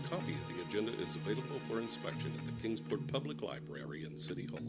A copy of the agenda is available for inspection at the Kingsport Public Library in City Hall.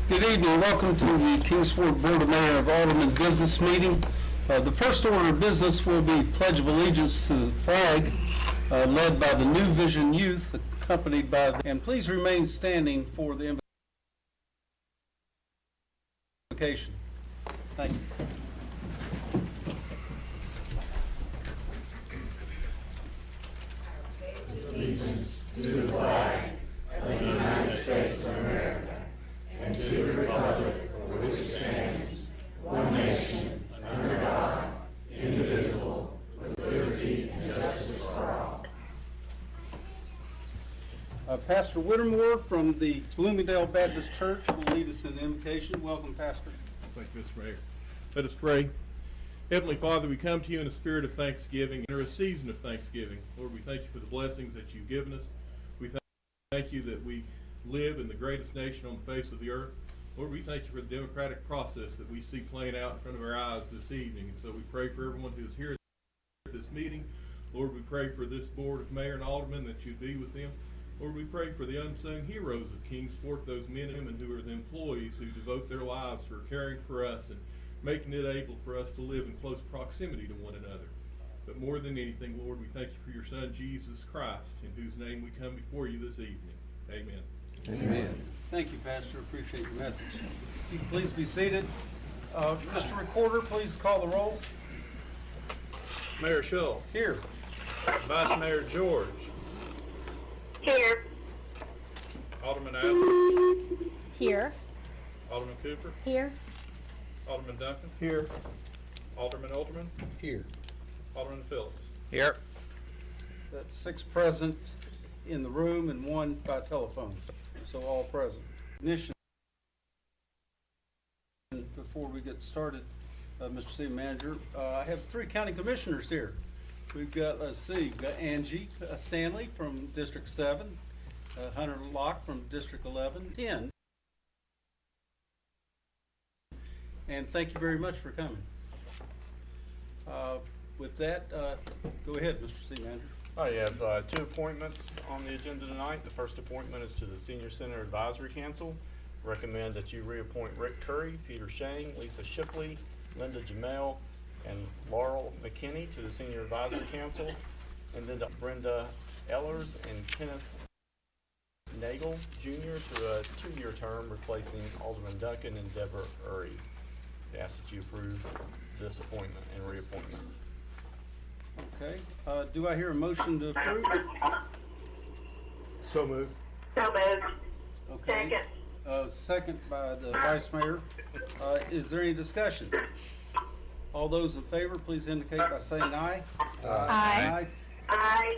Good evening. Welcome to the Kingsport Board of Mayor of Alderman business meeting. The first order of business will be Pledge of Allegiance to the flag, led by the New Vision Youth, accompanied by and please remain standing for the invocation. Thank you. Allegiance to the flag of the United States of America and to the republic for which it stands, one nation, under God, indivisible, with liberty and justice for all. Pastor Whittemore from the Bloomingdale Baptist Church will lead us in the invocation. Welcome, Pastor. Thank you, Mr. Mayor. Let us pray. Heavenly Father, we come to you in a spirit of thanksgiving, in a season of thanksgiving. Lord, we thank you for the blessings that you've given us. We thank you that we live in the greatest nation on the face of the earth. Lord, we thank you for the democratic process that we see playing out in front of our eyes this evening. And so we pray for everyone who is here at this meeting. Lord, we pray for this board of mayor and aldermen that you'd be with them. Lord, we pray for the unsung heroes of Kingsport, those men and women who are the employees who devote their lives for caring for us and making it able for us to live in close proximity to one another. But more than anything, Lord, we thank you for your Son, Jesus Christ, in whose name we come before you this evening. Amen. Amen. Thank you, Pastor. Appreciate your message. You can please be seated. Mr. Recorder, please call the roll. Mayor Shull. Here. Vice Mayor George. Here. Alderman Adams. Here. Alderman Cooper. Here. Alderman Duncan. Here. Alderman Olderman. Here. Alderman Phillips. Here. That's 6 present in the room and 1 by telephone. So all present. Ignition. Before we get started, Mr. City Manager, I have 3 county commissioners here. We've got, let's see, we've got Angie Stanley from District 7, Hunter Locke from District 11, 10. And thank you very much for coming. With that, go ahead, Mr. City Manager. I have 2 appointments on the agenda tonight. The first appointment is to the Senior Center Advisory Council. Recommend that you reappoint Rick Curry, Peter Shang, Lisa Shipley, Linda Jamel, and Laurel McKinney to the Senior Advisory Council. And then to Brenda Ellers and Kenneth Nagel Jr. to a 2-year term, replacing Alderman Duncan and Deborah Uri. I ask that you approve this appointment and reappointment. Okay, do I hear a motion to approve? So moved. So moved. Okay. Second. Second by the Vice Mayor. Is there any discussion? All those in favor, please indicate by saying aye. Aye. Aye.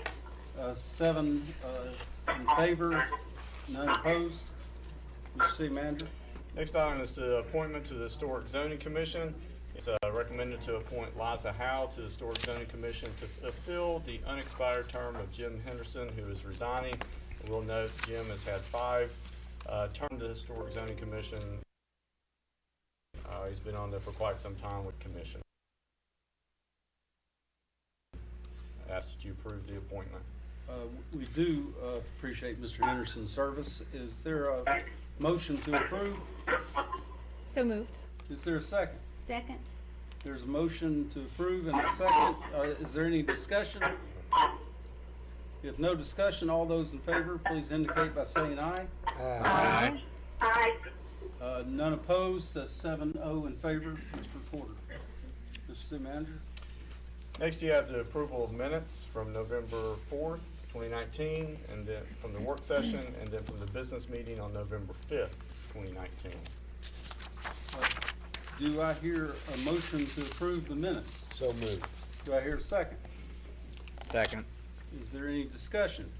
7 in favor, none opposed. Mr. City Manager. Next item is the appointment to the Historic Zoning Commission. It's recommended to appoint Liza Howe to the Historic Zoning Commission to fulfill the unexpired term of Jim Henderson, who is resigning. We'll note Jim has had 5 terms to the Historic Zoning Commission. He's been on there for quite some time with commission. I ask that you approve the appointment. We do appreciate Mr. Henderson's service. Is there a motion to approve? So moved. Is there a second? Second. There's a motion to approve and a second. Is there any discussion? If no discussion, all those in favor, please indicate by saying aye. Aye. Aye. None opposed, 7-0 in favor. Mr. Porter. Mr. City Manager. Next, you have the approval of minutes from November 4th, 2019, and then from the work session, and then from the business meeting on November 5th, 2019. Do I hear a motion to approve the minutes? So moved. Do I hear a second? Second. Is there any discussion?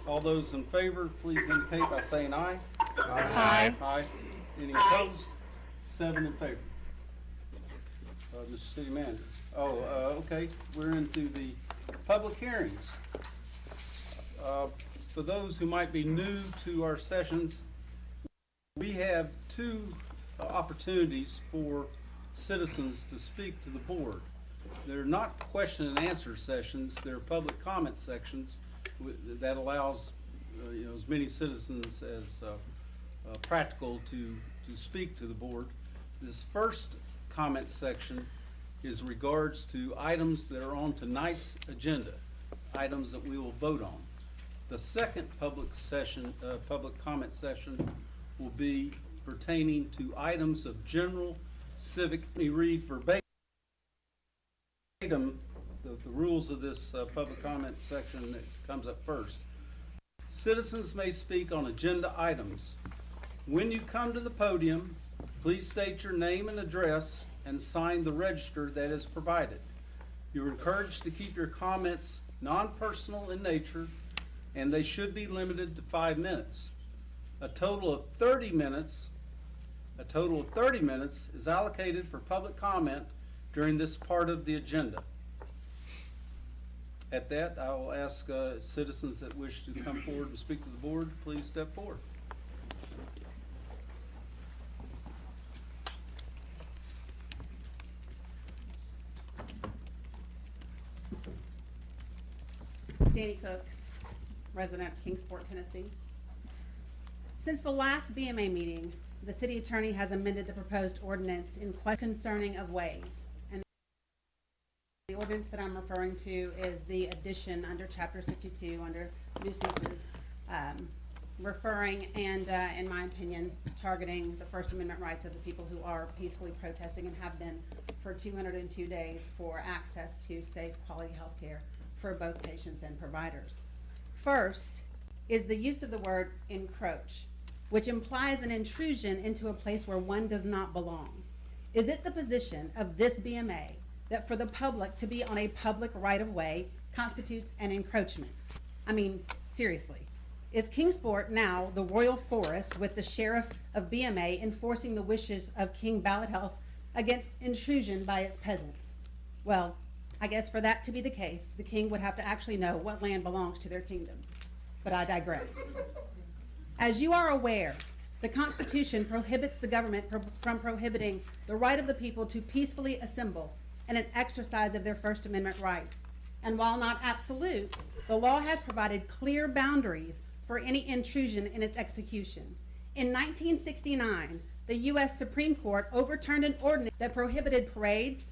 All those in favor, please indicate by saying aye. Aye. Aye. Any opposed? 7 in favor. Mr. City Manager. Okay, we're into the public hearings. For those who might be new to our sessions, we have 2 opportunities for citizens to speak to the board. They're not question and answer sessions, they're public comment sections that allows as many citizens as practical to speak to the board. This first comment section is regards to items that are on tonight's agenda, items that we will vote on. The second public comment session will be pertaining to items of general civic. Let me read verbatim the rules of this public comment section that comes up first. Citizens may speak on agenda items. When you come to the podium, please state your name and address and sign the register that is provided. You're encouraged to keep your comments non-personal in nature, and they should be limited to 5 minutes. A total of 30 minutes is allocated for public comment during this part of the agenda. At that, I will ask citizens that wish to come forward and speak to the board, please step forward. Danny Cook, resident of Kingsport, Tennessee. Since the last BMA meeting, the city attorney has amended the proposed ordinance in question concerning of ways. And the ordinance that I'm referring to is the addition under Chapter 62 under nuisances, referring and, in my opinion, targeting the First Amendment rights of the people who are peacefully protesting and have been for 202 days for access to safe, quality health care for both patients and providers. First is the use of the word encroach, which implies an intrusion into a place where one does not belong. Is it the position of this BMA that for the public to be on a public right-of-way constitutes an encroachment? I mean, seriously. Is Kingsport now the royal forest with the sheriff of BMA enforcing the wishes of King Ballad Health against intrusion by its peasants? Well, I guess for that to be the case, the king would have to actually know what land belongs to their kingdom. But I digress. As you are aware, the Constitution prohibits the government from prohibiting the right of the people to peacefully assemble in an exercise of their First Amendment rights. And while not absolute, the law has provided clear boundaries for any intrusion in its execution. In 1969, the U.S. Supreme Court overturned an ordinance that prohibited parades,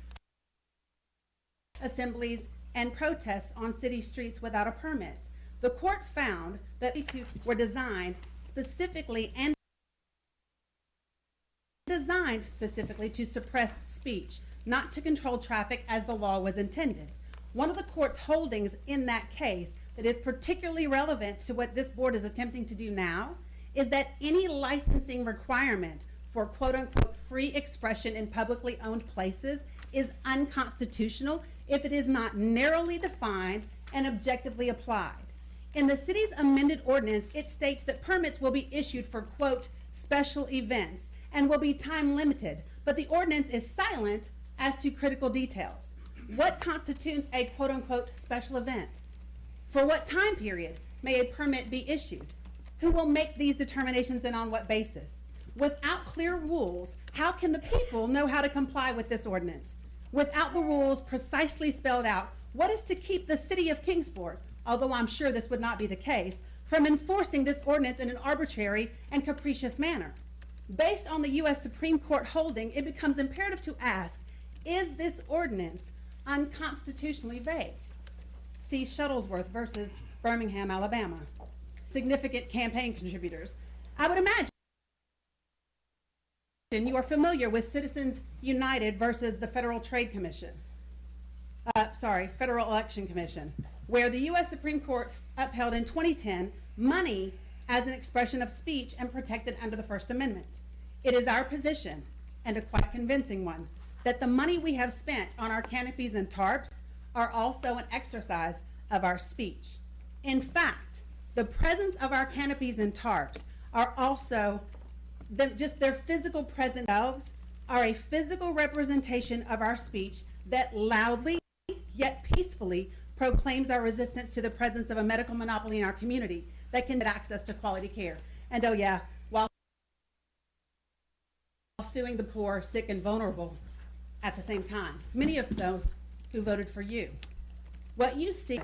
assemblies, and protests on city streets without a permit. The court found that the two were designed specifically to suppress speech, not to control traffic as the law was intended. One of the court's holdings in that case that is particularly relevant to what this board is attempting to do now is that any licensing requirement for quote-unquote free expression in publicly owned places is unconstitutional if it is not narrowly defined and objectively applied. In the city's amended ordinance, it states that permits will be issued for quote special events and will be time limited, but the ordinance is silent as to critical details. What constitutes a quote-unquote special event? For what time period may a permit be issued? Who will make these determinations and on what basis? Without clear rules, how can the people know how to comply with this ordinance? Without the rules precisely spelled out, what is to keep the city of Kingsport, although I'm sure this would not be the case, from enforcing this ordinance in an arbitrary and capricious manner? Based on the U.S. Supreme Court holding, it becomes imperative to ask, is this ordinance unconstitutionally vague? See Shuttlesworth versus Birmingham, Alabama. Significant campaign contributors. I would imagine you are familiar with Citizens United versus the Federal Election Commission, where the U.S. Supreme Court upheld in 2010 money as an expression of speech and protected under the First Amendment. It is our position, and a quite convincing one, that the money we have spent on our canopies and tarps are also an exercise of our speech. In fact, the presence of our canopies and tarps are also, just their physical present selves are a physical representation of our speech that loudly yet peacefully proclaims our resistance to the presence of a medical monopoly in our community that can get access to quality care. And oh yeah, while suing the poor, sick, and vulnerable at the same time. Many of those who voted for you. What you see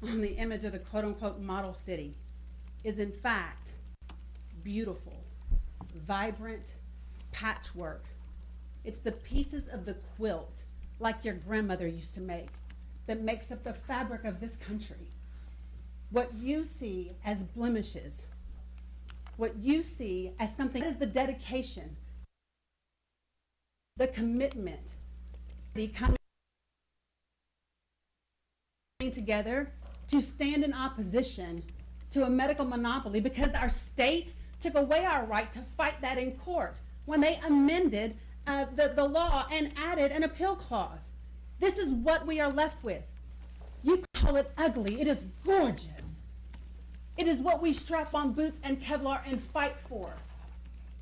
on the image of the quote-unquote model city is in fact beautiful, vibrant patchwork. It's the pieces of the quilt, like your grandmother used to make, that makes up the fabric of this country. What you see as blemishes, what you see as something, that is the dedication, the commitment, the coming together to stand in opposition to a medical monopoly because our state took away our right to fight that in court when they amended the law and added an appeal clause. This is what we are left with. You call it ugly. It is gorgeous. It is what we strap on boots and Kevlar and fight for.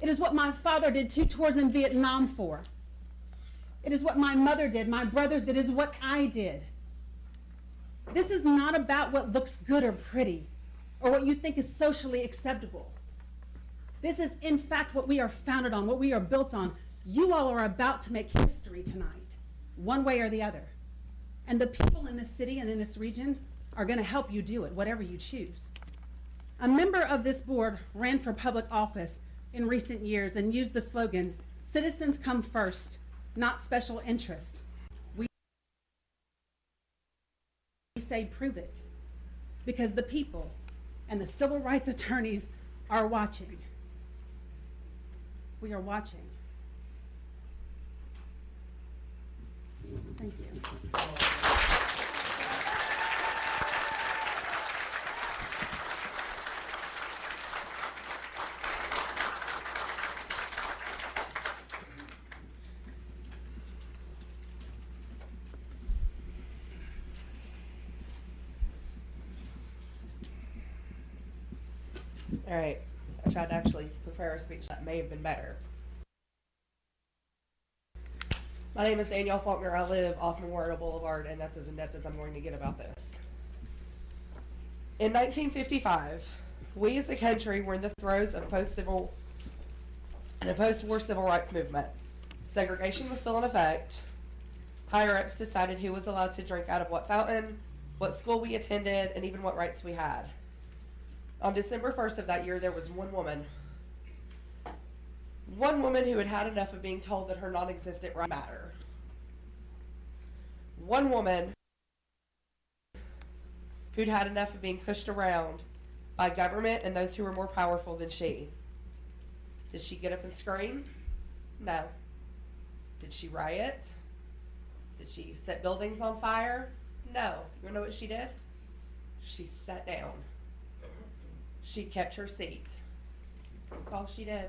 It is what my father did 2 tours in Vietnam for. It is what my mother did, my brothers did, it is what I did. This is not about what looks good or pretty or what you think is socially acceptable. This is, in fact, what we are founded on, what we are built on. You all are about to make history tonight, one way or the other. And the people in this city and in this region are going to help you do it, whatever you choose. A member of this board ran for public office in recent years and used the slogan, "Citizens come first, not special interest." We say prove it, because the people and the civil rights attorneys are watching. We are watching. Thank you. All right, I tried to actually prepare a speech that may have been better. My name is Danielle Faulkner. I live off Memorial Boulevard, and that's as in-depth as I'm going to get about this. In 1955, we as a country were in the throes of a post-war civil rights movement. Segregation was still in effect. Higher-ups decided who was allowed to drink out of what fountain, what school we attended, and even what rights we had. On December 1st of that year, there was one woman who had had enough of being told that her non-existent rights matter. one woman who'd had enough of being pushed around by government and those who were more powerful than she. Did she get up and scream? No. Did she riot? Did she set buildings on fire? No. You know what she did? She sat down. She kept her seat. That's all she did.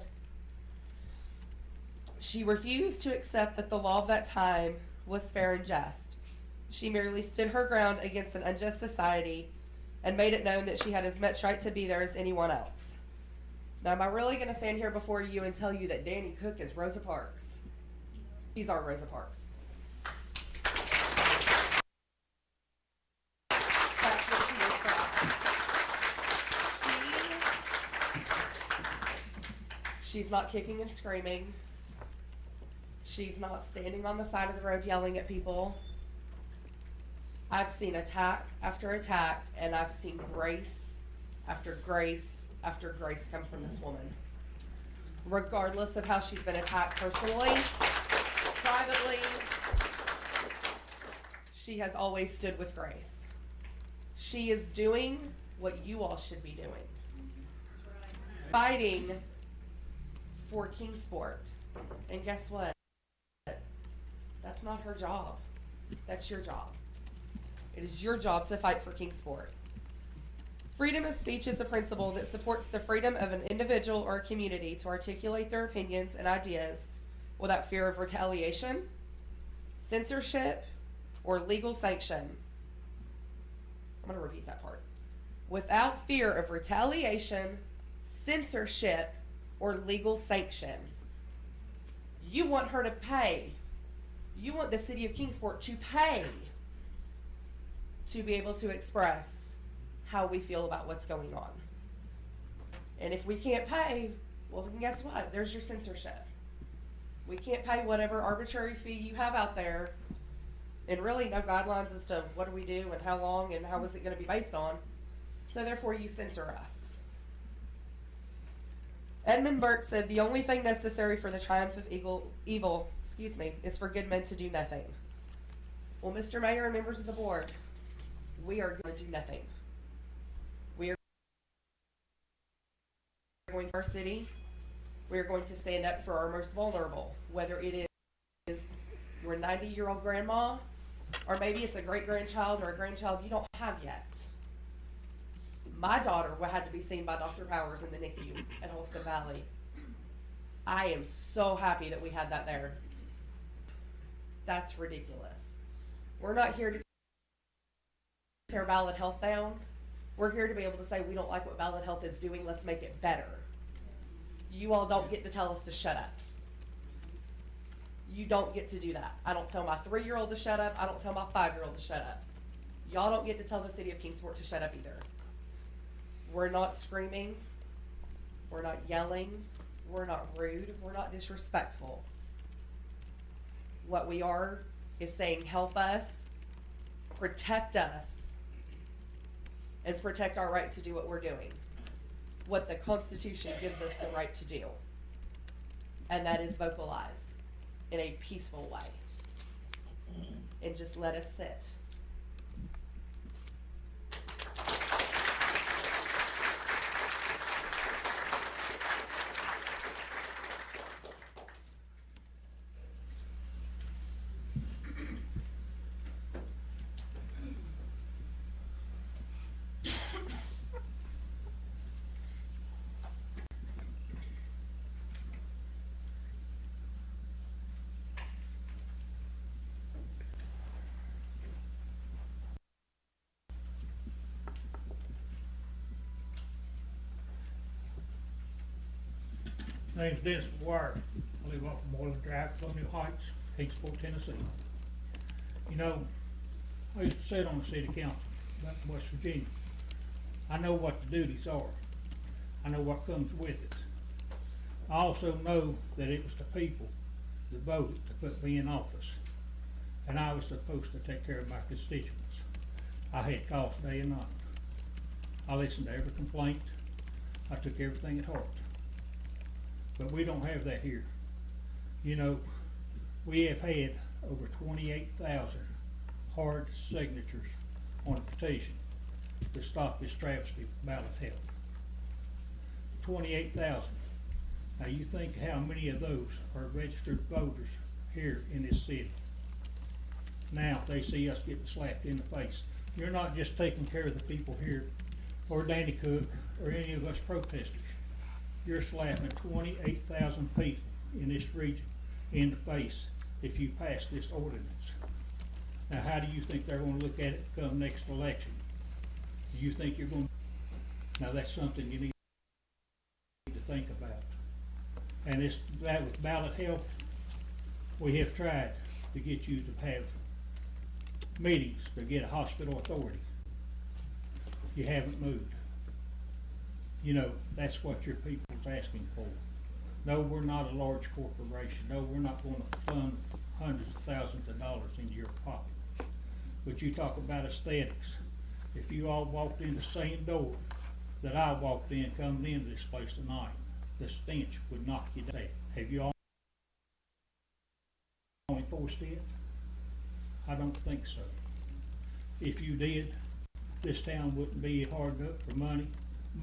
She refused to accept that the law of that time was fair and just. She merely stood her ground against an unjust society and made it known that she had as much right to be there as anyone else. Now, am I really going to stand here before you and tell you that Danny Cook is Rosa Parks? She's our Rosa Parks. That's what she is for us. She's not kicking and screaming. She's not standing on the side of the road yelling at people. I've seen attack after attack, and I've seen grace after grace after grace come from this woman. Regardless of how she's been attacked personally, privately, she has always stood with grace. She is doing what you all should be doing. Fighting for Kingsport. And guess what? That's not her job. That's your job. It is your job to fight for Kingsport. Freedom of speech is a principle that supports the freedom of an individual or a community to articulate their opinions and ideas without fear of retaliation, censorship, or legal sanction. I'm going to repeat that part. Without fear of retaliation, censorship, or legal sanction. You want her to pay. You want the city of Kingsport to pay to be able to express how we feel about what's going on. And if we can't pay, well, then guess what? There's your censorship. We can't pay whatever arbitrary fee you have out there, and really no guidelines as to what do we do and how long and how is it going to be based on. So therefore you censor us. Edmund Burke said, "The only thing necessary for the triumph of evil, is for good men to do nothing." Well, Mr. Mayor and members of the board, we are going to do nothing. We are going to our city. We are going to stand up for our most vulnerable, whether it is your 90-year-old grandma, or maybe it's a great-grandchild or a grandchild you don't have yet. My daughter had to be seen by Dr. Powers in the NICU at Holston Valley. I am so happy that we had that there. That's ridiculous. We're not here to tear Ballad Health down. We're here to be able to say we don't like what Ballad Health is doing, let's make it better. You all don't get to tell us to shut up. You don't get to do that. I don't tell my 3-year-old to shut up. I don't tell my 5-year-old to shut up. Y'all don't get to tell the city of Kingsport to shut up either. We're not screaming. We're not yelling. We're not rude. We're not disrespectful. What we are is saying help us, protect us, and protect our right to do what we're doing. What the Constitution gives us the right to do. And that is vocalize in a peaceful way. And just let us sit. My name's Dennis McGuire. I live off of Moreland Drive, Colonial Heights, Kingsport, Tennessee. You know, I used to sit on the city council back in West Virginia. I know what the duties are. I know what comes with it. I also know that it was the people that voted to put me in office, and I was supposed to take care of my constituents. I had calls day and night. I listened to every complaint. I took everything at heart. But we don't have that here. You know, we have had over 28,000 hard signatures on a petition to stop this travesty of ballot health. 28,000. Now you think how many of those are registered voters here in this city. Now they see us getting slapped in the face. You're not just taking care of the people here, or Danny Cook, or any of us protesters. You're slapping 28,000 people in this region in the face if you pass this ordinance. Now, how do you think they're gonna look at it come next election? Do you think you're gonna? Now, that's something you need to think about. And it's that with ballot health, we have tried to get you to have meetings to get a hospital authority. You haven't moved. You know, that's what your people's asking for. No, we're not a large corporation. No, we're not going to fund hundreds of thousands of dollars into your pocket. But you talk about aesthetics. If you all walked in the same door that I walked in coming into this place tonight, the stench would knock you down. Have you all enforced it? I don't think so. If you did, this town wouldn't be hard up for money.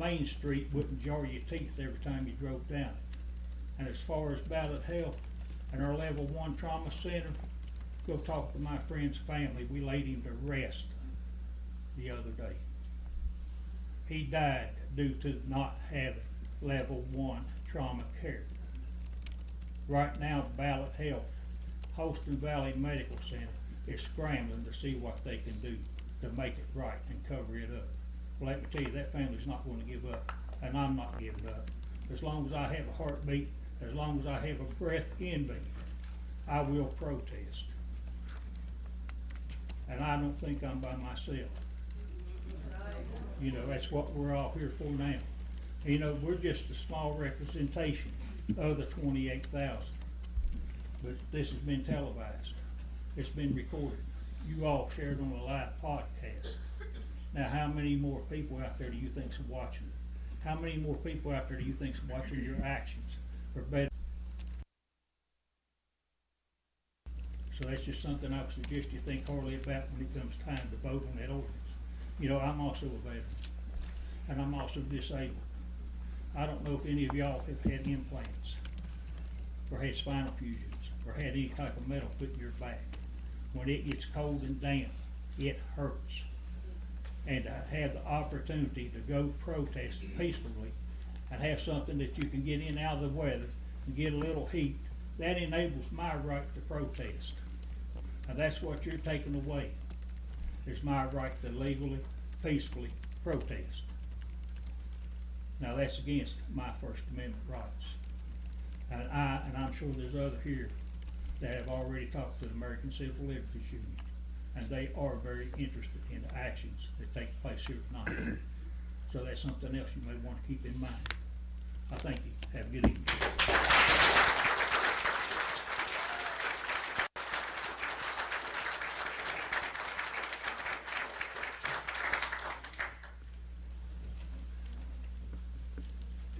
Main Street wouldn't jar your teeth every time you drove down it. And as far as ballot health and our level 1 trauma center, go talk to my friend's family. We laid him to rest the other day. He died due to not having level 1 trauma care. Right now, ballot health, Holston Valley Medical Center is scrambling to see what they can do to make it right and cover it up. Well, let me tell you, that family's not going to give up, and I'm not giving up. As long as I have a heartbeat, as long as I have a breath in me, I will protest. And I don't think I'm by myself. You know, that's what we're all here for now. You know, we're just a small representation of the 28,000. But this has been televised. It's been recorded. You all shared on a live podcast. Now, how many more people out there do you think's watching it? How many more people out there do you think's watching your actions? Or better? So that's just something I would suggest you think hardly about when it comes time to vote on that ordinance. You know, I'm also a veteran, and I'm also disabled. I don't know if any of y'all have had implants, or had spinal fusions, or had any type of metal put in your back. When it gets cold and damp, it hurts. And to have the opportunity to go protest peacefully and have something that you can get in out of the weather and get a little heat, that enables my right to protest. And that's what you're taking away, is my right to legally, peacefully protest. Now that's against my First Amendment rights. And I'm sure there's others here that have already talked to the American Civil Liberties Union, and they are very interested in the actions that take place here tonight. So that's something else you may want to keep in mind. I thank you. Have a good evening.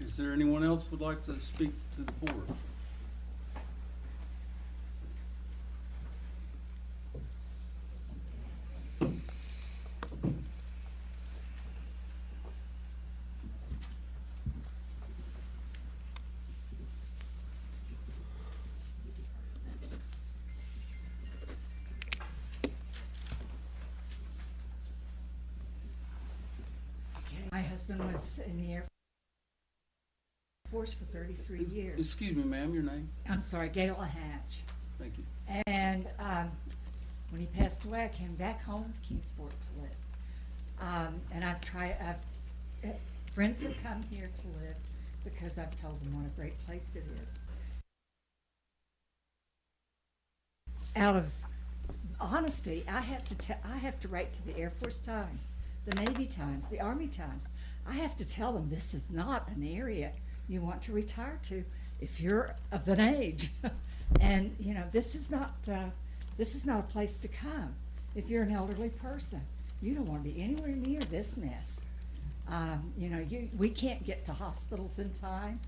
Is there anyone else who would like to speak to the board? My husband was in the Air Force for 33 years. Excuse me, ma'am, your name? I'm sorry, Gayla Hatch. Thank you. And when he passed away, I came back home to Kingsport to live. And friends have come here to live because I've told them what a great place it is. Out of honesty, I have to write to the Air Force Times, the Navy Times, the Army Times. I have to tell them this is not an area you want to retire to if you're of an age. And you know, this is not a place to come if you're an elderly person. You don't want to be anywhere near this mess. You know, we can't get to hospitals in time.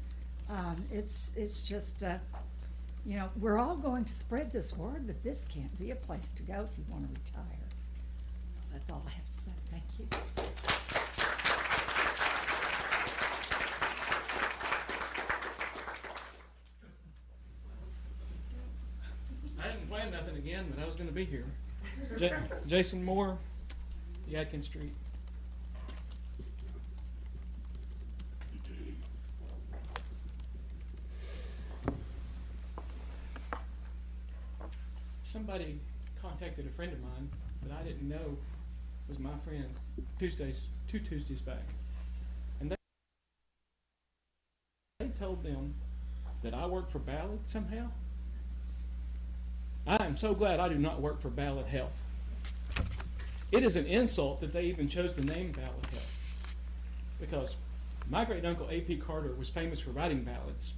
It's just You know, we're all going to spread this word that this can't be a place to go if you want to retire. So that's all I have to say. Thank you. I didn't plan nothing again, but I was going to be here. Jason Moore, Yadkin Street. Somebody contacted a friend of mine that I didn't know was my friend two Tuesdays back. And they told them that I work for Ballad somehow. I am so glad I do not work for Ballad Health. It is an insult that they even chose the name Ballad Health, because my great uncle A.P. Carter was famous for writing ballads.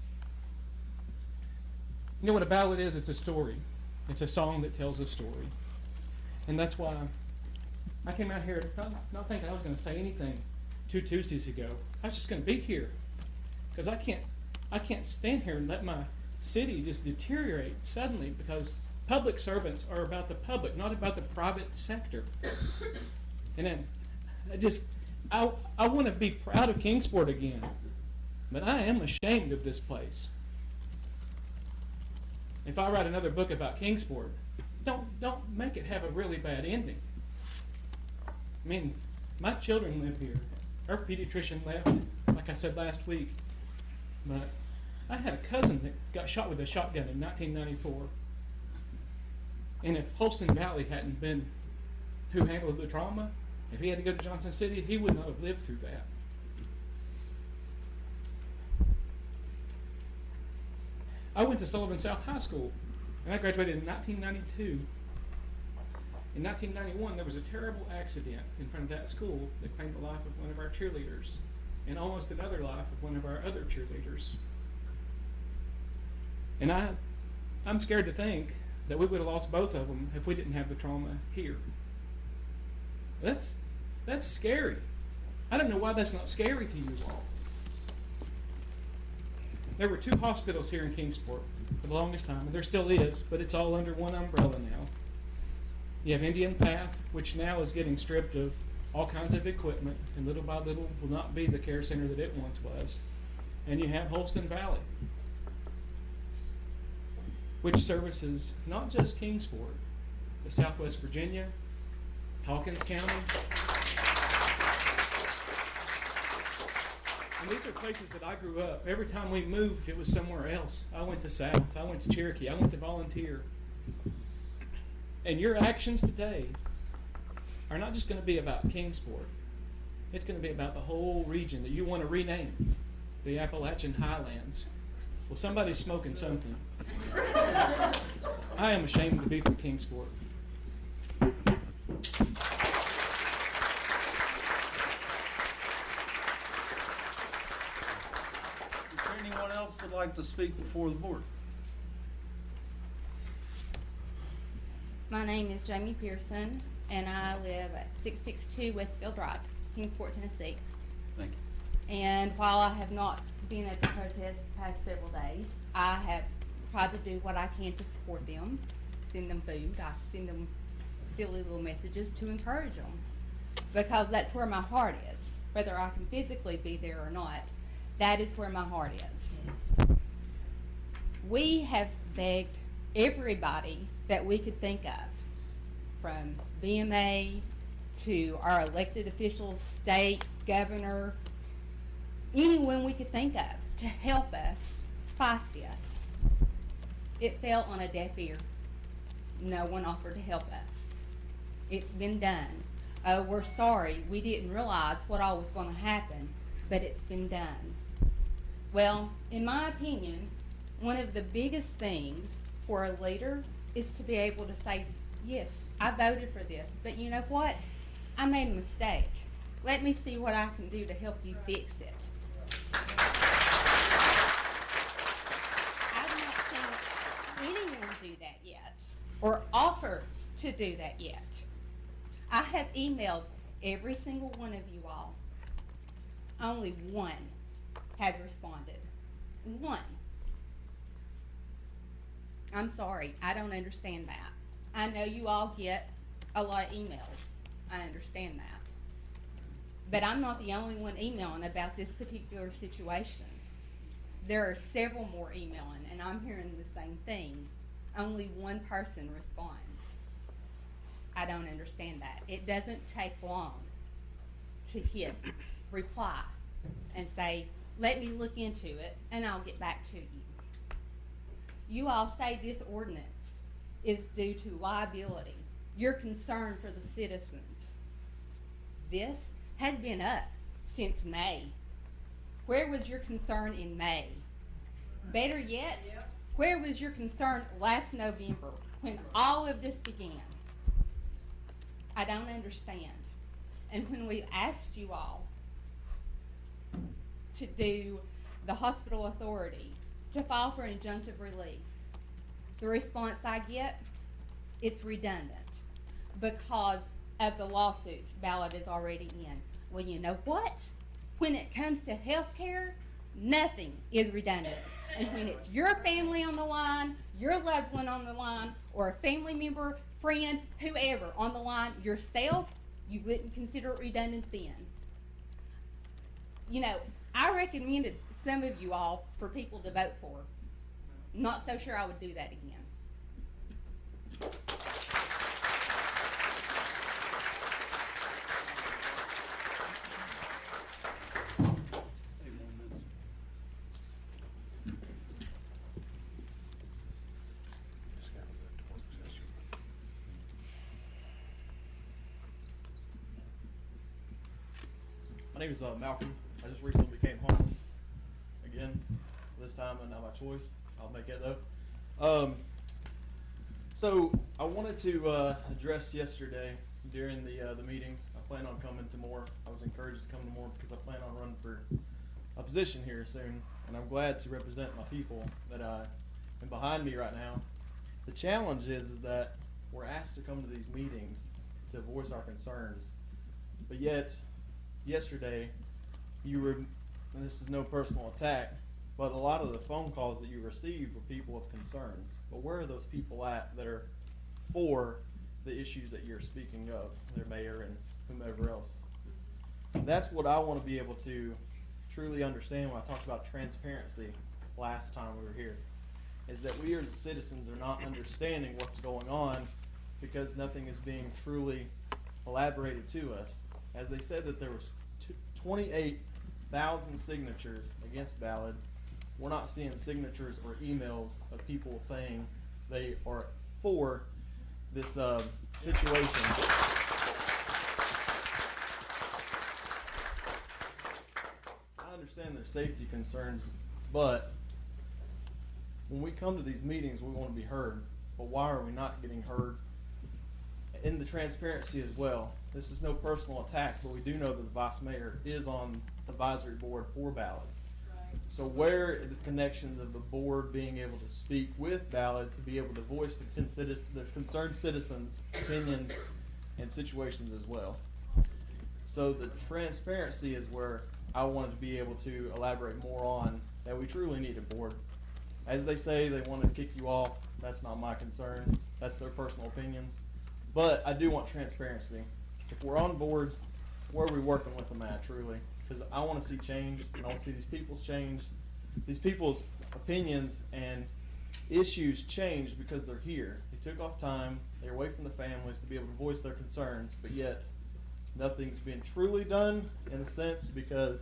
You know what a ballad is? It's a story. It's a song that tells a story. And that's why I came out here not thinking I was going to say anything 2 Tuesdays ago. I was just going to be here, because I can't stand here and let my city just deteriorate suddenly, because public servants are about the public, not about the private sector. And then I want to be proud of Kingsport again, but I am ashamed of this place. If I write another book about Kingsport, don't make it have a really bad ending. I mean, my children live here. Our pediatrician left, like I said last week, but I had a cousin that got shot with a shotgun in 1994. And if Holston Valley hadn't been who handled the trauma, if he had to go to Johnson City, he would not have lived through that. I went to Sullivan South High School, and I graduated in 1992. In 1991, there was a terrible accident in front of that school that claimed the life of one of our cheerleaders, and almost another life of one of our other cheerleaders. And I'm scared to think that we would have lost both of them if we didn't have the trauma here. That's scary. I don't know why that's not scary to you all. There were 2 hospitals here in Kingsport for the longest time, and there still is, but it's all under one umbrella now. You have Indian Path, which now is getting stripped of all kinds of equipment, and little by little will not be the care center that it once was. And you have Holston Valley, which services not just Kingsport, but Southwest Virginia, Hawkins County. And these are places that I grew up. Every time we moved, it was somewhere else. I went to South, I went to Cherokee, I went to volunteer. And your actions today are not just going to be about Kingsport. It's going to be about the whole region that you want to rename the Appalachian Highlands. Well, somebody's smoking something. I am ashamed to be from Kingsport. Is there anyone else that'd like to speak before the board? My name is Jamie Pearson, and I live at 662 Westfield Drive, Kingsport, Tennessee. Thank you. And while I have not been at the protest the past several days, I have tried to do what I can to support them, send them food, I send them silly little messages to encourage them, because that's where my heart is. Whether I can physically be there or not, that is where my heart is. We have begged everybody that we could think of, from BMA to our elected officials, state, governor, anyone we could think of to help us fight this. It fell on a deaf ear. No one offered to help us. It's been done. Oh, we're sorry. We didn't realize what all was going to happen, but it's been done. Well, in my opinion, one of the biggest things for a leader is to be able to say, yes, I voted for this, but you know what? I made a mistake. Let me see what I can do to help you fix it. I've not seen anyone do that yet, or offer to do that yet. I have emailed every single one of you all. Only one has responded. One. I'm sorry, I don't understand that. I know you all get a lot of emails. I understand that. But I'm not the only one emailing about this particular situation. There are several more emailing, and I'm hearing the same thing. Only one person responds. I don't understand that. It doesn't take long to hit reply and say, let me look into it, and I'll get back to you. You all say this ordinance is due to liability. You're concerned for the citizens. This has been up since May. Where was your concern in May? Better yet, where was your concern last November when all of this began? I don't understand. And when we asked you all to do the hospital authority, to file for injunctive relief, the response I get, it's redundant because of the lawsuits Ballad is already in. Well, you know what? When it comes to health care, nothing is redundant. And when it's your family on the line, your loved one on the line, or a family member, friend, whoever on the line, yourself, you wouldn't consider it redundant then. You know, I recommended some of you all for people to vote for. Not so sure I would do that again. My name is Malcolm. I just recently became homeless again. This time, not by choice. I'll make it though. So I wanted to address yesterday during the meetings. I plan on coming to more. I was encouraged to come to more because I plan on running for a position here soon, and I'm glad to represent my people that am behind me right now. The challenge is that we're asked to come to these meetings to voice our concerns, but yet yesterday you were, and this is no personal attack, but a lot of the phone calls that you received were people with concerns. But where are those people at that are for the issues that you're speaking of, their mayor and whomever else? That's what I want to be able to truly understand when I talked about transparency last time we were here, is that we as citizens are not understanding what's going on because nothing is being truly elaborated to us. As they said that there was 28,000 signatures against Ballad, we're not seeing signatures or emails of people saying they are for this situation. I understand there's safety concerns, but when we come to these meetings, we want to be heard. But why are we not getting heard? In the transparency as well. This is no personal attack, but we do know that the vice mayor is on the advisory board for Ballad. So where are the connections of the board being able to speak with Ballad to be able to voice the concerned citizens' opinions and situations as well? So the transparency is where I wanted to be able to elaborate more on that we truly need a board. As they say, they want to kick you off. That's not my concern. That's their personal opinions. But I do want transparency. If we're on boards, where are we working with them at, truly? Because I want to see change, and I want to see these people's change, these people's opinions and issues change because they're here. They took off time, they're away from the families to be able to voice their concerns, but yet nothing's been truly done in a sense because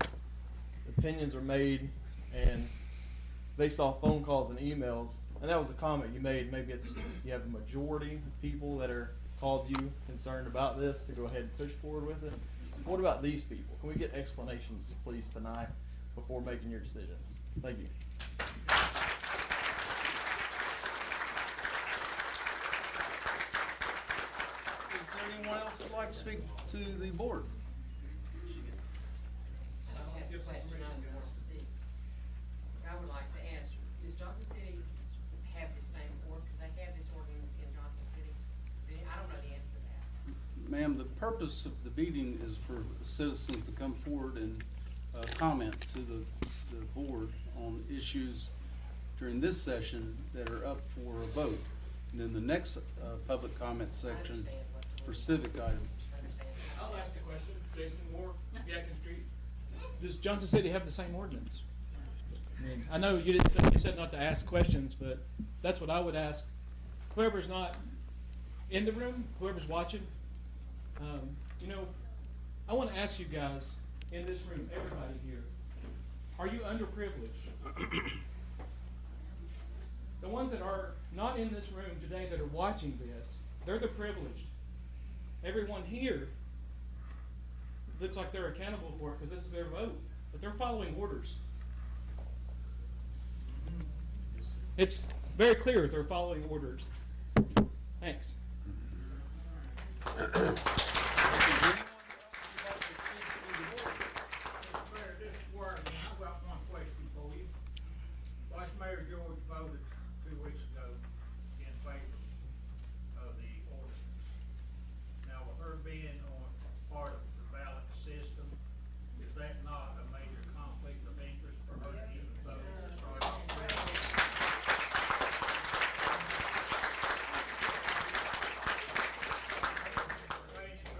opinions are made and based off phone calls and emails. And that was the comment you made. Maybe it's you have a majority of people that are called you concerned about this to go ahead and push forward with it. What about these people? Can we get explanations, please, tonight before making your decisions? Thank you. Is there anyone else who'd like to speak to the board? I would like to ask, does Johnson City have the same ordinance? Do they have this ordinance in Johnson City? I don't know the answer to that. Ma'am, the purpose of the meeting is for citizens to come forward and comment to the board on issues during this session that are up for a vote. And then the next public comment section for civic items. I'll ask the question. Jason Moore, Yadkin Street. Does Johnson City have the same ordinance? I mean, I know you said not to ask questions, but that's what I would ask. Whoever's not in the room, whoever's watching, you know, I want to ask you guys in this room, everybody here, are you underprivileged? The ones that are not in this room today that are watching this, they're the privileged. Everyone here looks like they're accountable for it because this is their vote, but they're following orders. It's very clear they're following orders. Thanks. I've got one question for you. Vice Mayor George voted 2 weeks ago in favor of the ordinance. Now, with her being on part of the ballot system, is that not a major conflict of interest for her to even vote to start off with?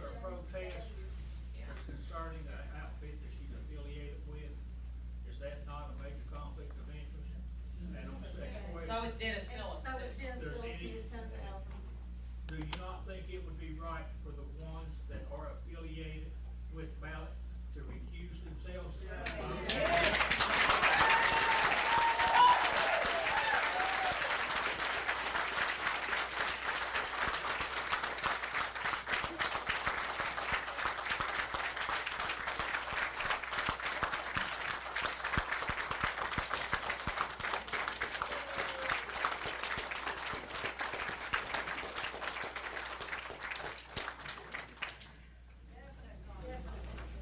Or a protest that's concerning the outfit that she's affiliated with, is that not a major conflict of interest? And on the second question. So is Dennis Phillips. So is Dennis Phillips, his son's Alvin. Do you not think it would be right for the ones that are affiliated with ballot to recuse themselves?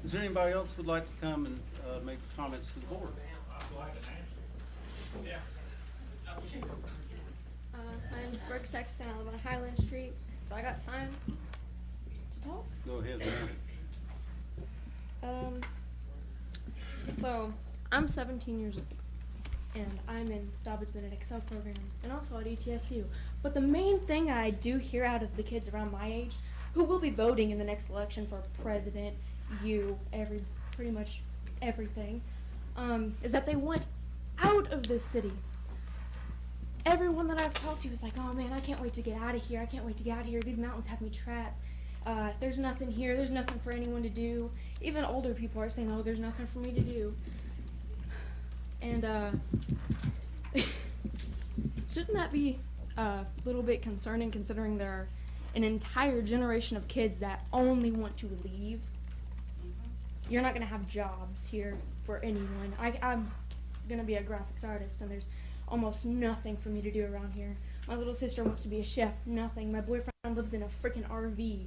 Is there anybody else who would like to come and make comments to the board? I'd like an answer. Yeah. My name is Brooke Sexton. I live on Highland Street. Do I got time to talk? Go ahead, ma'am. So I'm 17 years old, and I'm in Dobbins Bennett Excel program, and also at ETSU. But the main thing I do hear out of the kids around my age, who will be voting in the next election for president, pretty much everything, is that they want out of this city. Everyone that I've talked to is like, oh man, I can't wait to get out of here. I can't wait to get out of here. These mountains have me trapped. There's nothing here. There's nothing for anyone to do. Even older people are saying, oh, there's nothing for me to do. And shouldn't that be a little bit concerning, considering there are an entire generation of kids that only want to leave? You're not going to have jobs here for anyone. I'm going to be a graphics artist, and there's almost nothing for me to do around here. My little sister wants to be a chef, nothing. My boyfriend lives in a freaking RV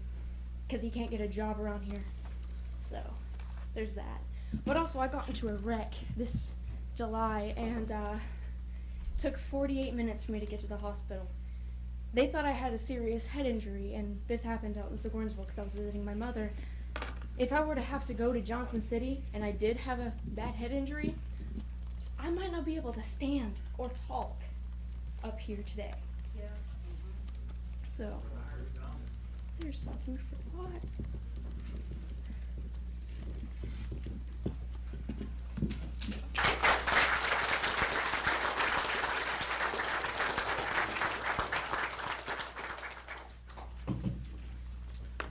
because he can't get a job around here. So, there's that. But also, I got into a wreck this July, and took 48 minutes for me to get to the hospital. They thought I had a serious head injury, and this happened out in Sigornsville because I was visiting my mother. If I were to have to go to Johnson City, and I did have a bad head injury, I might not be able to stand or talk up here today. Yeah. So, here's some food for thought.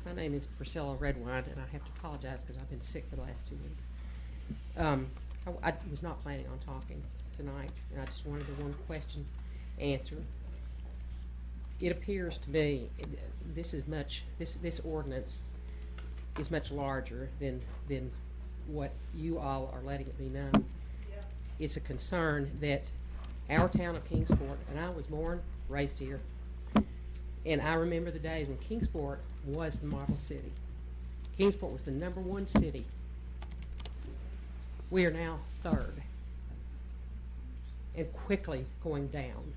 My name is Priscilla Redwine, and I have to apologize because I've been sick for the last 2 weeks. I was not planning on talking tonight, and I just wanted the one question answered. It appears to me this ordinance is much larger than what you all are letting it be known. It's a concern that our town of Kingsport, and I was born, raised here, and I remember the days when Kingsport was the model city. Kingsport was the #1 city. We are now 3rd and quickly going down.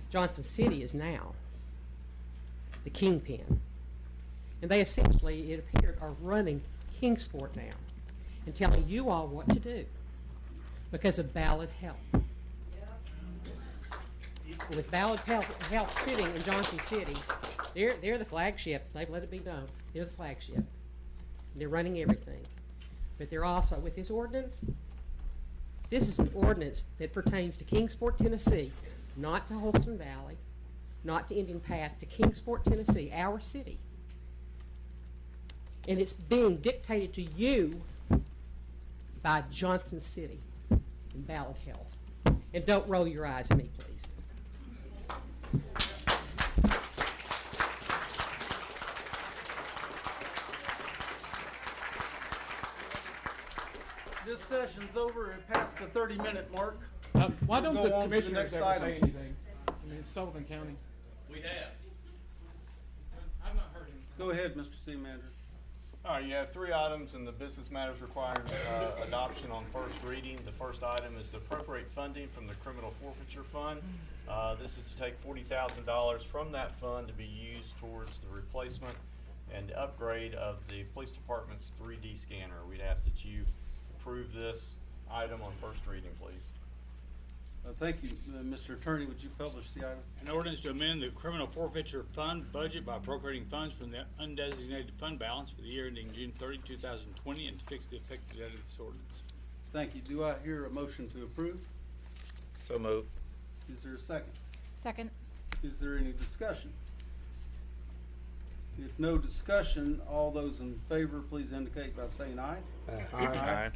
Johnson City is now the kingpin. And they essentially, it appeared, are running Kingsport now and telling you all what to do because of ballad health. with Ballad Health sitting in Johnson City, they're the flagship. They've let it be known. They're the flagship. They're running everything. But they're also, with this ordinance, this is an ordinance that pertains to Kingsport, Tennessee, not to Holston Valley, not to Indian Path, to Kingsport, Tennessee, our city. And it's being dictated to you by Johnson City and Ballad Health. And don't roll your eyes at me, please. This session's over. It passed the 30-minute mark. Why don't We'll the go on to the commissioners next ever item. say anything? I mean, it's Sullivan County. We have. I've not heard anything. Go ahead, Mr. City Manager. All right, you have 3 items in the business matters requiring adoption on first reading. The first item is to appropriate funding from the criminal forfeiture fund. This is to take $40,000 from that fund to be used towards the replacement and upgrade of the police department's 3D scanner. We'd ask that you approve this item on first reading, please. Thank you. Mr. Attorney, would you publish the item? An ordinance to amend the criminal forfeiture fund budget by appropriating funds from the undesignated fund balance for the year ending June 30, 2020, and to fix the effective date of this ordinance. Thank you. Do I hear a motion to approve? So moved. Is there a second? Second. Is there any discussion? If no discussion, all those in favor, please indicate by saying aye. Aye.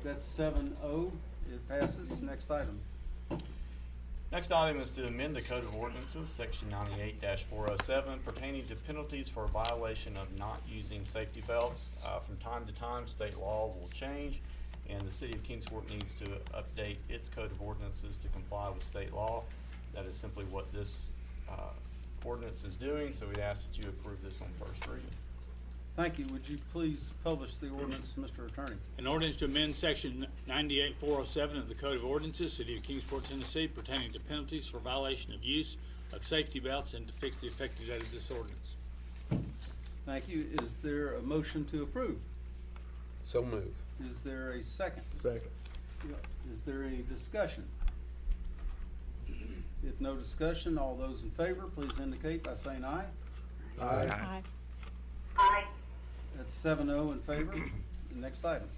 That's 7-0. It passes. Next item. Next item is to amend the Code of Ordinances, Section 98-407, pertaining to penalties for violation of not using safety belts. From time to time, state law will change, and the City of Kingsport needs to update its Code of Ordinances to comply with state law. That is simply what this ordinance is doing, so we ask that you approve this on first reading. Thank you. Would you please publish the ordinance, Mr. Attorney? An ordinance to amend section 98-407 of the Code of Ordinances, City of Kingsport, Tennessee, pertaining to penalties for violation of use of safety belts and to fix the effective date of this ordinance. Thank you. Is there a motion to approve? So moved. Is there a second? Second. Is there any discussion? If no discussion, all those in favor, please indicate by saying aye. Aye. That's 7-0 in favor. The next item.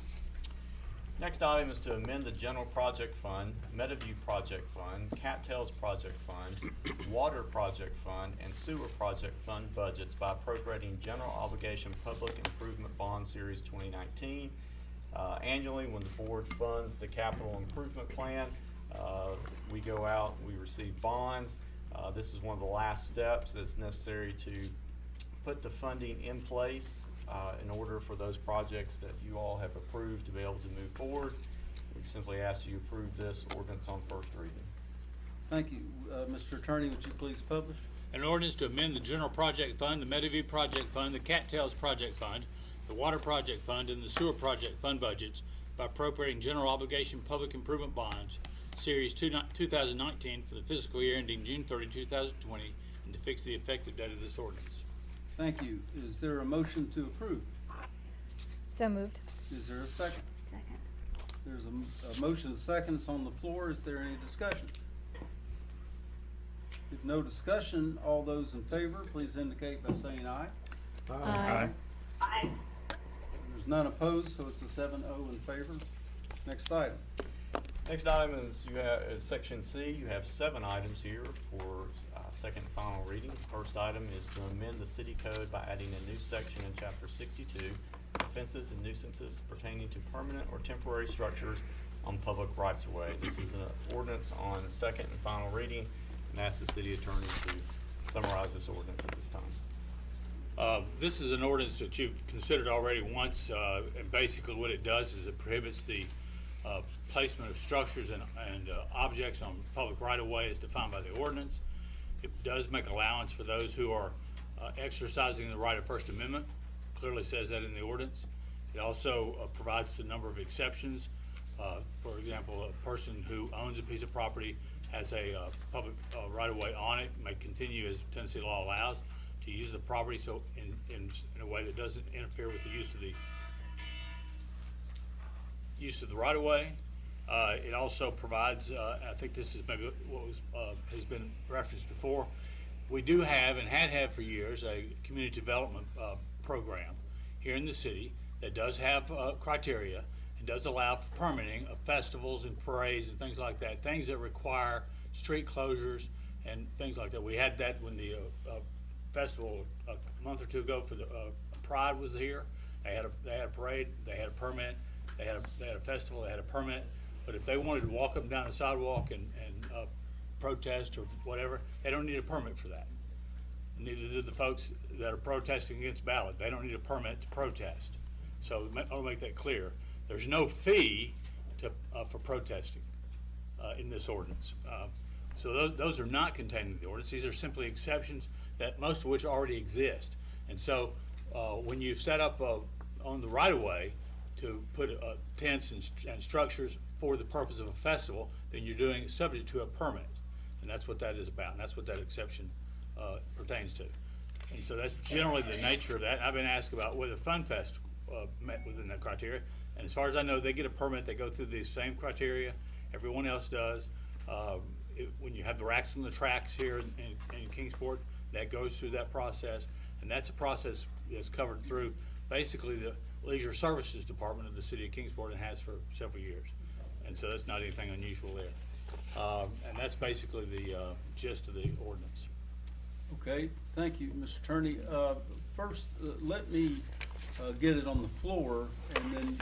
Next item is to amend the General Project Fund, Metaview Project Fund, Cattails Project Fund, Water Project Fund, and Sewer Project Fund budgets by appropriating General Obligation Public Improvement Bond Series 2019. Annually, when the board funds the capital improvement plan, we go out, we receive bonds. This is one of the last steps that's necessary to put the funding in place in order for those projects that you all have approved to be able to move forward. We simply ask you approve this ordinance on first reading. Thank you. Mr. Attorney, would you please publish? An ordinance to amend the General Project Fund, the Metaview Project Fund, the Cattails Project Fund, the Water Project Fund, and the Sewer Project Fund budgets by appropriating General Obligation Public Improvement Bonds Series 2019 for the fiscal year ending June 30, 2020, and to fix the effective date of this ordinance. Thank you. Is there a motion to approve? So moved. Is there a second? Second. There's a motion, second. It's on the floor. Is there any discussion? If no discussion, all those in favor, please indicate by saying aye. Aye. There's none opposed, so it's a 7-0 in favor. Next item. Next item is Section C. You have 7 items here for second and final reading. The first item is to amend the city code by adding a new section in Chapter 62, offenses and nuisances pertaining to permanent or temporary structures on public rights-of-way. This is an ordinance on second and final reading, and ask the city attorney to summarize this ordinance at this time. This is an ordinance that you've considered already once, and basically what it does is it prohibits the placement of structures and objects on public right-of-way as defined by the ordinance. It does make allowance for those who are exercising the right of First Amendment. Clearly says that in the ordinance. It also provides a number of exceptions. For example, a person who owns a piece of property has a public right-of-way on it, may continue, as Tennessee law allows, to use the property so in a way that doesn't interfere with the use of the right-of-way. It also provides, I think this is maybe what was, has been referenced before. We do have and had for years a community development program here in the city that does have criteria and does allow for permitting of festivals and parades and things like that, things that require street closures and things like that. We had that when the festival a month or two ago for the Pride was here. They had a parade, they had a permit, they had a festival, they had a permit. But if they wanted to walk up and down the sidewalk and protest or whatever, they don't need a permit for that. Neither do the folks that are protesting against Ballad. They don't need a permit to protest. So I'll make that clear. There's no fee for protesting in this ordinance. So those are not contained in the ordinance. These are simply exceptions that most of which already exist. And so when you set up on the right-of-way to put tents and structures for the purpose of a festival, then you're doing it subject to a permit. And that's what that is about, and that's what that exception pertains to. And so that's generally the nature of that. I've been asked about whether Fun Fest met within that criteria. And as far as I know, they get a permit, they go through these same criteria, everyone else does. When you have the racks on the tracks here in Kingsport, that goes through that process. And that's a process that's covered through basically the Leisure Services Department of the City of Kingsport and has for several years. And so that's not anything unusual there. And that's basically the gist of the ordinance. Okay, thank you, Mr. Attorney. First, let me get it on the floor, and then,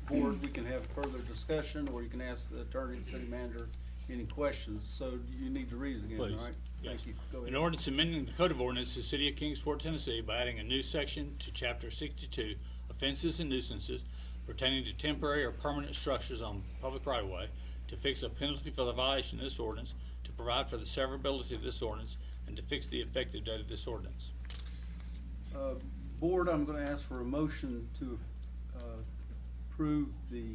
board, we can have further discussion, or you can ask the attorney, the city manager, any questions. So you need to read it again, Please. all right? Yes. Thank you. Go ahead. An ordinance amending the Code of Ordinances of the City of Kingsport, Tennessee by adding a new section to Chapter 62, Offenses and Nuisances pertaining to temporary or permanent structures on public right-of-way, to fix a penalty for the violation of this ordinance, to provide for the severability of this ordinance, and to fix the effective date of this ordinance. Board, I'm going to ask for a motion to approve the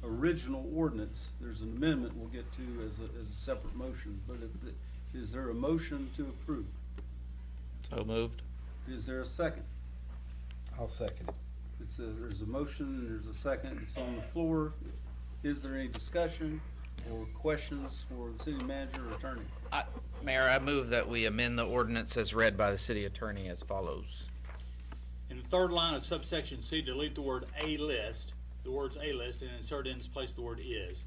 original ordinance. There's an amendment we'll get to as a separate motion, but is there a motion to approve? So moved. Is there a second? I'll second it. There's a motion and there's a second. It's on the floor. Is there any discussion or questions for the city manager or attorney? Mayor, I move that we amend the ordinance as read by the city attorney as follows. In the third line of subsection C, delete the word "a list," the words "a list," and insert in its place the word "is."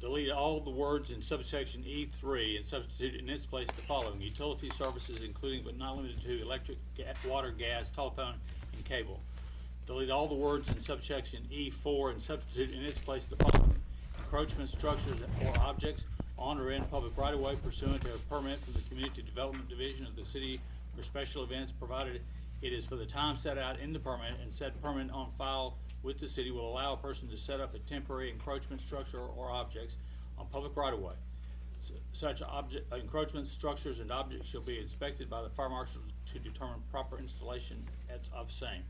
Delete all the words in subsection E3 and substitute in its place the following: utility services, including but not limited to electric, water, gas, telephone, and cable. Delete all the words in subsection E4 and substitute in its place the following: encroachment structures or objects on or in public right-of-way pursuant to a permit from the Community Development Division of the city for special events, provided it is for the time set out in the permit, and said permit on file with the city will allow a person to set up a temporary encroachment structure or objects on public right-of-way. Such encroachment structures and objects shall be inspected by the fire marshal to determine proper installation of same.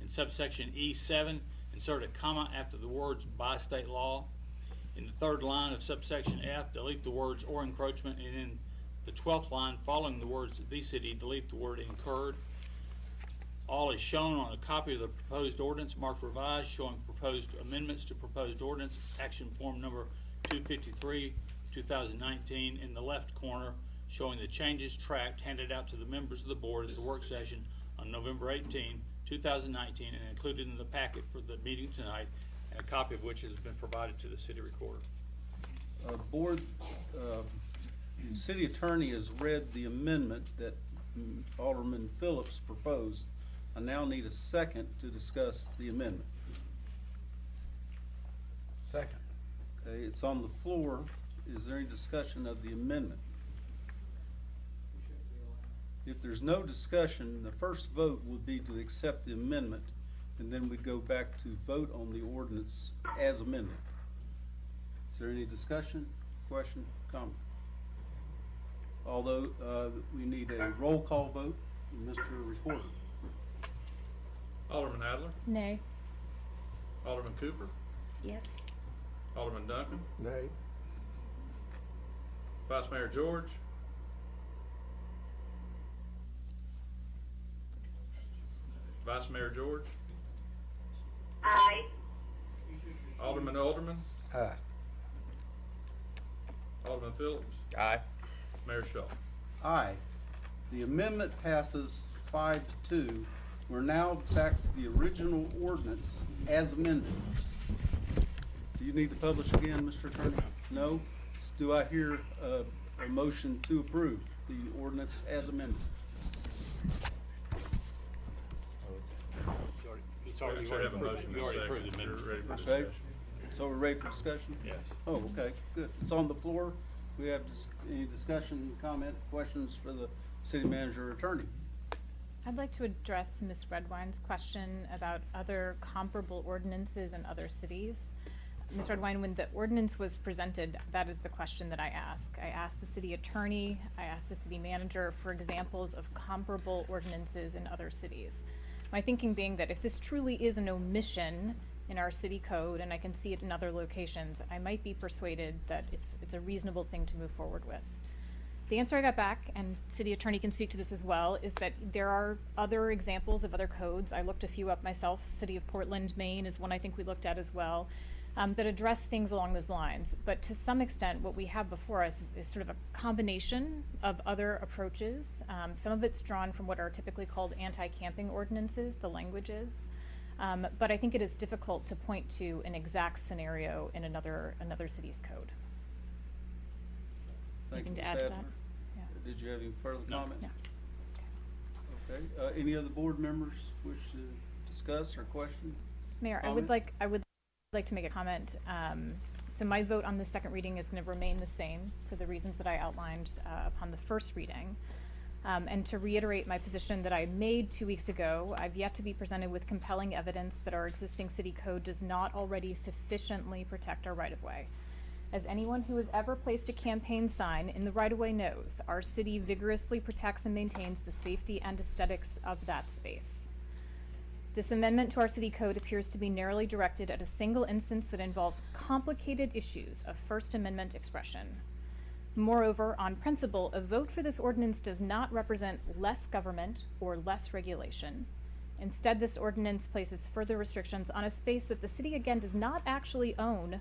In subsection E7, insert a comma after the words "by state law." In the third line of subsection F, delete the words "or encroachment," and in the 12th line following the words "the city," delete the word "incurred." All is shown on a copy of the proposed ordinance marked revised, showing proposed amendments to proposed ordinance, action form number 253, 2019, in the left corner, showing the changes tracked handed out to the members of the board at the work session on November 18, 2019, and included in the packet for the meeting tonight, and a copy of which has been provided to the city recorder. Board, the city attorney has read the amendment that Alderman Phillips proposed. I now need a second to discuss the amendment. Second. Okay, it's on the floor. Is there any discussion of the amendment? If there's no discussion, the first vote would be to accept the amendment, and then we'd go back to vote on the ordinance as amended. Is there any discussion, question, comment? Although we need a roll call vote, Mr. Reporter. Alderman Adler, Nay. Alderman Cooper, Yes. Alderman Duncan, Nay. Vice Mayor George, Vice Mayor George, Aye. Alderman Alderman, Aye. Alderman Phillips. Aye. Mayor Shaw. Aye. The amendment passes 5-2. We're now back to the original ordinance as amended. Do you need to publish again, Mr. Attorney? No? Do I hear a motion to approve the ordinance as amended? It's already, You have a motion you and a already second. approved the amendment. You're ready for Okay, discussion. so we're ready for discussion? Yes. Oh, okay, good. It's on the floor. We have any discussion, comment, questions for the city manager or attorney? I'd like to address Ms. Redwine's question about other comparable ordinances in other cities. Ms. Redwine, when the ordinance was presented, that is the question that I ask. I asked the city attorney, I asked the city manager for examples of comparable ordinances in other cities. My thinking being that if this truly is an omission in our city code, and I can see it in other locations, I might be persuaded that it's a reasonable thing to move forward with. The answer I got back, and city attorney can speak to this as well, is that there are other examples of other codes. I looked a few up myself. City of Portland, Maine is one I think we looked at as well, that address things along those lines. But to some extent, what we have before us is sort of a combination of other approaches. Some of it's drawn from what are typically called anti-camping ordinances, the languages. But I think it is difficult to point to an exact scenario in another city's code. Thank you, Anything to Ms. add to Adler. that? Yeah. Did you have any further comment? No. Okay, any other board members wish to discuss or question? Mayor, I would like to make a comment. So my vote on the second reading is going to remain the same for the reasons that I outlined upon the first reading. And to reiterate my position that I made 2 weeks ago, I've yet to be presented with compelling evidence that our existing city code does not already sufficiently protect our right-of-way. As anyone who has ever placed a campaign sign in the right-of-way knows, our city vigorously protects and maintains the safety and aesthetics of that space. This amendment to our city code appears to be narrowly directed at a single instance that involves complicated issues of First Amendment expression. Moreover, on principle, a vote for this ordinance does not represent less government or less regulation. Instead, this ordinance places further restrictions on a space that the city again does not actually own,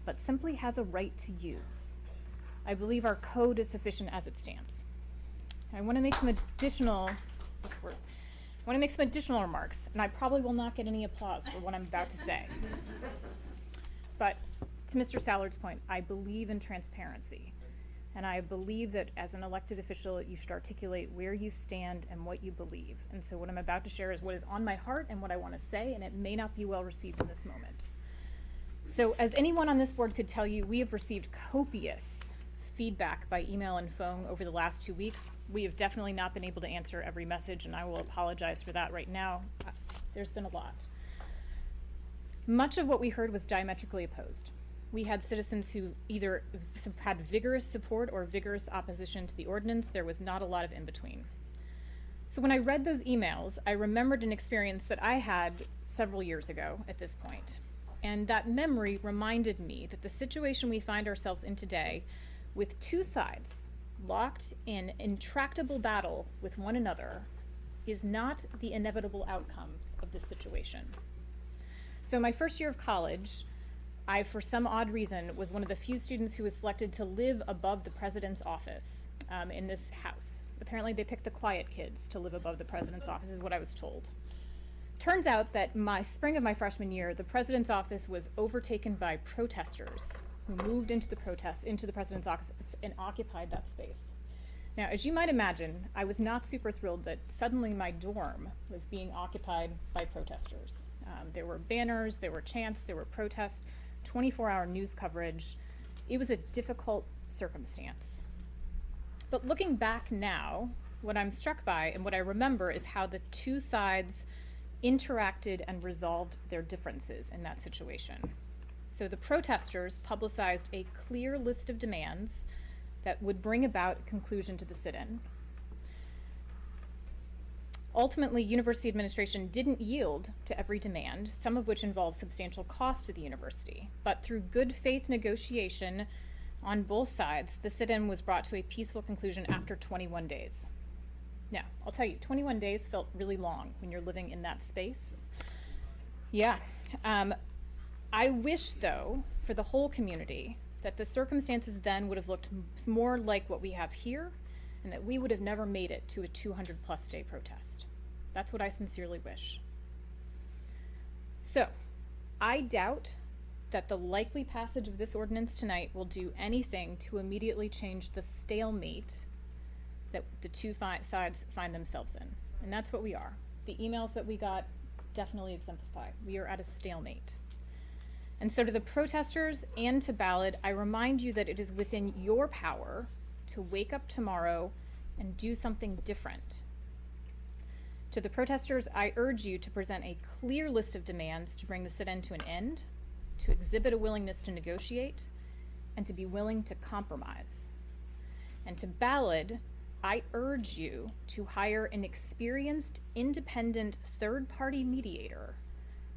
but simply has a right to use. I believe our code is sufficient as it stands. I want to make some additional remarks, and I probably will not get any applause for what I'm about to say. But to Mr. Sallard's point, I believe in transparency. And I believe that as an elected official, you should articulate where you stand and what you believe. And so what I'm about to share is what is on my heart and what I want to say, and it may not be well received in this moment. So as anyone on this board could tell you, we have received copious feedback by email and phone over the last 2 weeks. We have definitely not been able to answer every message, and I will apologize for that right now. There's been a lot. Much of what we heard was diametrically opposed. We had citizens who either had vigorous support or vigorous opposition to the ordinance. There was not a lot of in between. So when I read those emails, I remembered an experience that I had several years ago at this point. And that memory reminded me that the situation we find ourselves in today, with two sides locked in intractable battle with one another, is not the inevitable outcome of this situation. So my first year of college, I, for some odd reason, was one of the few students who was selected to live above the president's office in this house. Apparently they picked the quiet kids to live above the president's office, is what I was told. Turns out that spring of my freshman year, the president's office was overtaken by protesters who moved into the president's office and occupied that space. Now, as you might imagine, I was not super thrilled that suddenly my dorm was being occupied by protesters. There were banners, there were chants, there were protests, 24-hour news coverage. It was a difficult circumstance. But looking back now, what I'm struck by and what I remember is how the two sides interacted and resolved their differences in that situation. So the protesters publicized a clear list of demands that would bring about a conclusion to the sit-in. Ultimately, university administration didn't yield to every demand, some of which involved substantial cost to the university. But through good faith negotiation on both sides, the sit-in was brought to a peaceful conclusion after 21 days. Now, I'll tell you, 21 days felt really long when you're living in that space. Yeah. I wish, though, for the whole community, that the circumstances then would have looked more like what we have here, and that we would have never made it to a 200+ day protest. That's what I sincerely wish. So, I doubt that the likely passage of this ordinance tonight will do anything to immediately change the stalemate that the two sides find themselves in. And that's what we are. The emails that we got definitely exemplify. We are at a stalemate. And so to the protesters and to Ballad, I remind you that it is within your power to wake up tomorrow and do something different. To the protesters, I urge you to present a clear list of demands to bring the sit-in to an end, to exhibit a willingness to negotiate, and to be willing to compromise. And to Ballad, I urge you to hire an experienced, independent, third-party mediator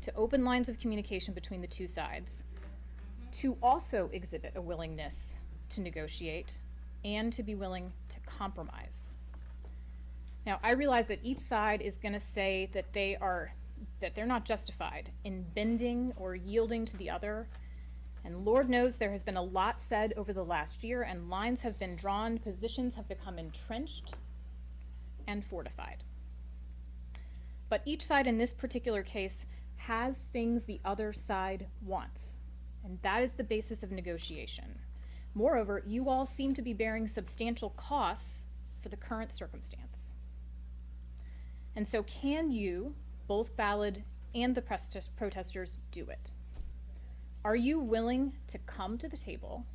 to open lines of communication between the two sides, to also exhibit a willingness to negotiate, and to be willing to compromise. Now, I realize that each side is going to say that they're not justified in bending or yielding to the other, and Lord knows there has been a lot said over the last year, and lines have been drawn, positions have become entrenched and fortified. But each side in this particular case has things the other side wants, and that is the basis of negotiation. Moreover, you all seem to be bearing substantial costs for the current circumstance. And so can you, both Ballad and the protesters, do it? Are you willing to come to the table?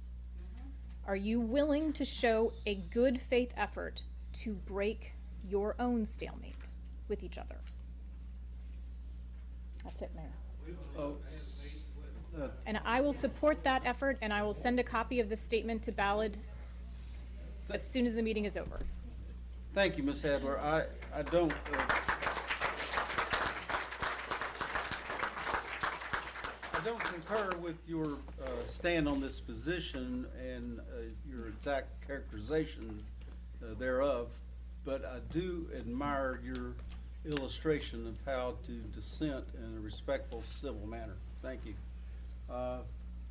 Are you willing to show a good faith effort to break your own stalemate with each other? That's it, Mayor. And I will support that effort, and I will send a copy of the statement to Ballad as soon as the meeting is over. Thank you, Ms. Adler. I don't concur with your stand on this position and your exact characterization thereof, but I do admire your illustration of how to dissent in a respectful, civil manner. Thank you. Are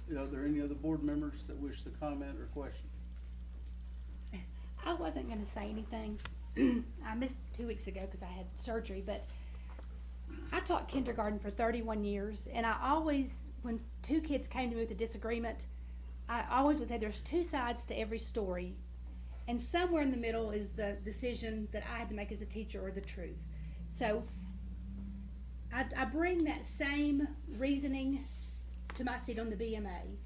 there any other board members that wish to comment or question? I wasn't going to say anything. I missed 2 weeks ago because I had surgery, but I taught kindergarten for 31 years, and I always, when two kids came to me with a disagreement, I always would say there's two sides to every story, and somewhere in the middle is the decision that I had to make as a teacher or the truth. So I bring that same reasoning to my seat on the BMA.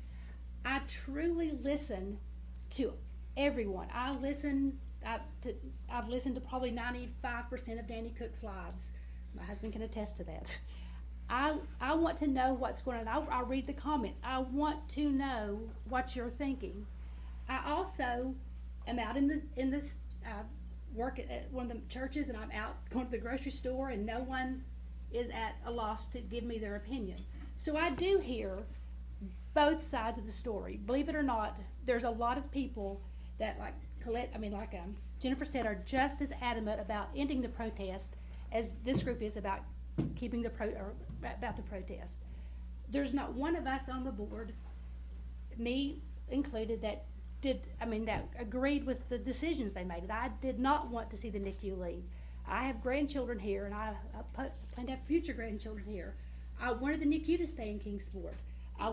I truly listen to everyone. I've listened to probably 95% of Danny Cook's lives. My husband can attest to that. I want to know what's going on. I'll read the comments. I want to know what you're thinking. I also am out in this work at one of the churches, and I'm out going to the grocery store, and no one is at a loss to give me their opinion. So I do hear both sides of the story. Believe it or not, there's a lot of people that, like Jennifer said, are just as adamant about ending the protest as this group is about keeping about the protest. There's not one of us on the board, me included, that agreed with the decisions they made. I did not want to see the NICU leave. I have grandchildren here, and I plan to have future grandchildren here. I wanted the NICU to stay in Kingsport. I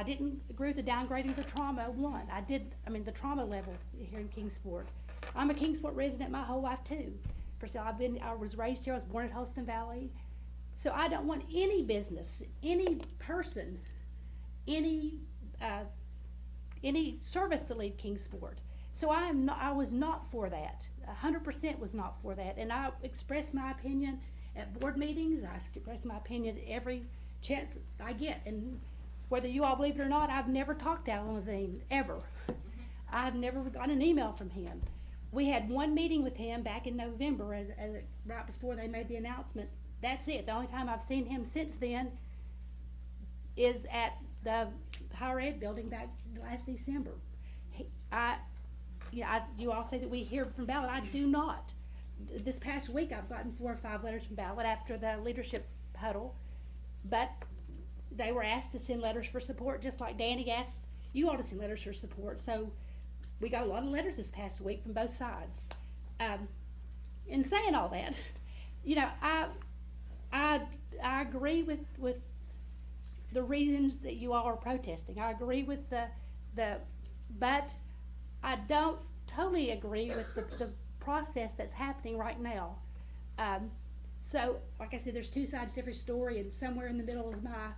didn't agree with the downgrading of the trauma one. The trauma level here in Kingsport. I'm a Kingsport resident my whole life too. I was raised here, I was born at Holston Valley. So I don't want any business, any person, any service to leave Kingsport. So I was not for that. 100% was not for that. And I expressed my opinion at board meetings. I express my opinion every chance I get. And whether you all believe it or not, I've never talked to Alan Levine, ever. I've never gotten an email from him. We had one meeting with him back in November, right before they made the announcement. That's it. The only time I've seen him since then is at the higher ed building back last December. You all say that we hear from Ballad. I do not. This past week I've gotten 4 or 5 letters from Ballad after the leadership huddle, but they were asked to send letters for support, just like Danny asked you ought to send letters for support. So we got a lot of letters this past week from both sides. In saying all that, you know, I agree with the reasons that you all are protesting. I agree with but I don't totally agree with the process that's happening right now. So, like I said, there's two sides to every story, and somewhere in the middle is my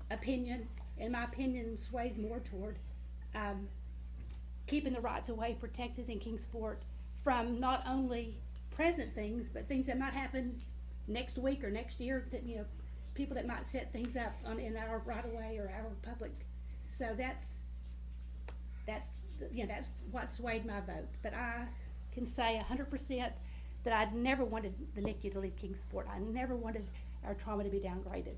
opinion, and my opinion sways more toward keeping the rights of way protected in Kingsport from not only present things, but things that might happen next week or next year, that, you know, people that might set things up in our right of way or our public. So that's what swayed my vote. But I can say 100% that I never wanted the NICU to leave Kingsport. I never wanted our trauma to be downgraded.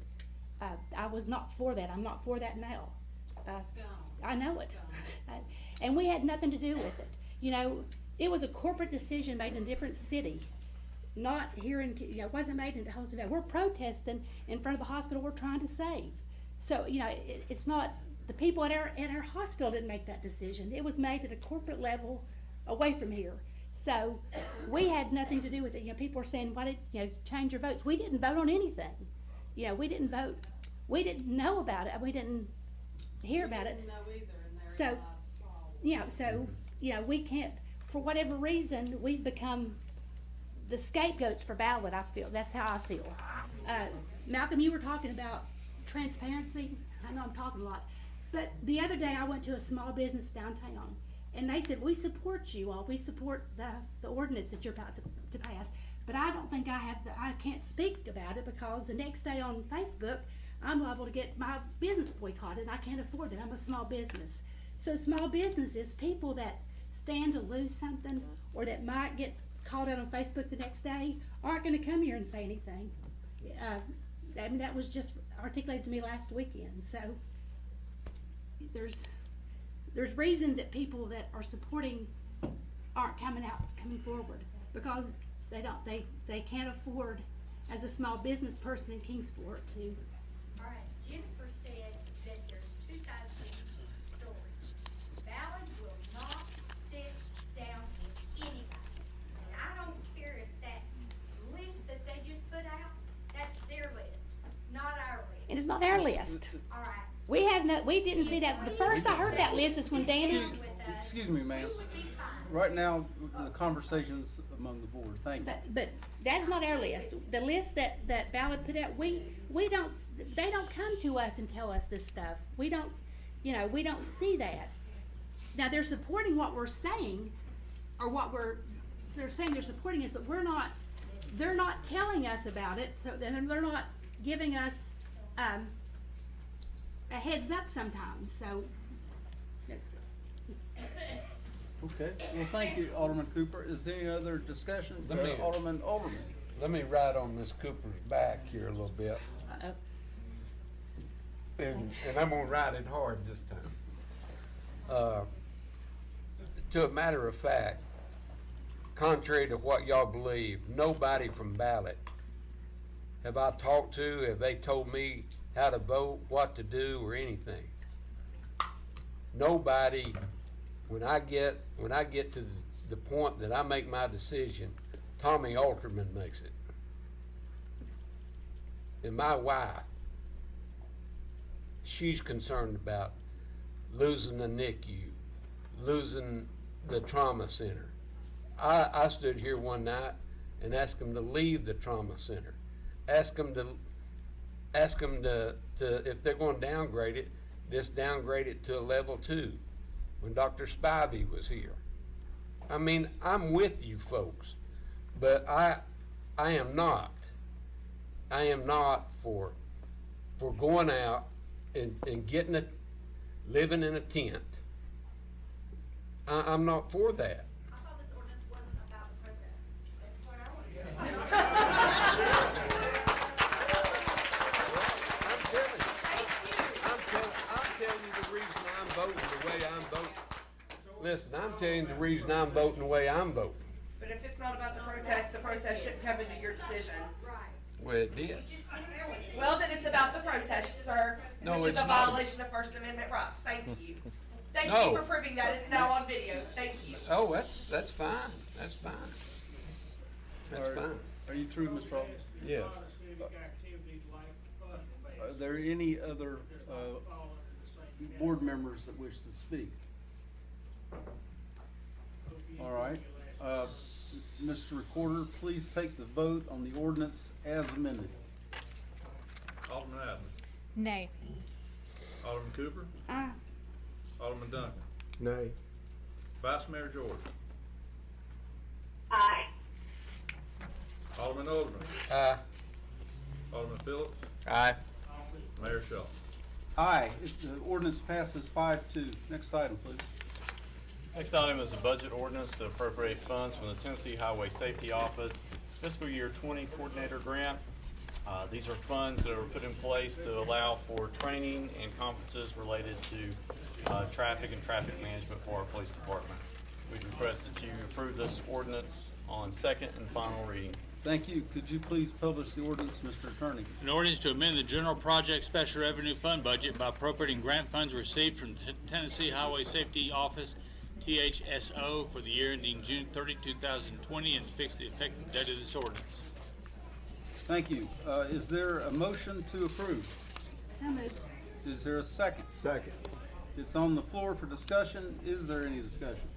I was not for that. I'm not for that now. I know it. And we had nothing to do with it. You know, it was a corporate decision made in a different city, not here in, you know, it wasn't made in Holston. We're protesting in front of the hospital we're trying to save. So, you know, it's not, the people at our hospital didn't make that decision. It was made at a corporate level away from here. So we had nothing to do with it. You know, people are saying, why did, you know, change your votes? We didn't vote on anything. You know, we didn't vote. We didn't know about it. We didn't hear about it. So, you know, we can't, for whatever reason, we've become the scapegoats for Ballad, I feel. That's how I feel. Malcolm, you were talking about transparency. I know I'm talking a lot. But the other day I went to a small business downtown, and they said, we support you all. We support the ordinance that you're about to pass. But I don't think I can't speak about it, because the next day on Facebook, I'm liable to get my business boycotted, and I can't afford that. I'm a small business. So small businesses, people that stand to lose something, or that might get called out on Facebook the next day, aren't going to come here and say anything. I mean, that was just articulated to me last weekend. So there's reasons that people that are supporting aren't coming forward, because they can't afford, as a small business person in Kingsport, to. All right, Jennifer said that there's two sides to each story. Ballad will not sit down with anybody. And I don't care if that list that they just put out, that's their list, not our list. And it's not our list. All right. We didn't see that. The first I heard that list is when Danny. Excuse me, ma'am. Right now, the conversation's among the board. Thank you. But that's not our list. The list that Ballad put out, they don't come to us and tell us this stuff. We don't see that. Now they're supporting what we're saying, or they're saying they're supporting us, but they're not telling us about it, so then they're not giving us a heads up sometimes, so. Okay, well, thank you, Alderman Cooper. Is there any other discussion? Alderman Alderman. Let me ride on Miss Cooper's back here a little bit. And I'm gonna ride it hard this time. To a matter of fact, contrary to what y'all believe, nobody from Ballad have I talked to, have they told me how to vote, what to do, or anything. Nobody, when I get to the point that I make my decision, Tommy Alterman makes it. And my wife, she's concerned about losing the NICU, losing the trauma center. I stood here one night and asked them to leave the trauma center. Ask them to if they're going to downgrade it, just downgrade it to a level 2 when Dr. Spivey was here. I mean, I'm with you folks, but I am not for going out and getting living in a tent. I'm not for that. I thought this ordinance wasn't about the protest. That's what I want to say. I'm telling you the reason I'm voting the way I'm voting. Listen, I'm telling you the reason I'm voting the way I'm voting. But if it's not about the protest shouldn't come into your decision. Well, it did. Well, then it's about the protest, sir, No, which is it's a not. violation of First Amendment rights. Thank you. Thank No. you for proving that. It's now on video. Thank you. Oh, that's fine. That's fine. That's fine. Are you through, Mr. Alden? Yes. Are there any other board members that wish to speak? All right. Mr. Recorder, please take the vote on the ordinance as amended. Alderman Adler. Nay. Alderman Cooper. Aye. Alderman Duncan. Nay. Vice Mayor George. Aye. Alderman Oldham. Aye. Alderman Phillips. Aye. Mayor Schultz. Aye. The ordinance passes 5-2. Next item, please. Next item is a budget ordinance to appropriate funds from the Tennessee Highway Safety Office fiscal year 20 coordinator grant. These are funds that are put in place to allow for training and conferences related to traffic and traffic management for our police department. We request that you approve this ordinance on second and final reading. Thank you. Could you please publish the ordinance, Mr. Attorney? An ordinance to amend the General Project Special Revenue Fund budget by appropriating grant funds received from Tennessee Highway Safety Office, THSO, for the year ending June 30, 2020, and to fix the effective date of this ordinance. Thank you. Is there a motion to approve? So moved. Is there a second? Second. It's on the floor for discussion. Is there any discussion?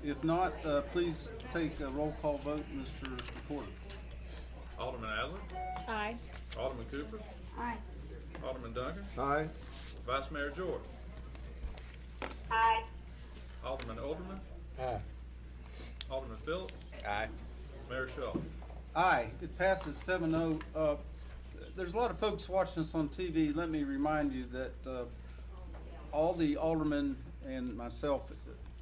If not, please take a roll call vote, Mr. Recorder. Alderman Adler. Aye. Alderman Cooper. Aye. Alderman Duncan. Aye. Vice Mayor George. Aye. Alderman Oldham. Aye. Alderman Phillips. Aye. Mayor Schultz. Aye, it passes 7-0. There's a lot of folks watching us on TV. Let me remind you that all the aldermen and myself,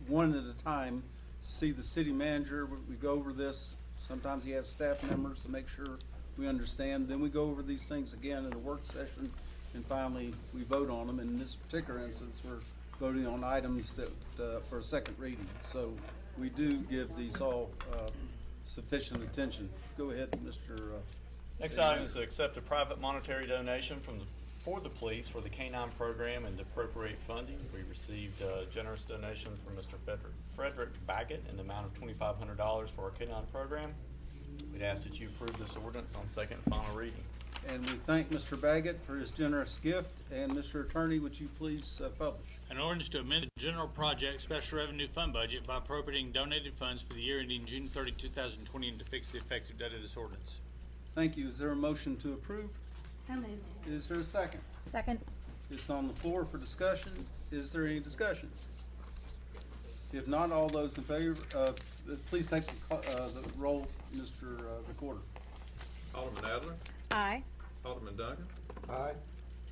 one at a time, see the city manager. We go over this. Sometimes he has staff members to make sure we understand. Then we go over these things again in a work session, and finally we vote on them. And in this particular instance, we're voting on items that for a second reading. So we do give these all sufficient attention. Go ahead, Mr. Next item is to accept a private monetary donation for the police for the K-9 program and to appropriate funding. We received a generous donation from Mr. Frederick Baggett in the amount of $2,500 for our K-9 program. We'd ask that you approve this ordinance on second and final reading. And we thank Mr. Baggett for his generous gift. And Mr. Attorney, would you please publish? An ordinance to amend the General Project Special Revenue Fund budget by appropriating donated funds for the year ending June 30, 2020, and to fix the effective date of this ordinance. Thank you. Is there a motion to approve? So moved. Is there a second? Second. It's on the floor for discussion. Is there any discussion? If not, all those in favor, please take the roll, Mr. Recorder. Alderman Adler. Aye. Alderman Duncan. Aye.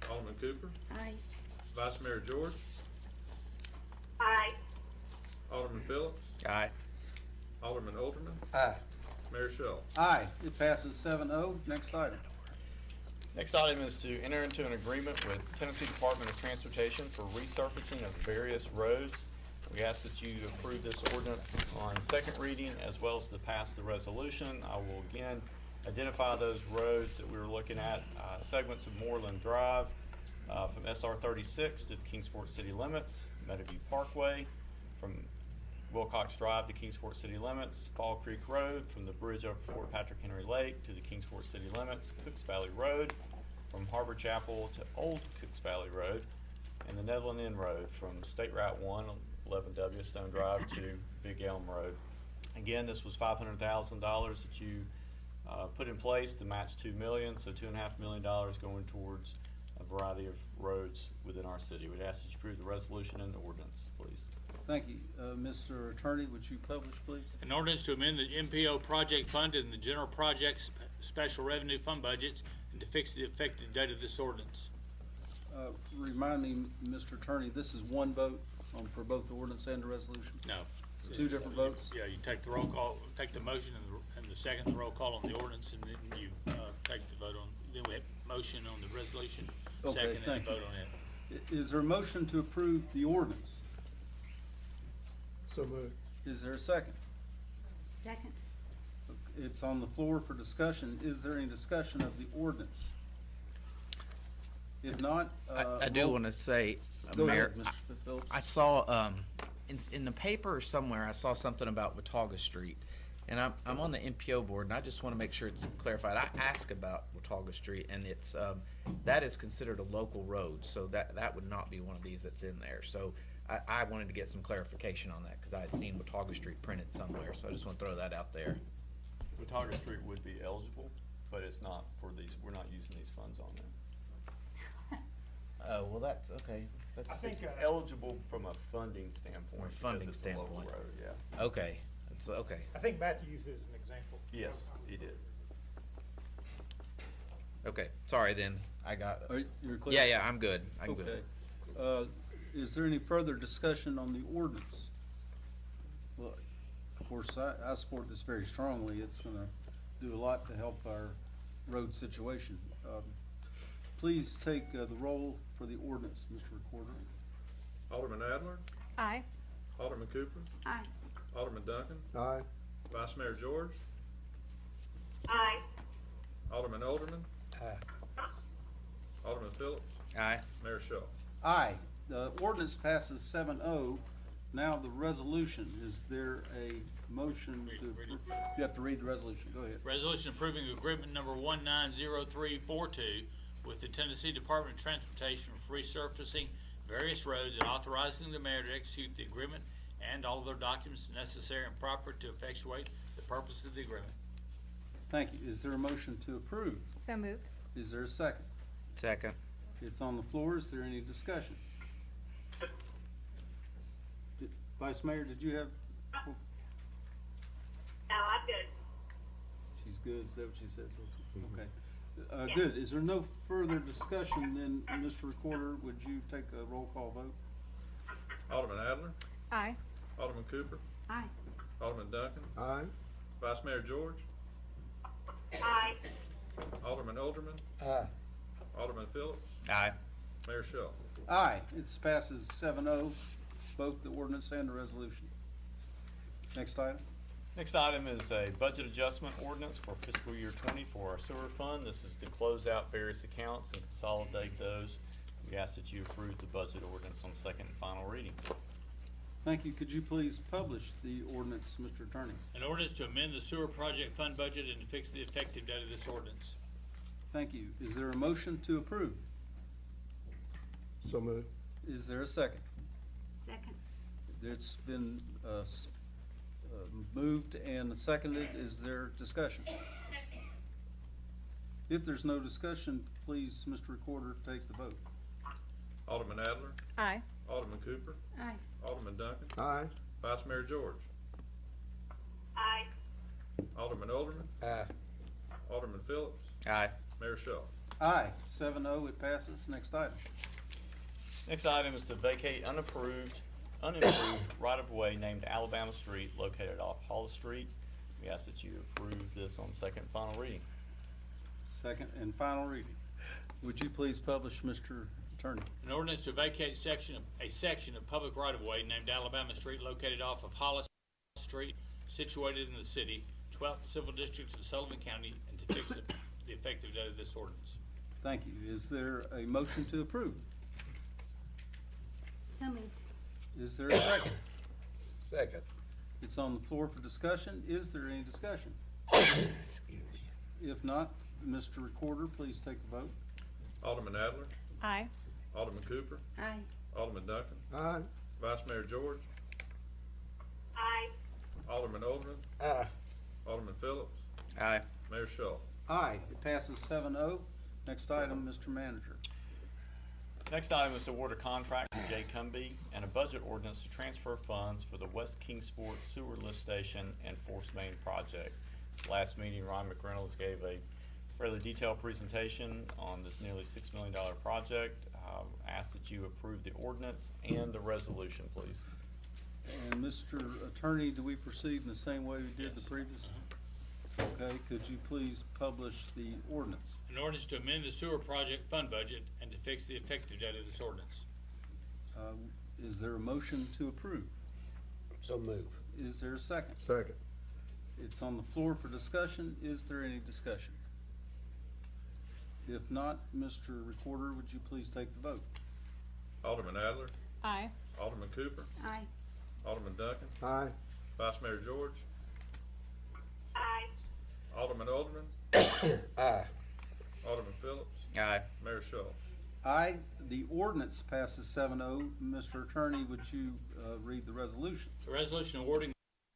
Alderman Cooper. Aye. Vice Mayor George. Aye. Alderman Phillips. Aye. Alderman Oldham. Aye. Mayor Schultz. Aye. It passes 7-0. Next item. Next item is to enter into an agreement with Tennessee Department of Transportation for resurfacing of various roads. We ask that you approve this ordinance on second reading as well as to pass the resolution. I will again identify those roads that we were looking at. Segments of Moreland Drive from SR 36 to the Kingsport city limits, Meadowview Parkway from Wilcox Drive to Kingsport city limits, Fall Creek Road from the bridge over Fort Patrick Henry Lake to the Kingsport city limits, Cooks Valley Road from Harbor Chapel to Old Cooks Valley Road, and the Netherland Inn Road from State Route 1, 11W Stone Drive to Big Elm Road. Again, this was $500,000 that you put in place to match $2 million, so $2.5 million going towards a variety of roads within our city. We'd ask that you approve the resolution and the ordinance, please. Thank you. Mr. Attorney, would you publish, please? An ordinance to amend the MPO project fund and the General Projects Special Revenue Fund budgets and to fix the effective date of this ordinance. Remind me, Mr. Attorney, this is one vote for both the ordinance and the resolution? No. Two different votes? Yeah, you take the roll call, take the motion and the second, the roll call on the ordinance, and then you take the vote on, then we have motion on the resolution, Okay, second, and thank the you. vote on it. Is there a motion to approve the ordinance? So moved. Is there a second? Second. It's on the floor for discussion. Is there any discussion of the ordinance? If not, I do want to say, Go Mayor, ahead, Mr. Phillips. I saw in the paper somewhere, I saw something about Watauga Street, and I'm on the MPO board, and I just want to make sure it's clarified. I asked about Watauga Street, and it's that is considered a local road, so that would not be one of these that's in there. So I wanted to get some clarification on that because I had seen Watauga Street printed somewhere, so I just want to throw that out there. Watauga Street would be eligible, but it's not for these, we're not using these funds on that. Oh, well, that's okay. It's eligible from a funding standpoint. From a because funding it's a local standpoint. road, yeah. Okay, it's okay. I think Matthew used it as an example. Yes, he did. Okay, sorry then. I got. You're clear? Yeah, I'm good. I'm good. Okay. Is there any further discussion on the ordinance? Well, of course, I support this very strongly. It's gonna do a lot to help our road situation. Please take the roll for the ordinance, Mr. Recorder. Alderman Adler, Aye. Alderman Cooper, Aye. Alderman Duncan, Aye. Vice Mayor George, Aye. Alderman Alderman, Aye. Alderman Phillips, Aye. Mayor Shaw. Aye. The ordinance passes 7-0. Now the resolution. Is there a motion to? You have to read the resolution. Go ahead. Resolution approving agreement number 190342 with the Tennessee Department of Transportation for resurfacing various roads and authorizing the mayor to execute the agreement and all other documents necessary and proper to effectuate the purpose of the agreement. Thank you. Is there a motion to approve? So moved. Is there a second? Second. It's on the floor. Is there any discussion? Vice Mayor, did you have? No, I'm good. She's good. Is that what she said? Okay. Good. Is there no further discussion then, Mr. Recorder, would you take a roll call vote? Alderman Adler, Aye. Alderman Cooper, Aye. Alderman Duncan, Aye. Vice Mayor George, Aye. Alderman Alderman, Aye. Alderman Phillips, Aye. Mayor Shaw. Aye. It passes 7-0, both the ordinance and the resolution. Next item. Next item is a budget adjustment ordinance for fiscal year 20 for our sewer fund. This is to close out various accounts and consolidate those. We ask that you approve the budget ordinance on second and final reading. Thank you. Could you please publish the ordinance, Mr. Attorney? An ordinance to amend the sewer project fund budget and to fix the effective date of this ordinance. Thank you. Is there a motion to approve? So moved. Is there a second? Second. It's been moved and seconded. Is there discussion? If there's no discussion, please, Mr. Recorder, take the vote. Alderman Adler, Aye. Alderman Cooper, Aye. Alderman Duncan, Aye. Vice Mayor George, Aye. Alderman Alderman, Aye. Alderman Phillips, Aye. Mayor Shaw. Aye. 7-0, it passes. Next item. Next item is to vacate unimproved right-of-way named Alabama Street located off Hollis Street. We ask that you approve this on second and final reading. Second and final reading. Would you please publish, Mr. Attorney? An ordinance to vacate a section of public right-of-way named Alabama Street located off of Hollis Street, situated in the city, 12th Civil District of Sullivan County, and to fix the effective date of this ordinance. Thank you. Is there a motion to approve? So moved. Is there a second? Second. It's on the floor for discussion. Is there any discussion? If not, Mr. Recorder, please take the vote. Alderman Adler, Aye. Alderman Cooper, Aye. Alderman Duncan, Aye. Vice Mayor George, Aye. Alderman Alderman, Aye. Alderman Phillips, Aye. Mayor Shaw. Aye. It passes 7-0. Next item, Mr. Manager. Next item is to award a contract to J. Cumbie and a budget ordinance to transfer funds for the West Kingsport Sewer Lift Station and Force Main project. Last meeting, Ron McReynolds gave a fairly detailed presentation on this nearly $6 million project. Ask that you approve the ordinance and the resolution, please. And Mr. Attorney, do we proceed in the same way we did the previous? Okay, could you please publish the ordinance? An ordinance to amend the sewer project fund budget and to fix the effective date of this ordinance. Is there a motion to approve? So move. Is there a second? Second. It's on the floor for discussion. Is there any discussion? If not, Mr. Recorder, would you please take the vote? Alderman Adler, Aye. Alderman Cooper, Aye. Alderman Duncan, Aye. Vice Mayor George, Aye. Alderman Alderman, Aye. Alderman Phillips, Aye. Mayor Schultz. Aye. The ordinance passes 7-0. Mr. Attorney, would you read the resolution? A resolution awarding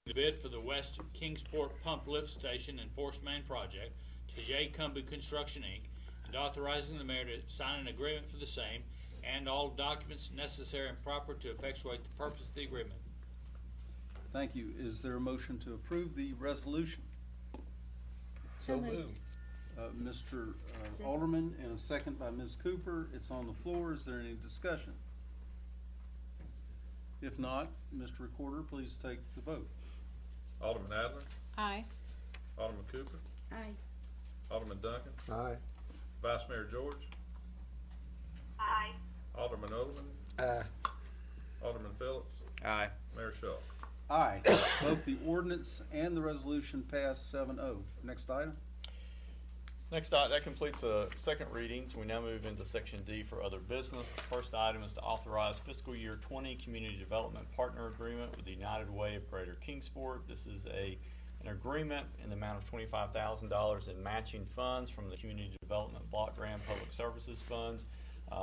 the bid for the West Kingsport Pump Lift Station and Force Main Project to J. Cumby Construction, Inc., and authorizing the mayor to sign an agreement for the same and all documents necessary and proper to effectuate the purpose of the agreement. Thank you. Is there a motion to approve the resolution? So moved. Mr. Alderman, and a second by Ms. Cooper. It's on the floor. Is there any discussion? If not, Mr. Recorder, please take the vote. Alderman Adler, Aye. Alderman Cooper, Aye. Alderman Duncan, Aye. Vice Mayor George, Aye. Alderman Alderman, Aye. Alderman Phillips, Aye. Mayor Schultz. Aye. Both the ordinance and the resolution pass 7-0. Next item. Next, that completes the second readings. We now move into section D for other business. The first item is to authorize fiscal year 20 community development partner agreement with the United Way of Greater Kingsport. This is an agreement in the amount of $25,000 in matching funds from the Community Development Block Grant Public Services Funds.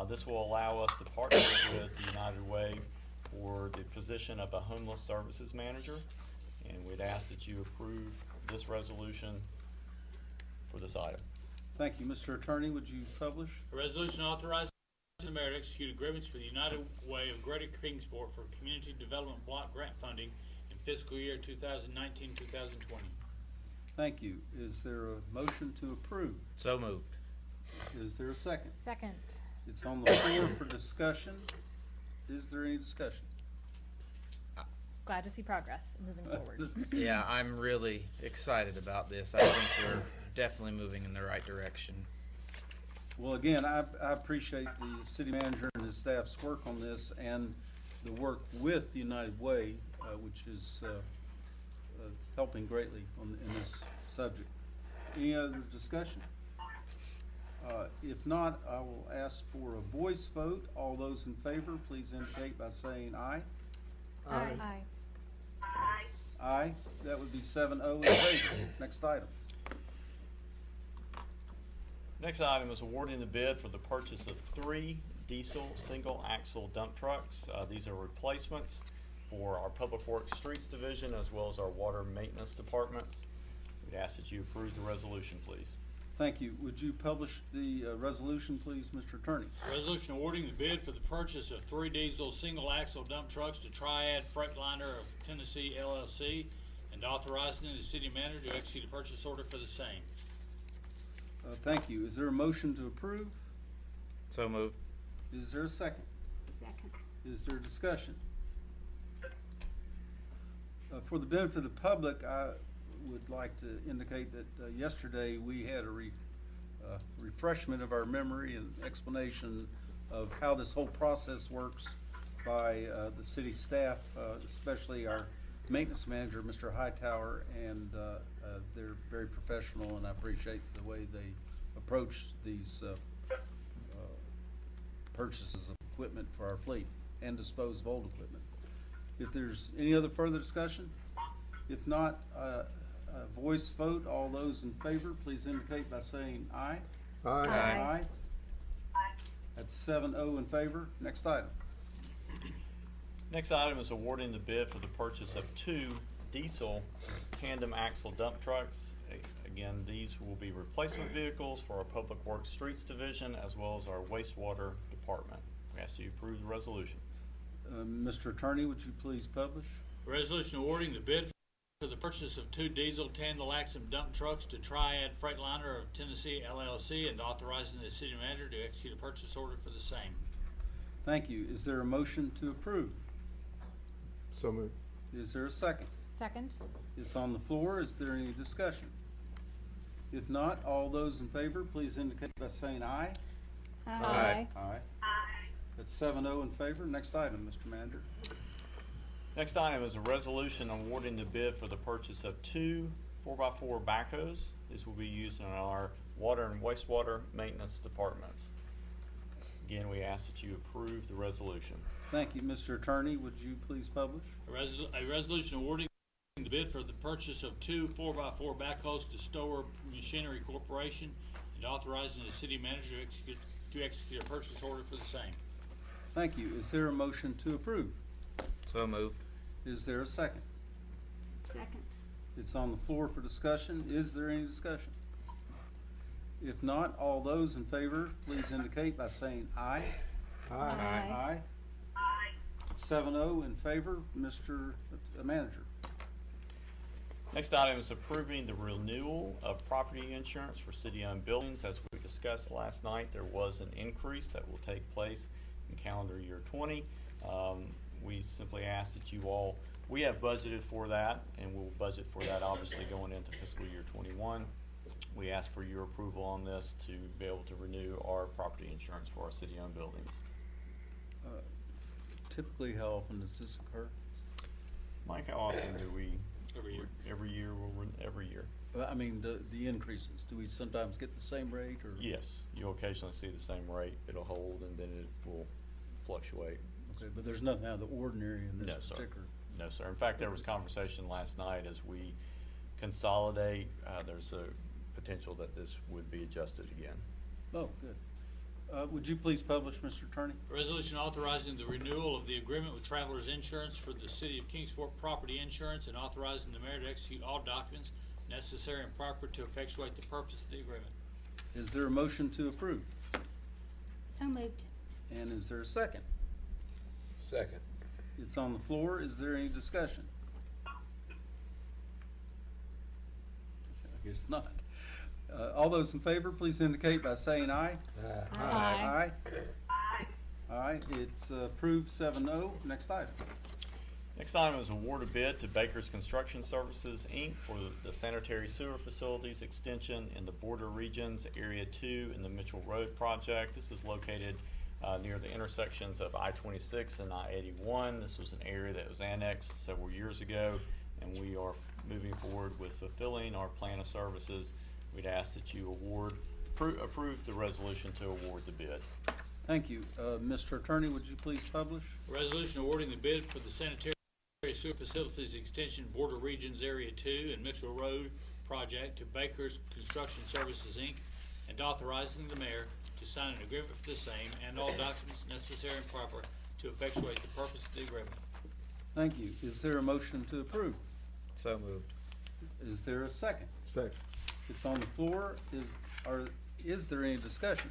This will allow us to partner with the United Way for the position of a homeless services manager, and we'd ask that you approve this resolution for this item. Thank you. Mr. Attorney, would you publish? A resolution authorizing the mayor to execute agreements for the United Way of Greater Kingsport for Community Development Block Grant Funding in fiscal year 2019-2020. Thank you. Is there a motion to approve? So moved. Is there a second? Second. It's on the floor for discussion. Is there any discussion? Glad to see progress moving forward. Yeah, I'm really excited about this. I think we're definitely moving in the right direction. Well, again, I appreciate the city manager and his staff's work on this and the work with the United Way, which is helping greatly in this subject. Any other discussion? If not, I will ask for a voice vote. All those in favor, please indicate by saying aye. Aye. Aye. Aye. That would be 7-0 in favor. Next item. Next item is awarding the bid for the purchase of 3 diesel single-axle dump trucks. These are replacements for our Public Works Streets Division as well as our Water Maintenance Departments. We'd ask that you approve the resolution, please. Thank you. Would you publish the resolution, please, Mr. Attorney? Resolution awarding the bid for the purchase of 3 diesel single-axle dump trucks to Triad Freightliner of Tennessee LLC and authorizing the city manager to execute a purchase order for the same. Thank you. Is there a motion to approve? So moved. Is there a second? Second. Is there discussion? For the benefit of the public, I would like to indicate that yesterday we had a refreshment of our memory and explanation of how this whole process works by the city staff, especially our maintenance manager, Mr. Hightower, and they're very professional, and I appreciate the way they approach these purchases of equipment for our fleet and dispose of old equipment. If there's any other further discussion, if not, a voice vote. All those in favor, please indicate by saying aye. Aye. Aye. That's 7-0 in favor. Next item. Next item is awarding the bid for the purchase of 2 diesel tandem axle dump trucks. Again, these will be replacement vehicles for our Public Works Streets Division as well as our wastewater department. We ask you to approve the resolution. Mr. Attorney, would you please publish? A resolution awarding the bid for the purchase of 2 diesel tandem axle dump trucks to Triad Freightliner of Tennessee LLC and authorizing the city manager to execute a purchase order for the same. Thank you. Is there a motion to approve? So moved. Is there a second? Second. It's on the floor. Is there any discussion? If not, all those in favor, please indicate by saying aye. Aye. Aye. That's 7-0 in favor. Next item, Mr. Manager. Next item is a resolution awarding the bid for the purchase of 2 4x4 backhoes. This will be used in our water and wastewater maintenance departments. Again, we ask that you approve the resolution. Thank you. Mr. Attorney, would you please publish? A resolution awarding the bid for the purchase of two 4x4 backhoes to Stower Machinery Corporation and authorizing the city manager to execute a purchase order for the same. Thank you. Is there a motion to approve? So moved. Is there a second? Second. It's on the floor for discussion. Is there any discussion? If not, all those in favor, please indicate by saying aye. Aye. Aye. 7-0 in favor. Mr. Manager. Next item is approving the renewal of property insurance for city-owned buildings. As we discussed last night, there was an increase that will take place in calendar year 20. We simply ask that you all, we have budgeted for that, and we'll budget for that obviously going into fiscal year 21. We ask for your approval on this to be able to renew our property insurance for our city-owned buildings. Typically, how often does this occur? Mike, how often do we? Every year. Every year, every year. I mean, the increases, do we sometimes get the same rate, or? Yes, you'll occasionally see the same rate. It'll hold and then it will fluctuate. Okay, but there's nothing out of the ordinary in this No, sir. particular? No, sir. In fact, there was conversation last night as we consolidate, there's a potential that this would be adjusted again. Oh, good. Would you please publish, Mr. Attorney? A resolution authorizing the renewal of the agreement with Travelers Insurance for the City of Kingsport property insurance and authorizing the mayor to execute all documents necessary and proper to effectuate the purpose of the agreement. Is there a motion to approve? So moved. And is there a second? Second. It's on the floor. Is there any discussion? I guess not. All those in favor, please indicate by saying aye. Aye. Aye. Aye. It's approved 7-0. Next item. Next item is award a bid to Baker's Construction Services, Inc. for the sanitary sewer facilities extension in the border regions, Area 2 in the Mitchell Road project. This is located near the intersections of I-26 and I-81. This was an area that was annexed several years ago, and we are moving forward with fulfilling our plan of services. We'd ask that you approve the resolution to award the bid. Thank you. Mr. Attorney, would you please publish? A resolution awarding the bid for the sanitary sewer facilities extension border regions area 2 and Mitchell Road project to Baker's Construction Services Inc. and authorizing the mayor to sign an agreement for the same and all documents necessary and proper to effectuate the purpose of the agreement. Thank you. Is there a motion to approve? So moved. Is there a second? Second. It's on the floor. Is there any discussion?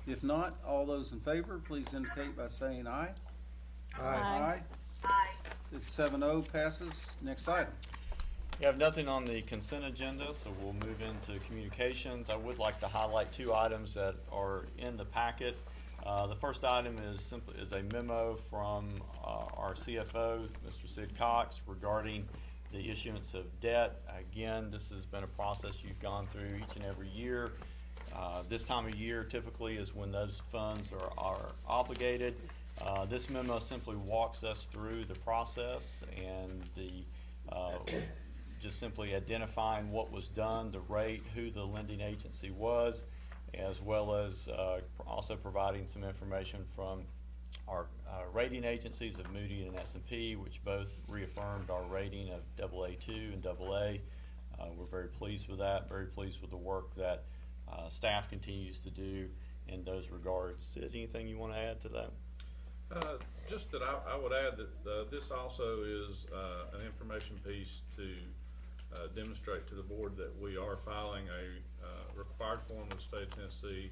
If not, all those in favor, please indicate by saying aye. Aye. Aye. It's 7-0, passes. Next item. We have nothing on the consent agenda, so we'll move into communications. I would like to highlight two items that are in the packet. The first item is a memo from our CFO, Mr. Sid Cox, regarding the issuance of debt. Again, this has been a process you've gone through each and every year. This time of year typically is when those funds are obligated. This memo simply walks us through the process and just simply identifying what was done, the rate, who the lending agency was, as well as also providing some information from our rating agencies of Moody and S&P, which both reaffirmed our rating of AA2 and AA. We're very pleased with that, very pleased with the work that staff continues to do in those regards. Sid, anything you want to add to that? Just that I would add that this also is an information piece to demonstrate to the board that we are filing a required form with the state of Tennessee,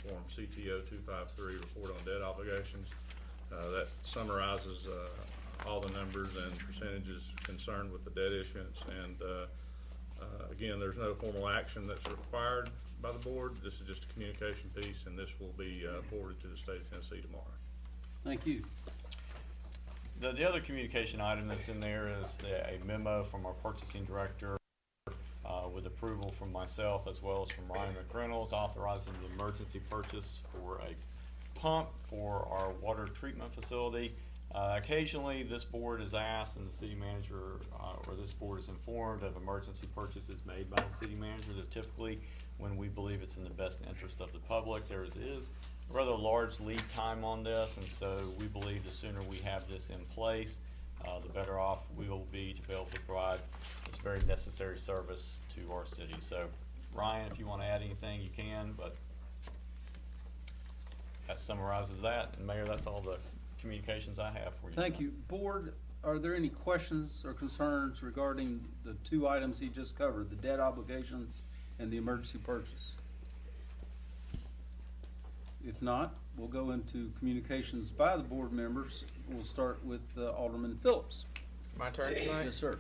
form CTO 253, report on debt obligations. That summarizes all the numbers and percentages concerned with the debt issuance. And again, there's no formal action that's required by the board. This is just a communication piece, and this will be forwarded to the state of Tennessee tomorrow. Thank you. The other communication item that's in there is a memo from our purchasing director with approval from myself as well as from Ryan McReynolds authorizing the emergency purchase for a pump for our water treatment facility. Occasionally, this board is asked and the city manager or this board is informed of emergency purchases made by the city manager that typically, when we believe it's in the best interest of the public, there is a rather large lead time on this, and so we believe the sooner we have this in place, the better off we will be able to provide this very necessary service to our city. So, Ryan, if you want to add anything, you can, but that summarizes that. And Mayor, that's all the communications I have for you. Thank you. Board, are there any questions or concerns regarding the two items he just covered, the debt obligations and the emergency purchase? If not, we'll go into communications by the board members. We'll start with Alderman Phillips. My turn tonight? Yes, sir.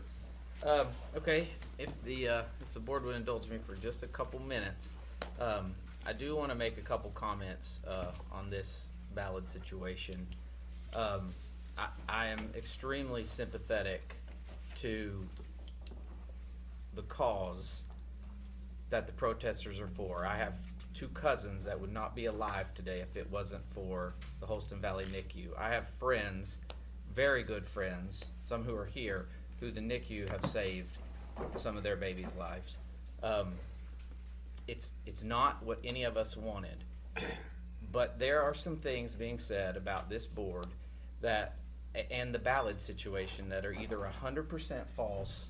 Okay, if the board would indulge me for just a couple minutes, I do want to make a couple comments on this Ballad situation. I am extremely sympathetic to the cause that the protesters are for. I have two cousins that would not be alive today if it wasn't for the Holston Valley NICU. I have friends, very good friends, some who are here, who the NICU have saved some of their babies' lives. It's not what any of us wanted, but there are some things being said about this board that, and the Ballad situation, that are either 100% false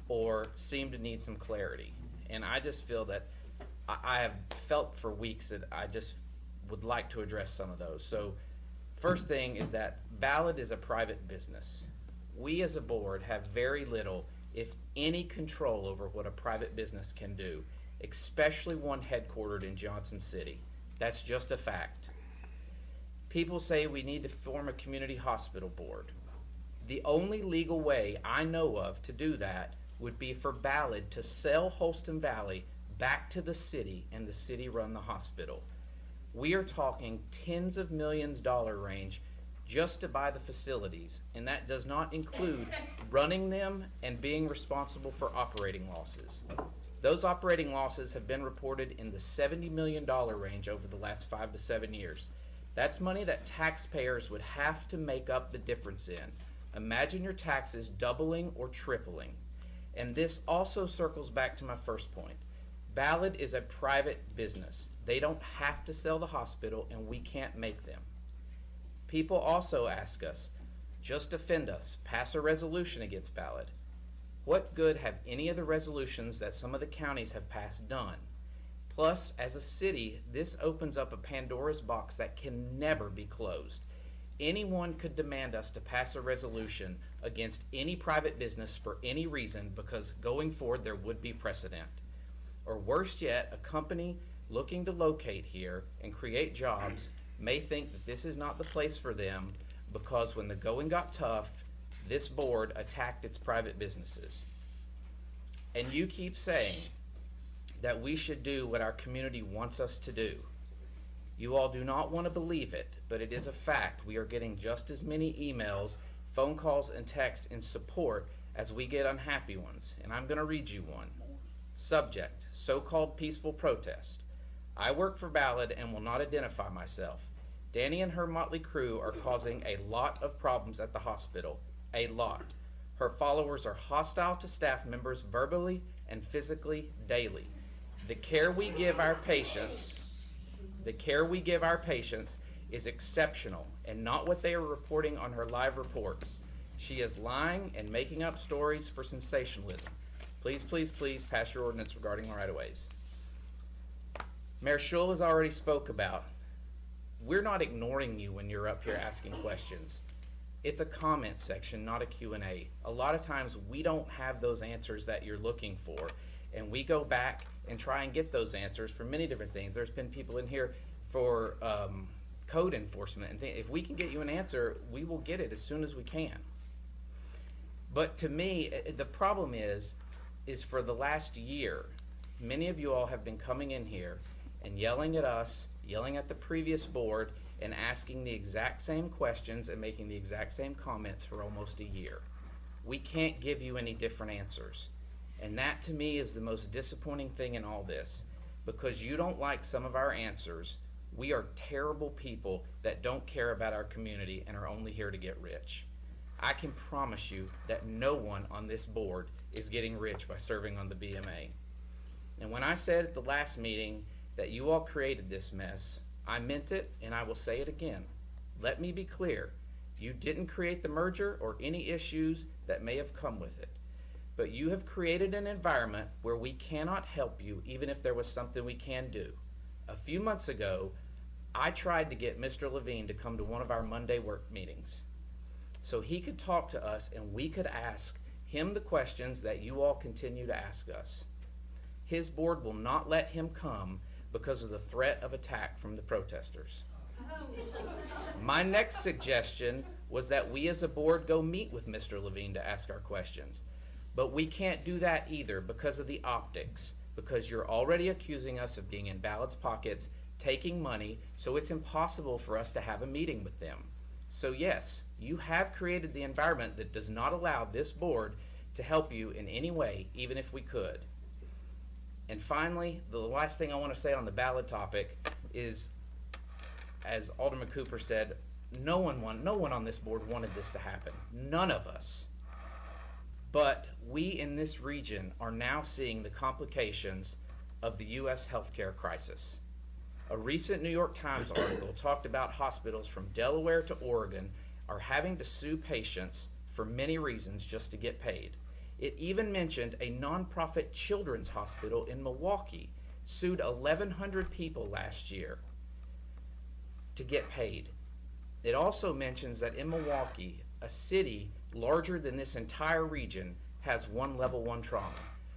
or seem to need some clarity. And I just feel that I have felt for weeks that I just would like to address some of those. So first thing is that Ballad is a private business. We as a board have very little, if any, control over what a private business can do, especially one headquartered in Johnson City. That's just a fact. People say we need to form a community hospital board. The only legal way I know of to do that would be for Ballad to sell Holston Valley back to the city and the city run the hospital. We are talking tens of millions dollar range just to buy the facilities, and that does not include running them and being responsible for operating losses. Those operating losses have been reported in the $70 million range over the last 5 to 7 years. That's money that taxpayers would have to make up the difference in. Imagine your taxes doubling or tripling. And this also circles back to my first point. Ballad is a private business. They don't have to sell the hospital, and we can't make them. People also ask us, just defend us, pass a resolution against Ballad. What good have any of the resolutions that some of the counties have passed done? Plus, as a city, this opens up a Pandora's box that can never be closed. Anyone could demand us to pass a resolution against any private business for any reason, because going forward there would be precedent. Or worse yet, a company looking to locate here and create jobs may think that this is not the place for them because when the going got tough, this board attacked its private businesses. And you keep saying that we should do what our community wants us to do. You all do not want to believe it, but it is a fact. We are getting just as many emails, phone calls, and texts in support as we get unhappy ones. And I'm going to read you one. Subject, so-called peaceful protest. I work for Ballad and will not identify myself. Danny and her motley crew are causing a lot of problems at the hospital. A lot. Her followers are hostile to staff members verbally and physically daily. The care we give our patients is exceptional and not what they are reporting on her live reports. She is lying and making up stories for sensationalism. Please, please, please pass your ordinance regarding right-of-ways. Mayor Schull has already spoke about, we're not ignoring you when you're up here asking questions. It's a comment section, not a Q&A. A lot of times we don't have those answers that you're looking for, and we go back and try and get those answers for many different things. There's been people in here for code enforcement, and if we can get you an answer, we will get it as soon as we can. But to me, the problem is for the last year, many of you all have been coming in here and yelling at us, yelling at the previous board, and asking the exact same questions and making the exact same comments for almost a year. We can't give you any different answers. And that to me is the most disappointing thing in all this, because you don't like some of our answers, We are terrible people that don't care about our community and are only here to get rich. I can promise you that no one on this board is getting rich by serving on the BMA. And when I said at the last meeting that you all created this mess, I meant it, and I will say it again. Let me be clear. You didn't create the merger or any issues that may have come with it. But you have created an environment where we cannot help you even if there was something we can do. A few months ago, I tried to get Mr. Levine to come to one of our Monday work meetings so he could talk to us and we could ask him the questions that you all continue to ask us. His board will not let him come because of the threat of attack from the protesters. My next suggestion was that we as a board go meet with Mr. Levine to ask our questions. But we can't do that either because of the optics, because you're already accusing us of being in Ballad's pockets, taking money, so it's impossible for us to have a meeting with them. So yes, you have created the environment that does not allow this board to help you in any way, even if we could. And finally, the last thing I want to say on the Ballad topic is, as Alderman Cooper said, no one on this board wanted this to happen. None of us. But we in this region are now seeing the complications of the U.S. healthcare crisis. A recent New York Times article talked about hospitals from Delaware to Oregon are having to sue patients for many reasons just to get paid. It even mentioned a nonprofit children's hospital in Milwaukee sued 1,100 people last year to get paid. It also mentions that in Milwaukee, a city larger than this entire region has one level 1 trauma.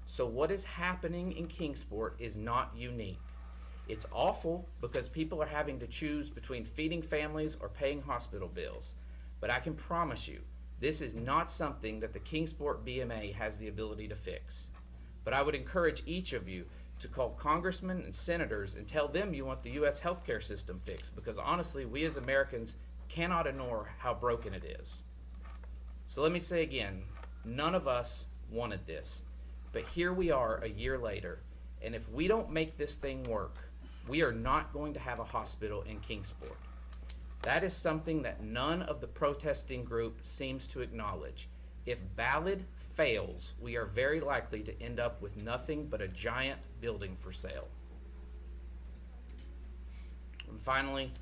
So what is happening in Kingsport is not unique. It's awful because people are having to choose between feeding families or paying hospital bills. But I can promise you, this is not something that the Kingsport BMA has the ability to fix. But I would encourage each of you to call congressmen and senators and tell them you want the U.S. healthcare system fixed, because honestly, we as Americans cannot ignore how broken it is. So let me say again, none of us wanted this, but here we are a year later, and if we don't make this thing work, we are not going to have a hospital in Kingsport. That is something that none of the protesting group seems to acknowledge. If Ballad fails, we are very likely to end up with nothing but a giant building for sale. And finally,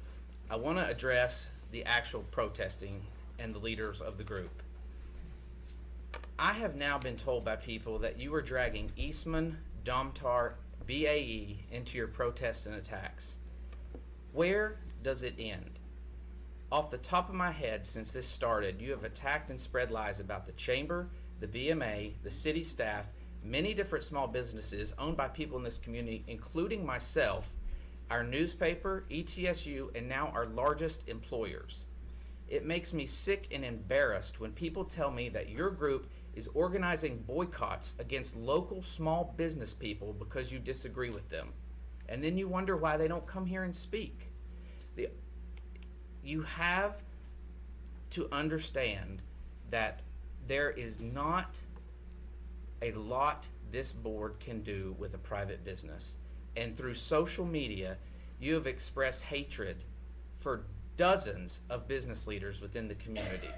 I want to address the actual protesting and the leaders of the group. I have now been told by people that you are dragging Eastman, Domtar, BAE into your protests and attacks. Where does it end? Off the top of my head, since this started, you have attacked and spread lies about the chamber, the BMA, the city staff, many different small businesses owned by people in this community, including myself, our newspaper, ETSU, and now our largest employers. It makes me sick and embarrassed when people tell me that your group is organizing boycotts against local small business people because you disagree with them. And then you wonder why they don't come here and speak. You have to understand that there is not a lot this board can do with a private business. And through social media, you have expressed hatred for dozens of business leaders within the community.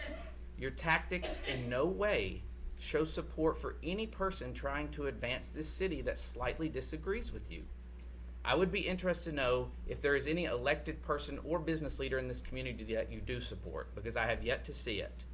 Your tactics in no way show support for any person trying to advance this city that slightly disagrees with you. I would be interested to know if there is any elected person or business leader in this community that you do support, because I have yet to see it.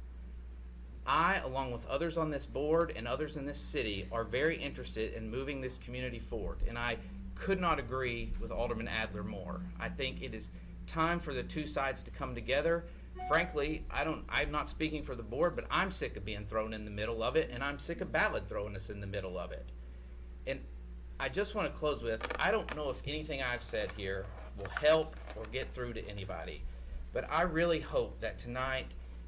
I, along with others on this board and others in this city, are very interested in moving this community forward, and I could not agree with Alderman Adler more. I think it is time for the two sides to come together. Frankly, I'm not speaking for the board, but I'm sick of being thrown in the middle of it, and I'm sick of Ballad throwing us in the middle of it. And I just want to close with, I don't know if anything I've said here will help or get through to anybody, but I really hope that tonight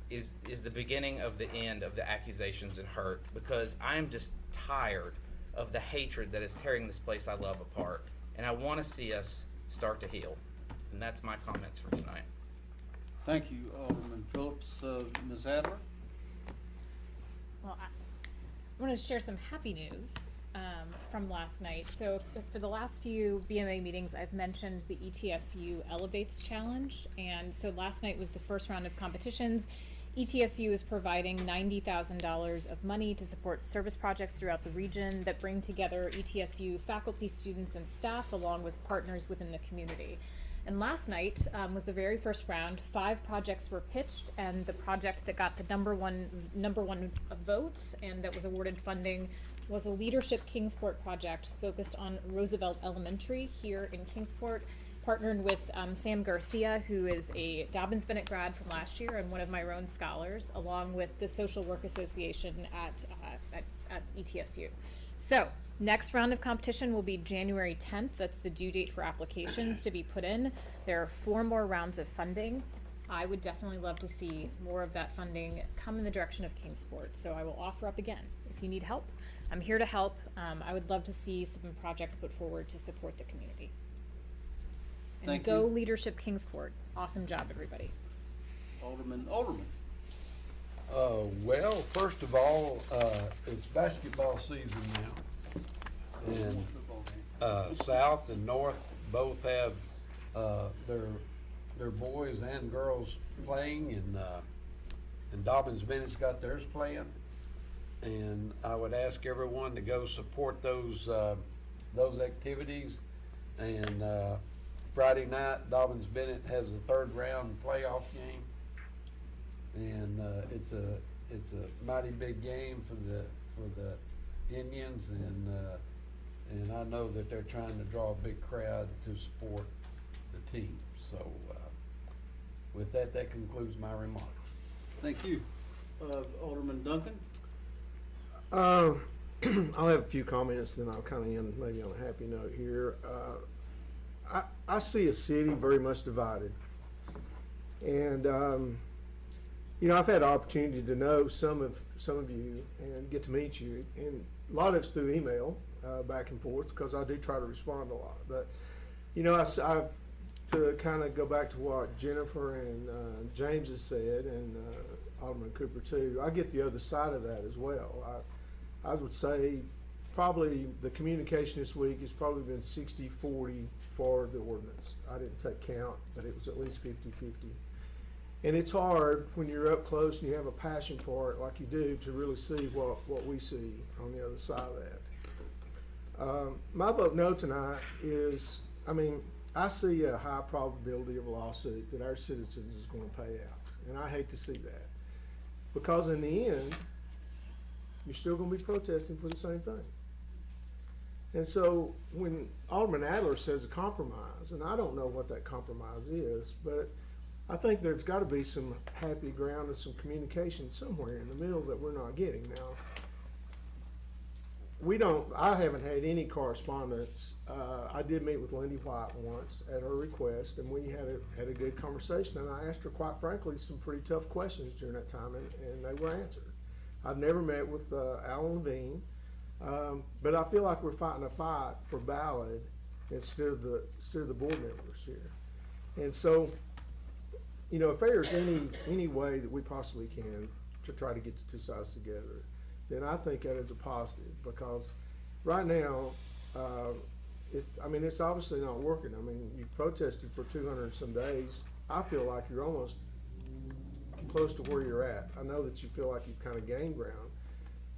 is the beginning of the end of the accusations and hurt, because I am just tired of the hatred that is tearing this place I love apart, and I want to see us start to heal. And that's my comments for tonight. Thank you, Alderman Phillips. Ms. Adler? Well, I want to share some happy news. from last night. So for the last few BMA meetings, I've mentioned the ETSU Elevates Challenge. And so last night was the first round of competitions. ETSU is providing $90,000 of money to support service projects throughout the region that bring together ETSU faculty, students, and staff, along with partners within the community. And last night was the very first round. 5 projects were pitched, and the project that got the number one votes and that was awarded funding was a Leadership Kingsport project focused on Roosevelt Elementary here in Kingsport, partnered with Sam Garcia, who is a Dobbins-Bennett grad from last year and one of my own scholars, along with the Social Work Association at ETSU. So, next round of competition will be January 10th. That's the due date for applications to be put in. There are 4 more rounds of funding. I would definitely love to see more of that funding come in the direction of Kingsport. So I will offer up again. If you need help, I'm here to help. I would love to see some projects put forward to support the community. And Thank go you. Leadership Kingsport. Awesome job, everybody. Alderman. Well, first of all, it's basketball season now. And South and North both have their boys and girls playing, and Dobbins-Bennett's got theirs playing. And I would ask everyone to go support those activities. And Friday night, Dobbins-Bennett has a 3rd round playoff game, and it's a mighty big game for the Indians, and I know that they're trying to draw a big crowd to support the team. So with that concludes my remarks. Thank you. Alderman Duncan? I'll have a few comments, then I'll kind of end maybe on a happy note here. I see a city very much divided. And, you know, I've had the opportunity to know some of you and get to meet you. And a lot of it's through email, back and forth, because I do try to respond a lot. But, you know, to kind of go back to what Jennifer and James has said, and Alderman Cooper too, I get the other side of that as well. I would say probably the communication this week has probably been 60-40 for the ordinance. I didn't take count, but it was at least 50-50. And it's hard when you're up close and you have a passion for it like you do to really see what we see on the other side of that. My vote no tonight is, I mean, I see a high probability of a lawsuit that our citizens is going to pay out. And I hate to see that. Because in the end, you're still going to be protesting for the same thing. And so when Alderman Adler says a compromise, and I don't know what that compromise is, but I think there's got to be some happy ground and some communication somewhere in the middle that we're not getting. Now, I haven't had any correspondence. I did meet with Lindy White once at her request, and we had a good conversation, and I asked her, quite frankly, some pretty tough questions during that time, and they were answered. I've never met with Alan Levine, but I feel like we're fighting a fight for Ballad instead of the board members here. And so, you know, if there's any way that we possibly can to try to get the two sides together, then I think that is a positive, because right now, it's obviously not working. I mean, you've protested for 200 and some days. I feel like you're almost close to where you're at. I know that you feel like you've kind of gained ground,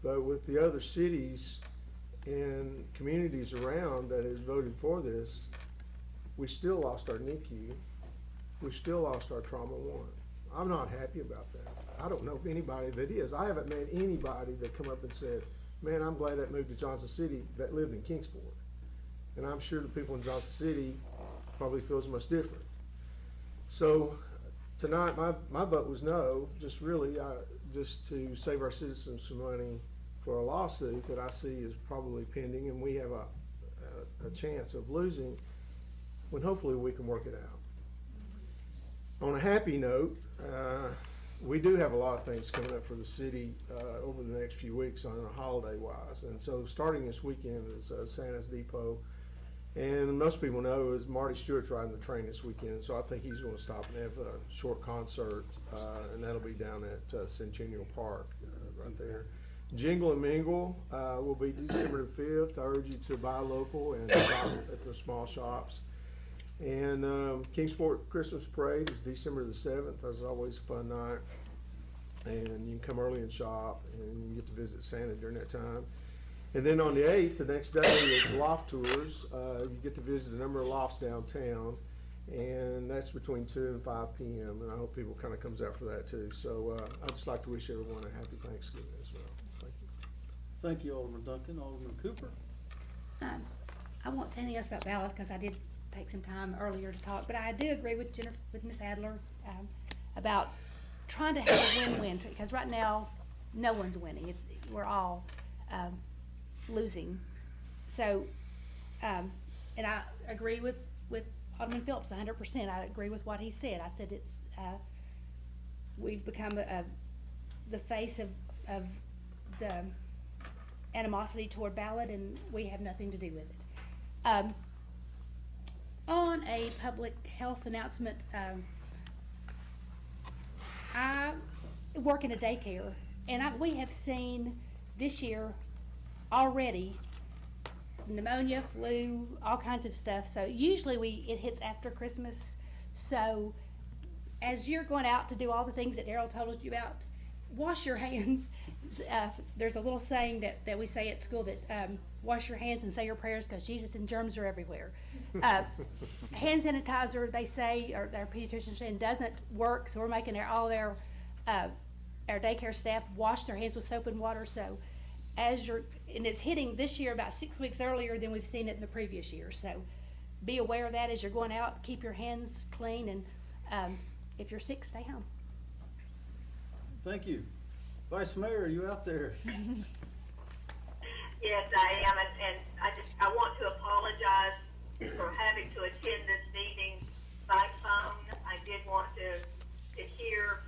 but with the other cities and communities around that has voted for this, we still lost our NICU. We still lost our Trauma 1. I'm not happy about that. I don't know if anybody that is. I haven't met anybody that come up and said, man, I'm glad that moved to Johnson City, that lived in Kingsport. And I'm sure the people in Johnson City probably feel as much different. So tonight, my vote was no, just really just to save our citizens some money for a lawsuit that I see is probably pending, and we have a chance of losing when hopefully we can work it out. On a happy note, we do have a lot of things coming up for the city over the next few weeks on a holiday-wise. And so starting this weekend is Santa's Depot. And most people know is Marty Stewart's riding the train this weekend, so I think he's going to stop and have a short concert, and that'll be down at Centennial Park right there. Jingle and Mingle will be December the 5th. I urge you to buy local and shop at the small shops. And Kingsport Christmas Parade is December the 7th. That's always a fun night. And you can come early and shop, and you get to visit Santa during that time. And then on the 8th, the next day, is loft tours. You get to visit a number of lofts downtown, and that's between 2 and 5 p.m. And I hope people kind of comes out for that too. So I'd just like to wish everyone a happy Thanksgiving as well. Thank you. Thank you, Alderman Duncan. Alderman Cooper? I won't say anything else about Ballad because I did take some time earlier to talk, but I do agree with Ms. Adler about trying to have a win-win, because right now no one's winning. We're all losing. So, and I agree with Alderman Phillips 100%. I agree with what he said. I said it's we've become the face of the animosity toward Ballad, and we have nothing to do with it. On a public health announcement, I work in a daycare, and we have seen this year already pneumonia, flu, all kinds of stuff. So usually it hits after Christmas. So as you're going out to do all the things that Daryl told you about, wash your hands. There's a little saying that we say at school that wash your hands and say your prayers because Jesus and germs are everywhere. Hand sanitizer, they say, or their pediatrician saying, doesn't work, so we're making all our daycare staff wash their hands with soap and water. So and it's hitting this year about 6 weeks earlier than we've seen it in the previous year. So be aware of that as you're going out. Keep your hands clean, and if you're sick, stay home. Thank you. Vice Mayor, are you out there? Yes, I am, and I want to apologize for having to attend this meeting by phone. I did want to hear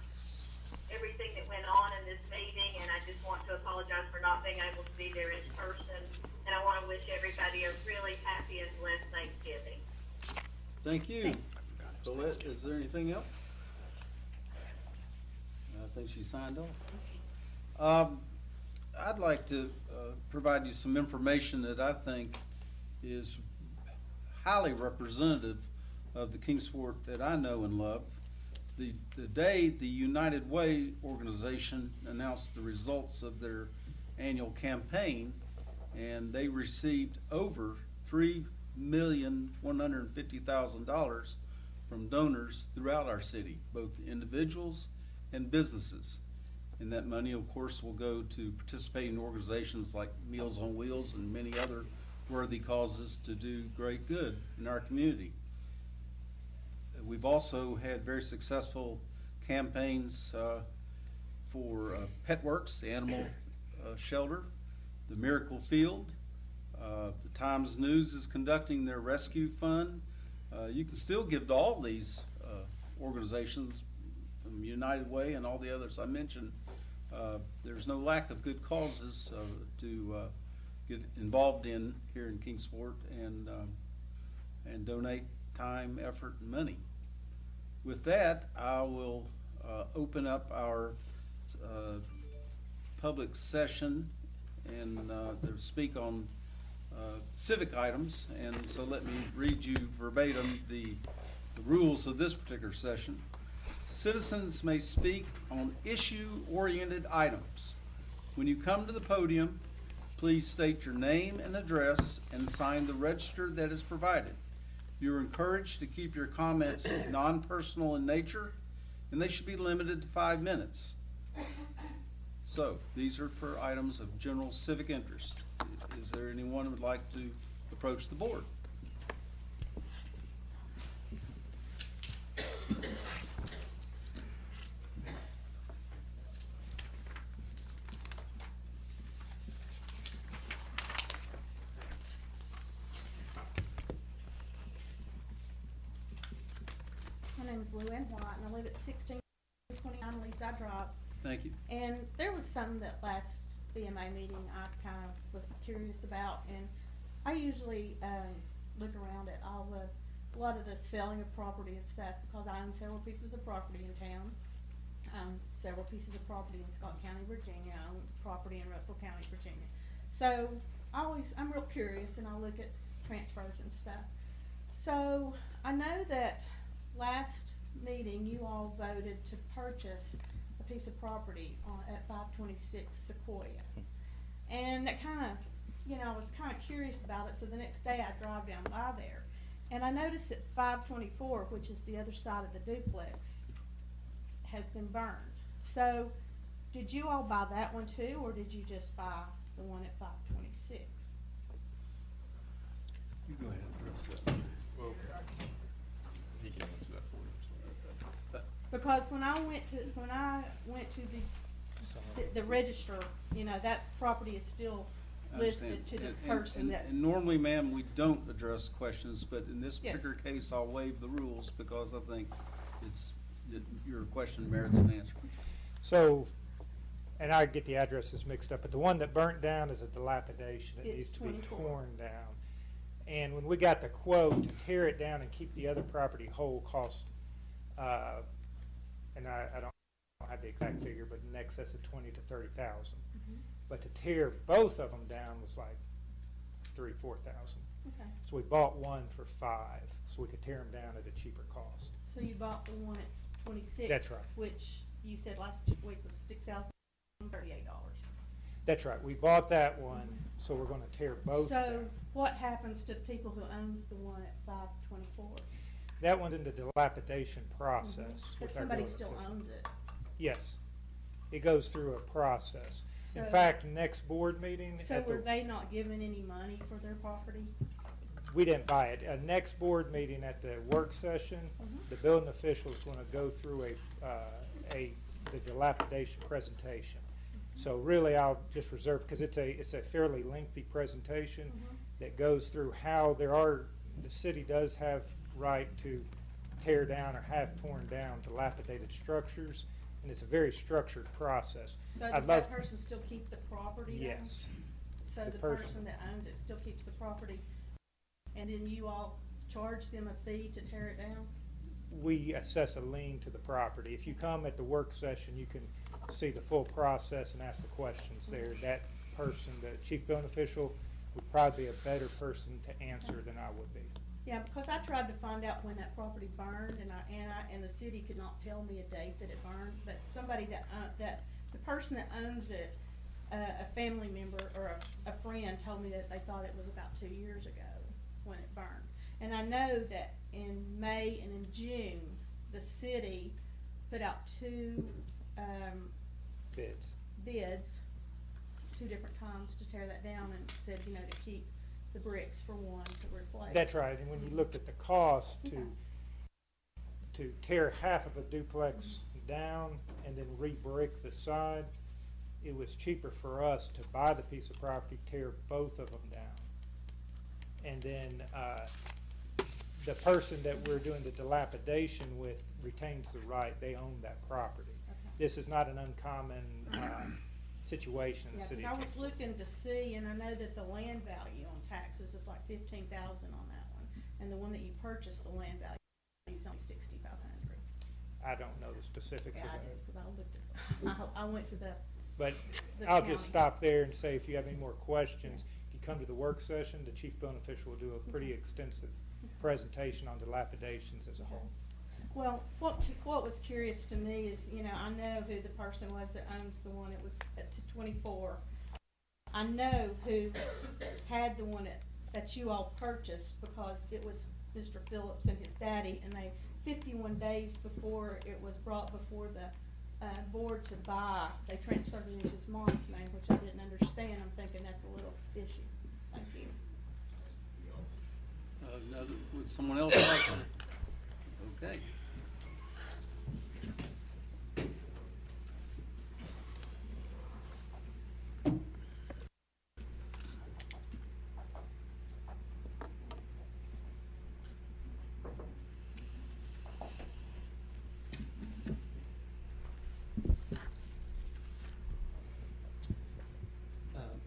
everything that went on in this meeting, and I just want to apologize for not being able to be there in person. And I want to wish everybody a really happy and blessed Thanksgiving. Thank you. Colette, is there anything else? I think she signed off. I'd like to provide you some information that I think is highly representative of the Kingsport that I know and love. The day the United Way organization announced the results of their annual campaign, and they received over $3,150,000 from donors throughout our city, both individuals and businesses. And that money, of course, will go to participating organizations like Meals on Wheels and many other worthy causes to do great good in our community. We've also had very successful campaigns for PetWorks, the animal shelter, the Miracle Field. The Times News is conducting their rescue fund. You can still give to all these organizations, from United Way and all the others I mentioned. There's no lack of good causes to get involved in here in Kingsport and donate time, effort, and money. With that, I will open up our public session and to speak on civic items. And so let me read you verbatim the rules of this particular session. Citizens may speak on issue-oriented items. When you come to the podium, please state your name and address and sign the register that is provided. You're encouraged to keep your comments non-personal in nature, and they should be limited to 5 minutes. So, these are for items of general civic interest. Is there anyone who would like to approach the board? My name is Lou Ann White, and I live at 1629 Leaside Drive. Thank you. And there was something that last BMA meeting I kind of was curious about, and I usually look around at a lot of the selling of property and stuff because I own several pieces of property in town. I own several pieces of property in Scott County, Virginia. I own property in Russell County, Virginia. So I'm real curious, and I look at transfers and stuff. So I know that last meeting you all voted to purchase a piece of property at 526 Sequoia. And that kind of, I was kind of curious about it, so the next day I drive down by there. And I noticed that 524, which is the other side of the duplex, has been burned. So did you all buy that one too, or did you just buy the one at 526? You go ahead and address that. Well, he can answer that for you. Because when I went to the register, that property is still I listed understand. to the And- person and- that. And normally, ma'am, we don't address questions, but in this Yes. particular case, I'll waive the rules because I think your question merits an answer. So, and I get the addresses mixed up, but the one that burnt down is a dilapidation. It It's needs to be 24. torn down. And when we got the quote to tear it down and keep the other property whole cost, and I don't have the exact figure, but in excess of 20 to 30,000. But to tear both of them down was like 3,000-4,000. Okay. So we bought one for $5,000, so we could tear them down at a cheaper cost. So you bought the one at 26. That's right. Which you said last week was $6,038. That's right. We bought that one, so we're going to tear both So down. what happens to the people who owns the one at 524? That one's in the dilapidation process. But with our somebody building still official. owns it. Yes. It goes through a process. In So- fact, next board meeting, So at were the, they not given any money for their property? we didn't buy it. Next board meeting at the work session, the building official is going to go through the dilapidation presentation. So really, I'll just reserve, because it's a fairly lengthy presentation that goes through how the city does have right to tear down or have torn down dilapidated structures, and it's a very structured process. So I'd does love- that person still keep the property then? Yes. So The the person- person that owns it still keeps the property, and then you all charge them a fee to tear it down? We assess a lien to the property. If you come at the work session, you can see the full process and ask the questions there. That person, the chief building official, would probably be a better person to answer than I would be. Yeah, because I tried to find out when that property burned, and the city could not tell me a date that it burned, but somebody the person that owns it, a family member or a friend told me that they thought it was about 2 years ago when it burned. And I know that in May and in June, the city put out two bids 2 different times to tear that down, and said, to keep the bricks for one to replace. That's right, and when you looked at the cost to tear half of a duplex down and then re-brick the side, it was cheaper for us to buy the piece of property, tear both of them down. And then the person that we're doing the dilapidation with retains the right, they own that property. Okay. This is not an uncommon situation in the Yeah, city. because I was looking to see, and I know that the land value on taxes is like 15,000 on that one, and the one that you purchased, the land value is only 6,500. I don't know the specifics Yeah, of I that. did, because I looked at, I went to the. But the I'll county. just stop there and say, if you have any more questions, if you come to the work session, the chief building official will do a pretty extensive presentation on dilapidations as a whole. Well, what was curious to me is, I know who the person was that owns the one, it was at 24. I know who had the one that you all purchased, because it was Mr. Phillips and his daddy, and 51 days before it was brought before the board to buy, they transferred it into his mom's name, which I didn't understand. I'm thinking that's a little fishy. Thank you. Would someone else like to? Okay.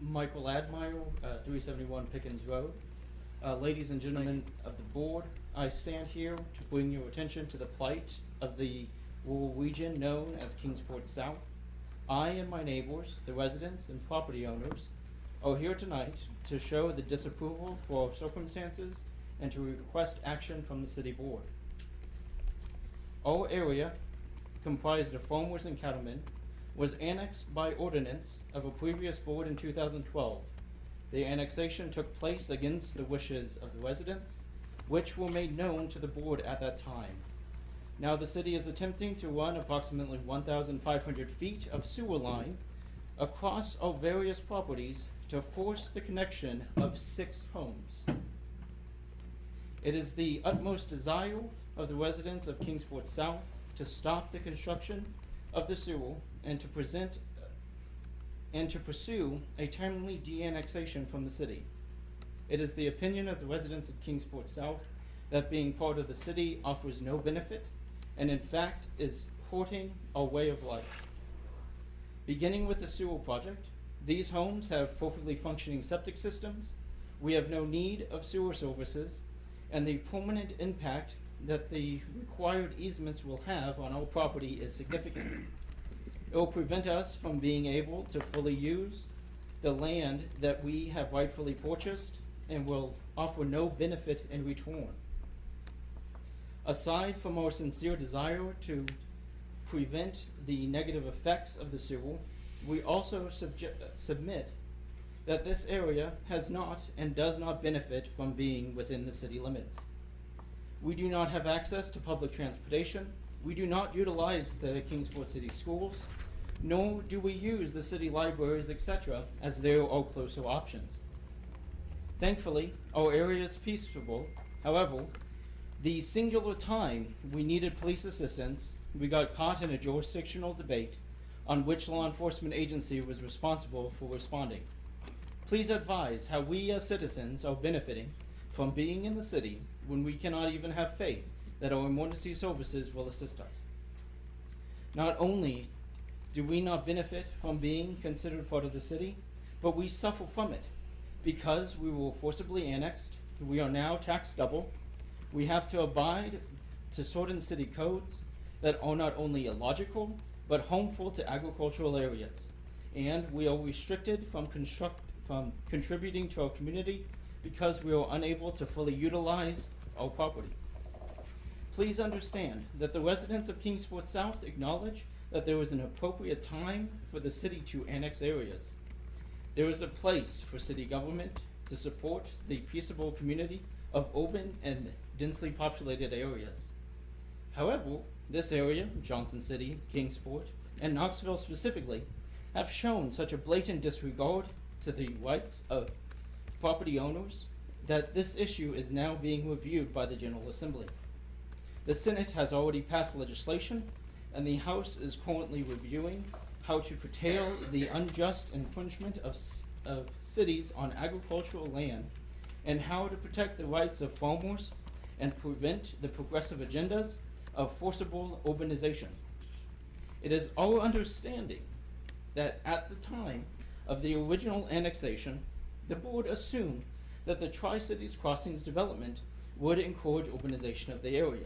Michael Admire, 371 Pickens Road. Ladies and gentlemen of the board, I stand here to bring your attention to the plight of the rural region known as Kingsport South. I and my neighbors, the residents and property owners, are here tonight to show the disapproval for our circumstances and to request action from the city board. Our area, comprised of farmers and cattlemen, was annexed by ordinance of a previous board in 2012. The annexation took place against the wishes of the residents, which were made known to the board at that time. Now the city is attempting to run approximately 1,500 feet of sewer line across our various properties to force the connection of 6 homes. It is the utmost desire of the residents of Kingsport South to stop the construction of the sewer and to pursue a timely de-annexation from the city. It is the opinion of the residents of Kingsport South that being part of the city offers no benefit and in fact is hurting our way of life. Beginning with the sewer project, these homes have perfectly functioning septic systems. We have no need of sewer services, and the permanent impact that the required easements will have on our property is significant. It will prevent us from being able to fully use the land that we have rightfully purchased and will offer no benefit in return. Aside from our sincere desire to prevent the negative effects of the sewer, we also submit that this area has not and does not benefit from being within the city limits. We do not have access to public transportation. We do not utilize the Kingsport City Schools, nor do we use the city libraries, etc., as there are closer options. Thankfully, our area is peaceable. However, the singular time we needed police assistance, we got caught in a jurisdictional debate on which law enforcement agency was responsible for responding. Please advise how we as citizens are benefiting from being in the city when we cannot even have faith that our emergency services will assist us. Not only do we not benefit from being considered part of the city, but we suffer from it because we were forcibly annexed. We are now taxed double. We have to abide to certain city codes that are not only illogical, but harmful to agricultural areas. And we are restricted from contributing to our community because we are unable to fully utilize our property. Please understand that the residents of Kingsport South acknowledge that there is an appropriate time for the city to annex areas. There is a place for city government to support the peaceable community of urban and densely populated areas. However, this area, Johnson City, Kingsport, and Knoxville specifically, have shown such a blatant disregard to the rights of property owners that this issue is now being reviewed by the General Assembly. The Senate has already passed legislation, and the House is currently reviewing how to curtail the unjust infringement of cities on agricultural land and how to protect the rights of farmers and prevent the progressive agendas of forcible urbanization. It is our understanding that at the time of the original annexation, the board assumed that the Tri-Cities Crossings development would encourage urbanization of the area.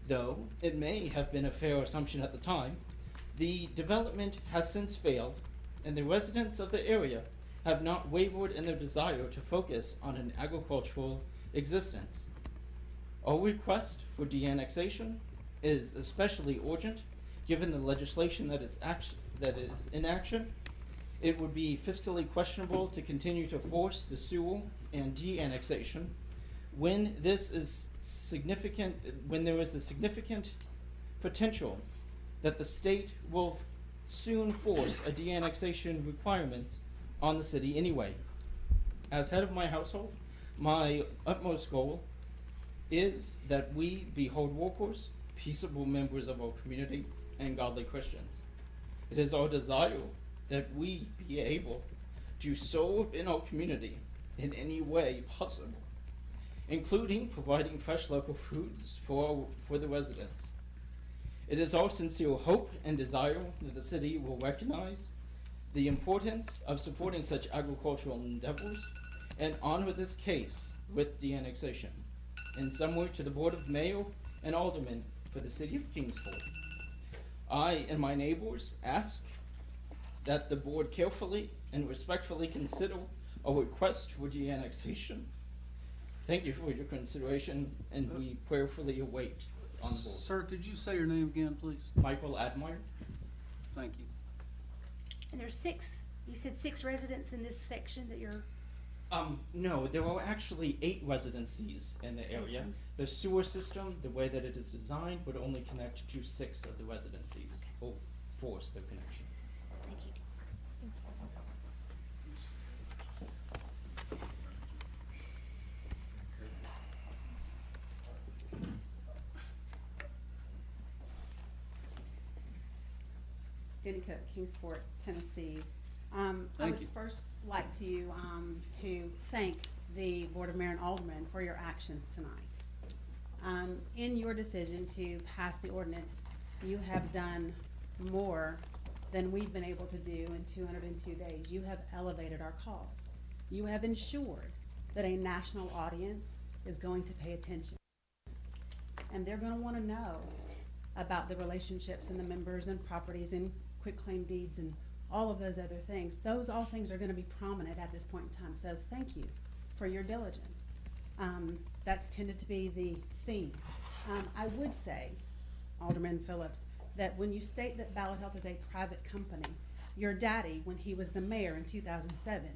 Though it may have been a fair assumption at the time, the development has since failed, and the residents of the area have not wavered in their desire to focus on an agricultural existence. Our request for de-annexation is especially urgent given the legislation that is in action. It would be fiscally questionable to continue to force the sewer and de-annexation when there is a significant potential that the state will soon force a de-annexation requirements on the city anyway. As head of my household, my utmost goal is that we be hard workers, peaceable members of our community, and godly Christians. It is our desire that we be able to serve in our community in any way possible, including providing fresh local foods for the residents. It is our sincere hope and desire that the city will recognize the importance of supporting such agricultural endeavors and honor this case with de-annexation. In summary, to the Board of Mayor and Aldermen for the City of Kingsport, I and my neighbors ask that the board carefully and respectfully consider our request for the annexation. Thank you for your consideration, and we prayerfully await on the board. Sir, could you say your name again, please? Michael Admeyer. Thank you. And there's you said 6 residents in this section that you're, No, there are actually 8 residencies in the area. The sewer system, the way that it is designed, would only connect to 6 of the residencies, or force the connection. thank you. Denny Cook, Kingsport, Tennessee. I Thank would you. first like to thank the Board of Mayor and Aldermen for your actions tonight. In your decision to pass the ordinance, you have done more than we've been able to do in 202 days. You have elevated our cause. You have ensured that a national audience is going to pay attention. And they're going to want to know about the relationships and the members and properties and quitclaim deeds and all of those other things. Those all things are going to be prominent at this point in time. So thank you for your diligence. That's tended to be the theme. I would say, Alderman Phillips, that when you state that Ballad Health is a private company, your daddy, when he was the mayor in 2007,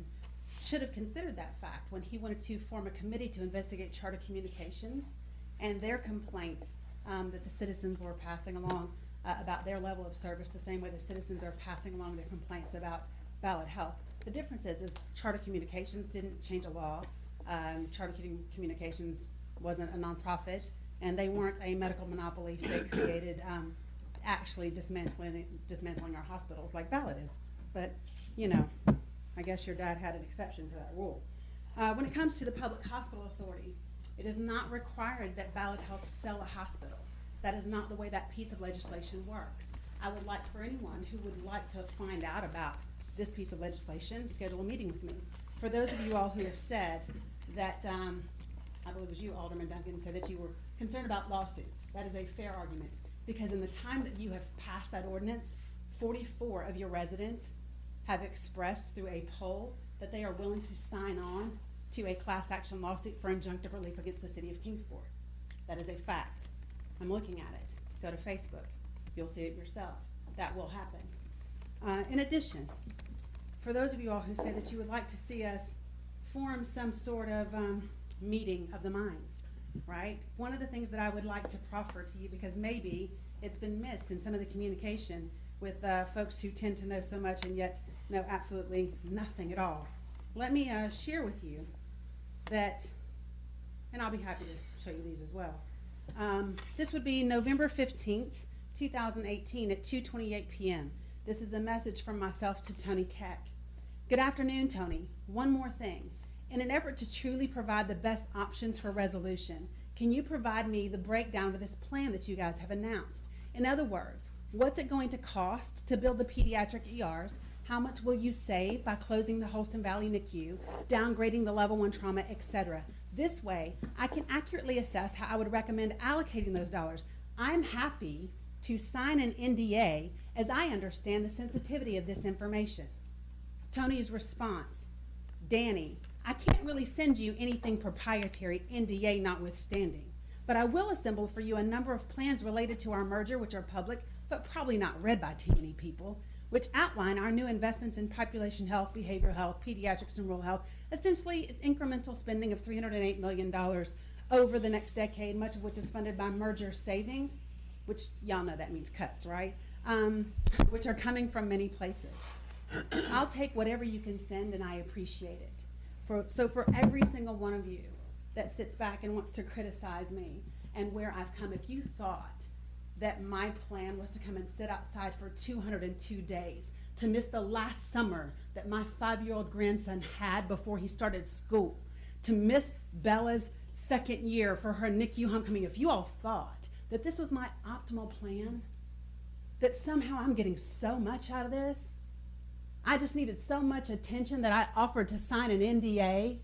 should have considered that fact when he wanted to form a committee to investigate Charter Communications and their complaints that the citizens were passing along about their level of service, the same way the citizens are passing along their complaints about Ballad Health. The difference is Charter Communications didn't change a law. Charter Communications wasn't a nonprofit, and they weren't a medical monopoly state created, actually dismantling our hospitals like Ballad is. But, you know, I guess your dad had an exception for that rule. When it comes to the Public Hospital Authority, it is not required that Ballad Health sell a hospital. That is not the way that piece of legislation works. I would like for anyone who would like to find out about this piece of legislation, schedule a meeting with me. For those of you all who have said that, I believe it was you, Alderman Duncan, said that you were concerned about lawsuits. That is a fair argument, because in the time that you have passed that ordinance, 44 of your residents have expressed through a poll that they are willing to sign on to a class action lawsuit for injunctive relief against the city of Kingsport. That is a fact. I'm looking at it. Go to Facebook. You'll see it yourself. That will happen. In addition, for those of you all who say that you would like to see us form some sort of meeting of the minds, right? One of the things that I would like to proffer to you, because maybe it's been missed in some of the communication with folks who tend to know so much and yet know absolutely nothing at all. Let me share with you that, and I'll be happy to show you these as well. This would be November 15th, 2018 at 2:28 p.m. This is a message from myself to Tony Keck. Good afternoon, Tony. One more thing. In an effort to truly provide the best options for resolution, can you provide me the breakdown of this plan that you guys have announced? In other words, what's it going to cost to build the pediatric ERs? How much will you save by closing the Holston Valley NICU, downgrading the level 1 trauma, etc.? This way, I can accurately assess how I would recommend allocating those dollars. I'm happy to sign an NDA as I understand the sensitivity of this information. Tony's response, Danny, I can't really send you anything proprietary, NDA notwithstanding, but I will assemble for you a number of plans related to our merger, which are public, but probably not read by too many people, which outline our new investments in population health, behavioral health, pediatrics, and rural health. Essentially, it's incremental spending of $308 million over the next decade, much of which is funded by merger savings, which y'all know that means cuts, right? Which are coming from many places. I'll take whatever you can send, and I appreciate it. So for every single one of you that sits back and wants to criticize me and where I've come, if you thought that my plan was to come and sit outside for 202 days, to miss the last summer that my 5-year-old grandson had before he started school, to miss Bella's second year for her NICU homecoming, if you all thought that this was my optimal plan, that somehow I'm getting so much out of this, I just needed so much attention that I offered to sign an NDA,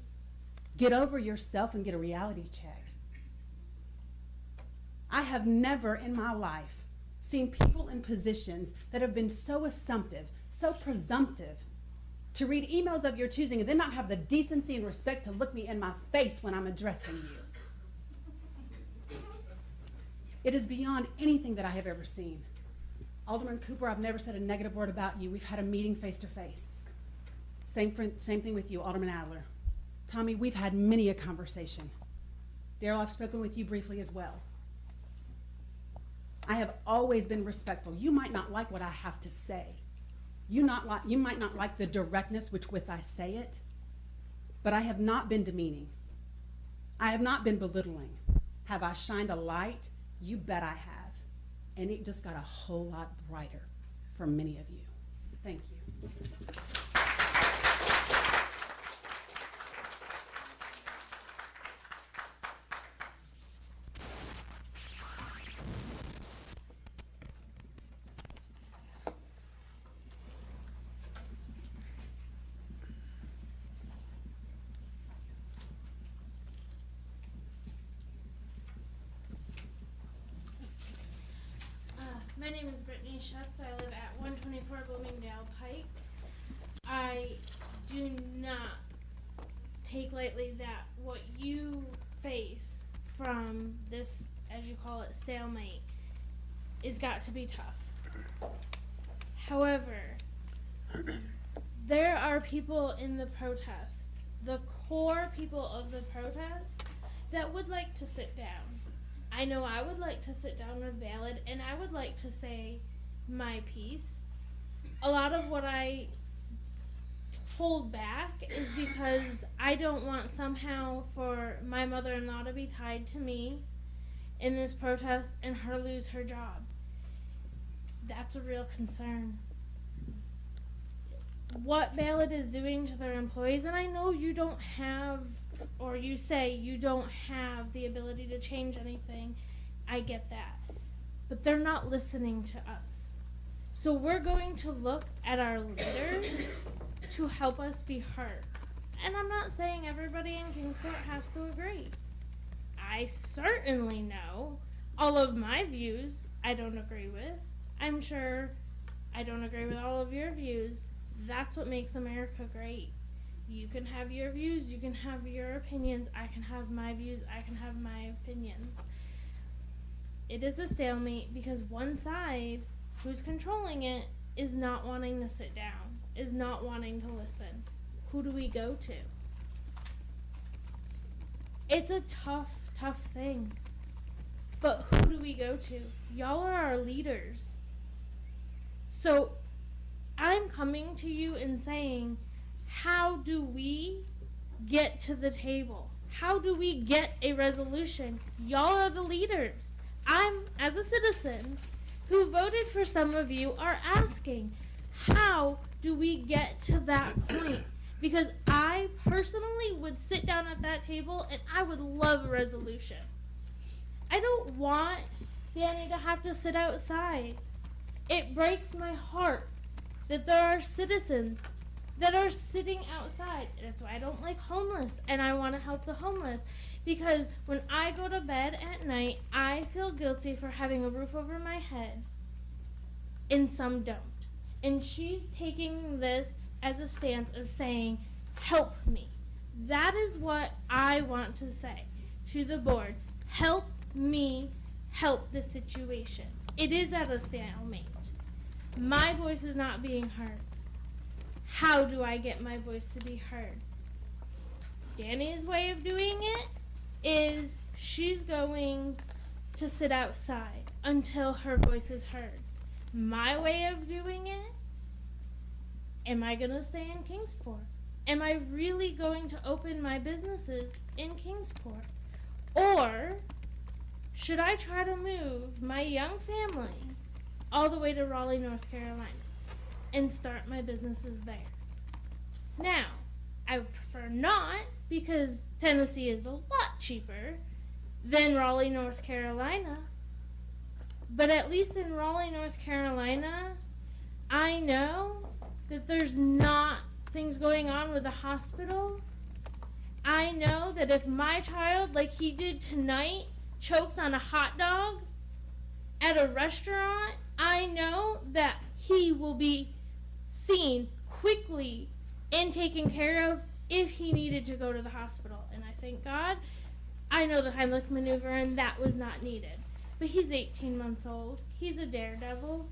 get over yourself and get a reality check. I have never in my life seen people in positions that have been so assumptive, so presumptive, to read emails of your choosing and then not have the decency and respect to look me in my face when I'm addressing you. It is beyond anything that I have ever seen. Alderman Cooper, I've never said a negative word about you. We've had a meeting face to face. Same thing with you, Alderman Adler. Tommy, we've had many a conversation. Daryl, I've spoken with you briefly as well. I have always been respectful. You might not like what I have to say. You might not like the directness with I say it, but I have not been demeaning. I have not been belittling. Have I shined a light? You bet I have. And it just got a whole lot brighter for many of you. Thank you. My name is Brittany Schutz. I live at 124 Bloomingdale Pike. I do not take lightly that what you face from this, as you call it, stalemate, is got to be tough. However, there are people in the protest, the core people of the protest, that would like to sit down. I know I would like to sit down with Ballad, and I would like to say my piece. A lot of what I hold back is because I don't want somehow for my mother-in-law to be tied to me in this protest and her lose her job. That's a real concern. What Ballad is doing to their employees, and I know you don't have, or you say you don't have the ability to change anything. I get that. But they're not listening to us. So we're going to look at our leaders to help us be heard. And I'm not saying everybody in Kingsport has to agree. I certainly know all of my views I don't agree with. I'm sure I don't agree with all of your views. That's what makes America great. You can have your views, you can have your opinions, I can have my views, I can have my opinions. It is a stalemate because one side who's controlling it is not wanting to sit down, is not wanting to listen. Who do we go to? It's a tough, tough thing. But who do we go to? Y'all are our leaders. So I'm coming to you and saying, how do we get to the table? How do we get a resolution? Y'all are the leaders. I'm, as a citizen who voted for some of you, are asking, how do we get to that point? Because I personally would sit down at that table and I would love a resolution. I don't want Danny to have to sit outside. It breaks my heart that there are citizens that are sitting outside. That's why I don't like homeless, and I want to help the homeless. Because when I go to bed at night, I feel guilty for having a roof over my head, and some don't. And she's taking this as a stance of saying, help me. That is what I want to say to the board. Help me help the situation. It is at a stalemate. My voice is not being heard. How do I get my voice to be heard? Danny's way of doing it is she's going to sit outside until her voice is heard. My way of doing it, am I going to stay in Kingsport? Am I really going to open my businesses in Kingsport? Or should I try to move my young family all the way to Raleigh, North Carolina and start my businesses there? Now, I would prefer not, because Tennessee is a lot cheaper than Raleigh, North Carolina. But at least in Raleigh, North Carolina, I know that there's not things going on with the hospital. I know that if my child, like he did tonight, chokes on a hot dog, at a restaurant, I know that he will be seen quickly and taken care of if he needed to go to the hospital. And I thank God I know the Heimlich maneuver and that was not needed. But he's 18 months old. He's a daredevil.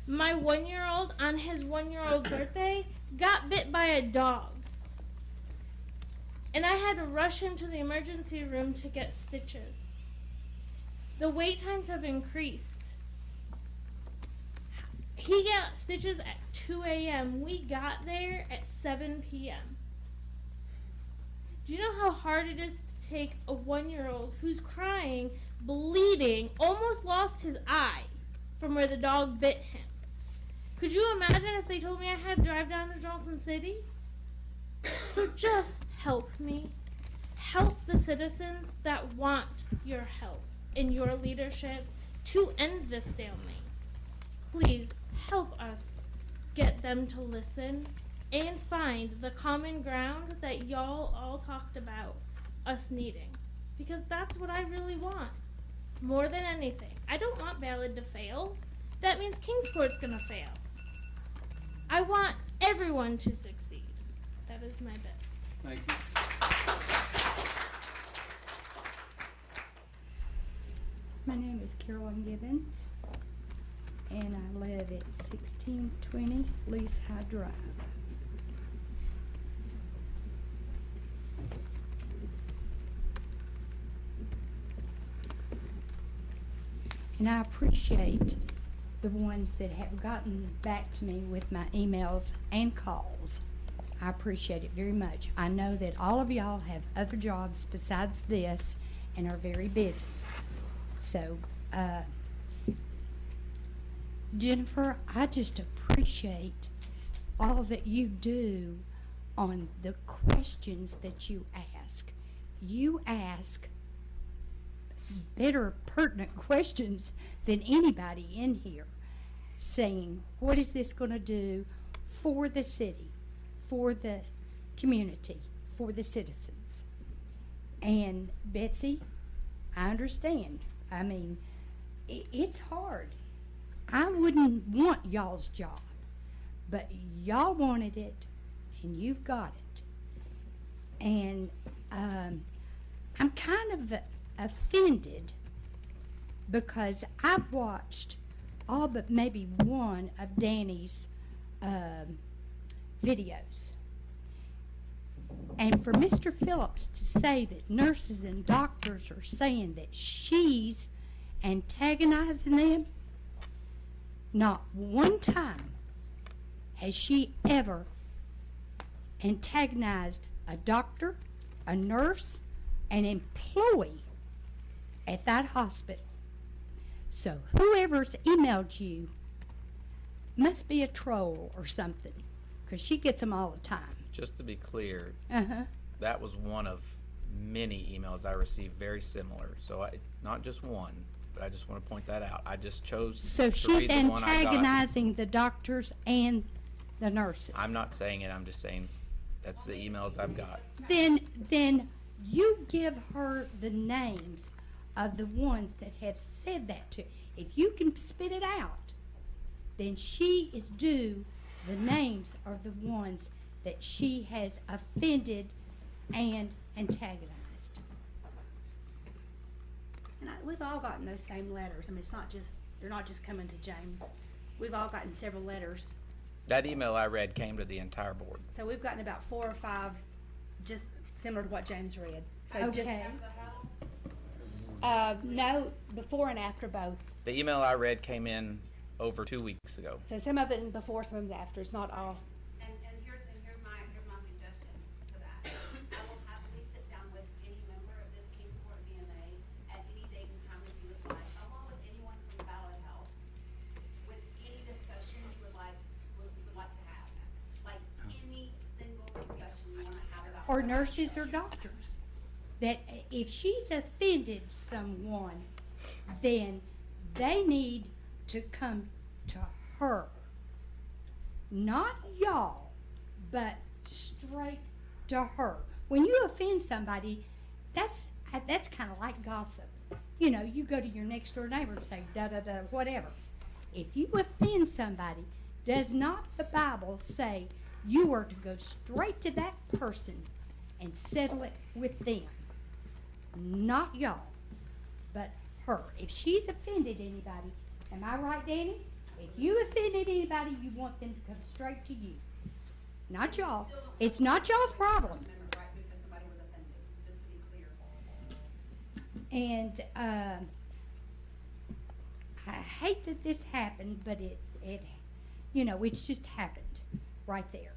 My 1-year-old, on his 1-year-old birthday, got bit by a dog. And I had to rush him to the emergency room to get stitches. The wait times have increased. He got stitches at 2 a.m. We got there at 7 p.m. Do you know how hard it is to take a 1-year-old who's crying, bleeding, almost lost his eye from where the dog bit him? Could you imagine if they told me I had to drive down to Johnson City? So just help me. Help the citizens that want your help and your leadership to end this stalemate. Please help us get them to listen and find the common ground that y'all all talked about us needing. Because that's what I really want. More than anything. I don't want Ballad to fail. That means Kingsport's gonna fail. I want everyone to succeed. That is my bet. Thank you. My name is Carolyn Gibbons, and I live at 1620 Lease High Drive. And I appreciate the ones that have gotten back to me with my emails and calls. I appreciate it very much. I know that all of y'all have other jobs besides this and are very busy. So, Jennifer, I just appreciate all that you do on the questions that you ask. You ask better pertinent questions than anybody in here, saying, what is this going to do for the city, for the community, for the citizens? And Betsy, I understand. I mean, it's hard. I wouldn't want y'all's job, but y'all wanted it, and you've got it. And I'm kind of offended because I've watched all but maybe one of Danny's videos. And for Mr. Phillips to say that nurses and doctors are saying that she's antagonizing them, not one time has she ever antagonized a doctor, a nurse, an employee at that hospital. So whoever's emailed you must be a troll or something, because she gets them all the time. Just to be clear, Uh-huh. that was one of many emails I received very similar. So not just one, but I just want to point that out. I just chose So to she's read the one I got. antagonizing the doctors and the nurses. I'm not saying it, I'm just saying that's the emails I've got. Then you give her the names of the ones that have said that to. If you can spit it out, then she is due the names of the ones that she has offended and antagonized. And we've all gotten those same letters. I mean, it's not just, they're not just coming to James. We've all gotten several letters. That email I read came to the entire board. So we've gotten about 4 or 5 just similar to what James read. So Okay. No, before and after both. The email I read came in over 2 weeks ago. So some of it before, some of it after. It's not all. And here's my suggestion to that. I will happily sit down with any member of this Kingsport BMA at any date and time that you would like, along with anyone from Ballad Health, with any discussion you would like to have. Like any single discussion you want to have about. Or nurses or doctors. That if she's offended someone, then they need to come to her. Not y'all, but straight to her. When you offend somebody, that's kind of like gossip. you know, you go to your next door neighbor and say, da-da-da, whatever. If you offend somebody, does not the Bible say you are to go straight to that person and settle it with them? Not y'all, but her. If she's offended anybody, am I right, Danny? If you offended anybody, you want them to come straight to you. Not y'all. It's not y'all's problem. And I hate that this happened, but it you know, it's just happened right there.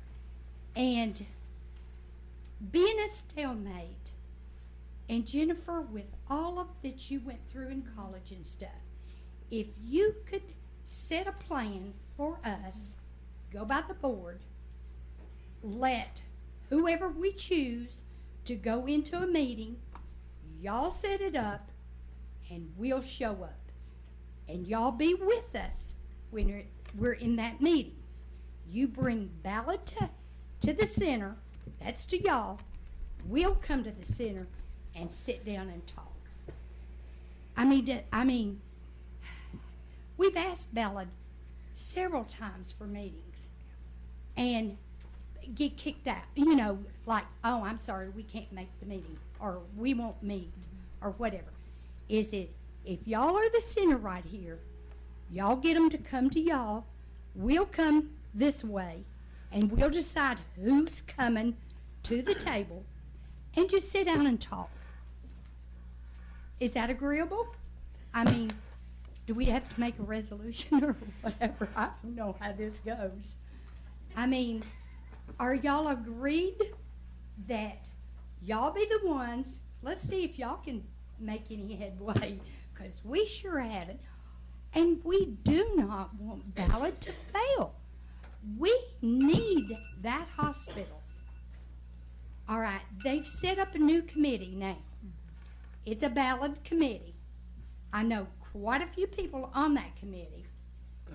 And being a stalemate, and Jennifer, with all of that you went through in college and stuff, if you could set a plan for us, go by the board, let whoever we choose to go into a meeting, y'all set it up, and we'll show up. And y'all be with us when we're in that meeting. You bring Ballad to the center, that's to y'all. We'll come to the center and sit down and talk. I mean, we've asked Ballad several times for meetings and get kicked out. You know, like, oh, I'm sorry, we can't make the meeting, or we won't meet, or whatever. Is it, if y'all are the center right here, y'all get them to come to y'all, we'll come this way, and we'll decide who's coming to the table, and just sit down and talk. Is that agreeable? I mean, do we have to make a resolution or whatever? I don't know how this goes. I mean, are y'all agreed that y'all be the ones? Let's see if y'all can make any headway, because we sure haven't. And we do not want Ballad to fail. We need that hospital. All right, they've set up a new committee now. It's a Ballad committee. I know quite a few people on that committee.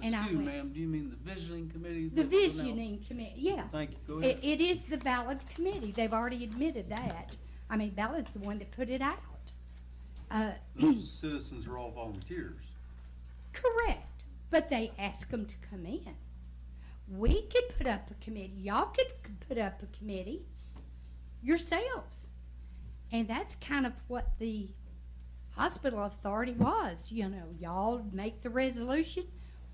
Excuse me, ma'am, do you mean the visioning committee? The visioning committee, yeah. Thank you, go ahead. It is the Ballad committee. They've already admitted that. I mean, Ballad's the one that put it out. Those citizens are all volunteers. Correct, but they ask them to come in. We could put up a committee. Y'all could put up a committee yourselves. And that's kind of what the hospital authority was. You know, y'all make the resolution.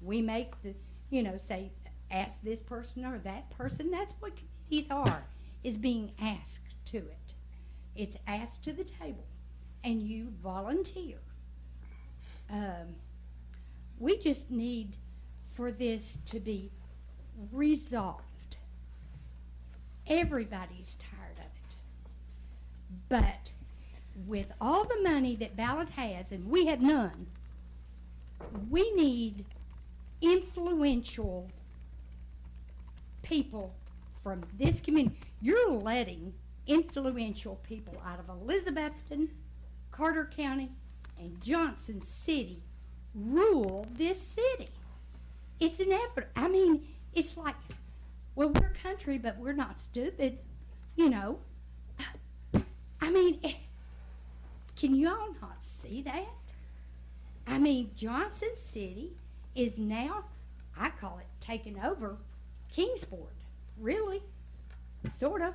We make the, you know, say, ask this person or that person. That's what committees are, is being asked to it. It's asked to the table, and you volunteer. We just need for this to be resolved. Everybody's tired of it. But with all the money that Ballad has, and we have none, we need influential people from this community. You're letting influential people out of Elizabethton, Carter County, and Johnson City rule this city. It's inevitable. I mean, it's like, well, we're country, but we're not stupid, you know. I mean, can you all not see that? I mean, Johnson City is now, I call it, taking over Kingsport. Really? Sort of.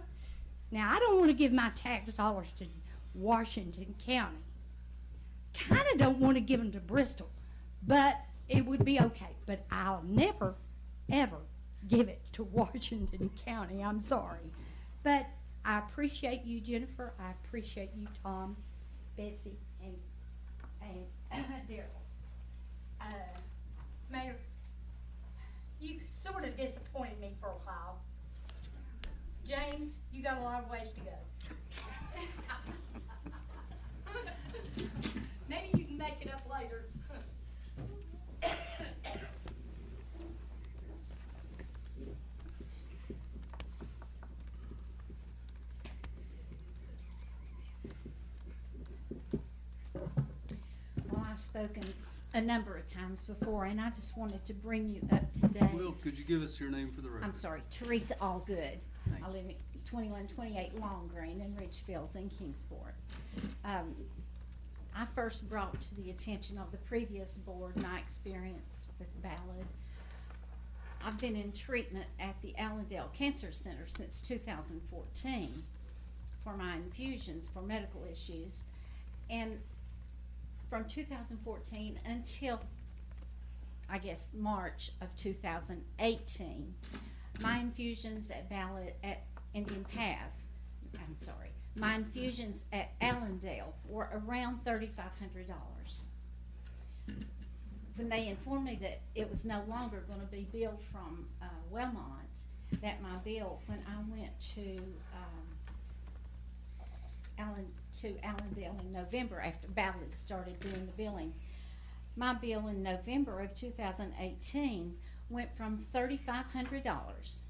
Now, I don't want to give my tax dollars to Washington County. Kind of don't want to give them to Bristol, but it would be okay. But I'll never, ever give it to Washington County. I'm sorry. But I appreciate you, Jennifer. I appreciate you, Tom, Betsy, and Daryl. Mayor, you sort of disappointed me for a while. James, you got a lot of ways to go. Maybe you can make it up later. Well, I've spoken a number of times before, and I just wanted to bring you up to date. Will, could you give us your name for the record? I'm sorry, Teresa Allgood. I live at 2128 Long Green in Ridgefields in Kingsport. I first brought to the attention of the previous board my experience with Ballad. I've been in treatment at the Allendale Cancer Center since 2014 for my infusions for medical issues. And from 2014 until, I guess, March of 2018, my infusions at Ballad at Indian Path, my infusions at Allendale were around $3,500. When they informed me that it was no longer going to be billed from Wellmont, that my bill, when I went to Allendale in November after Ballad started doing the billing, my bill in November of 2018 went from $3,500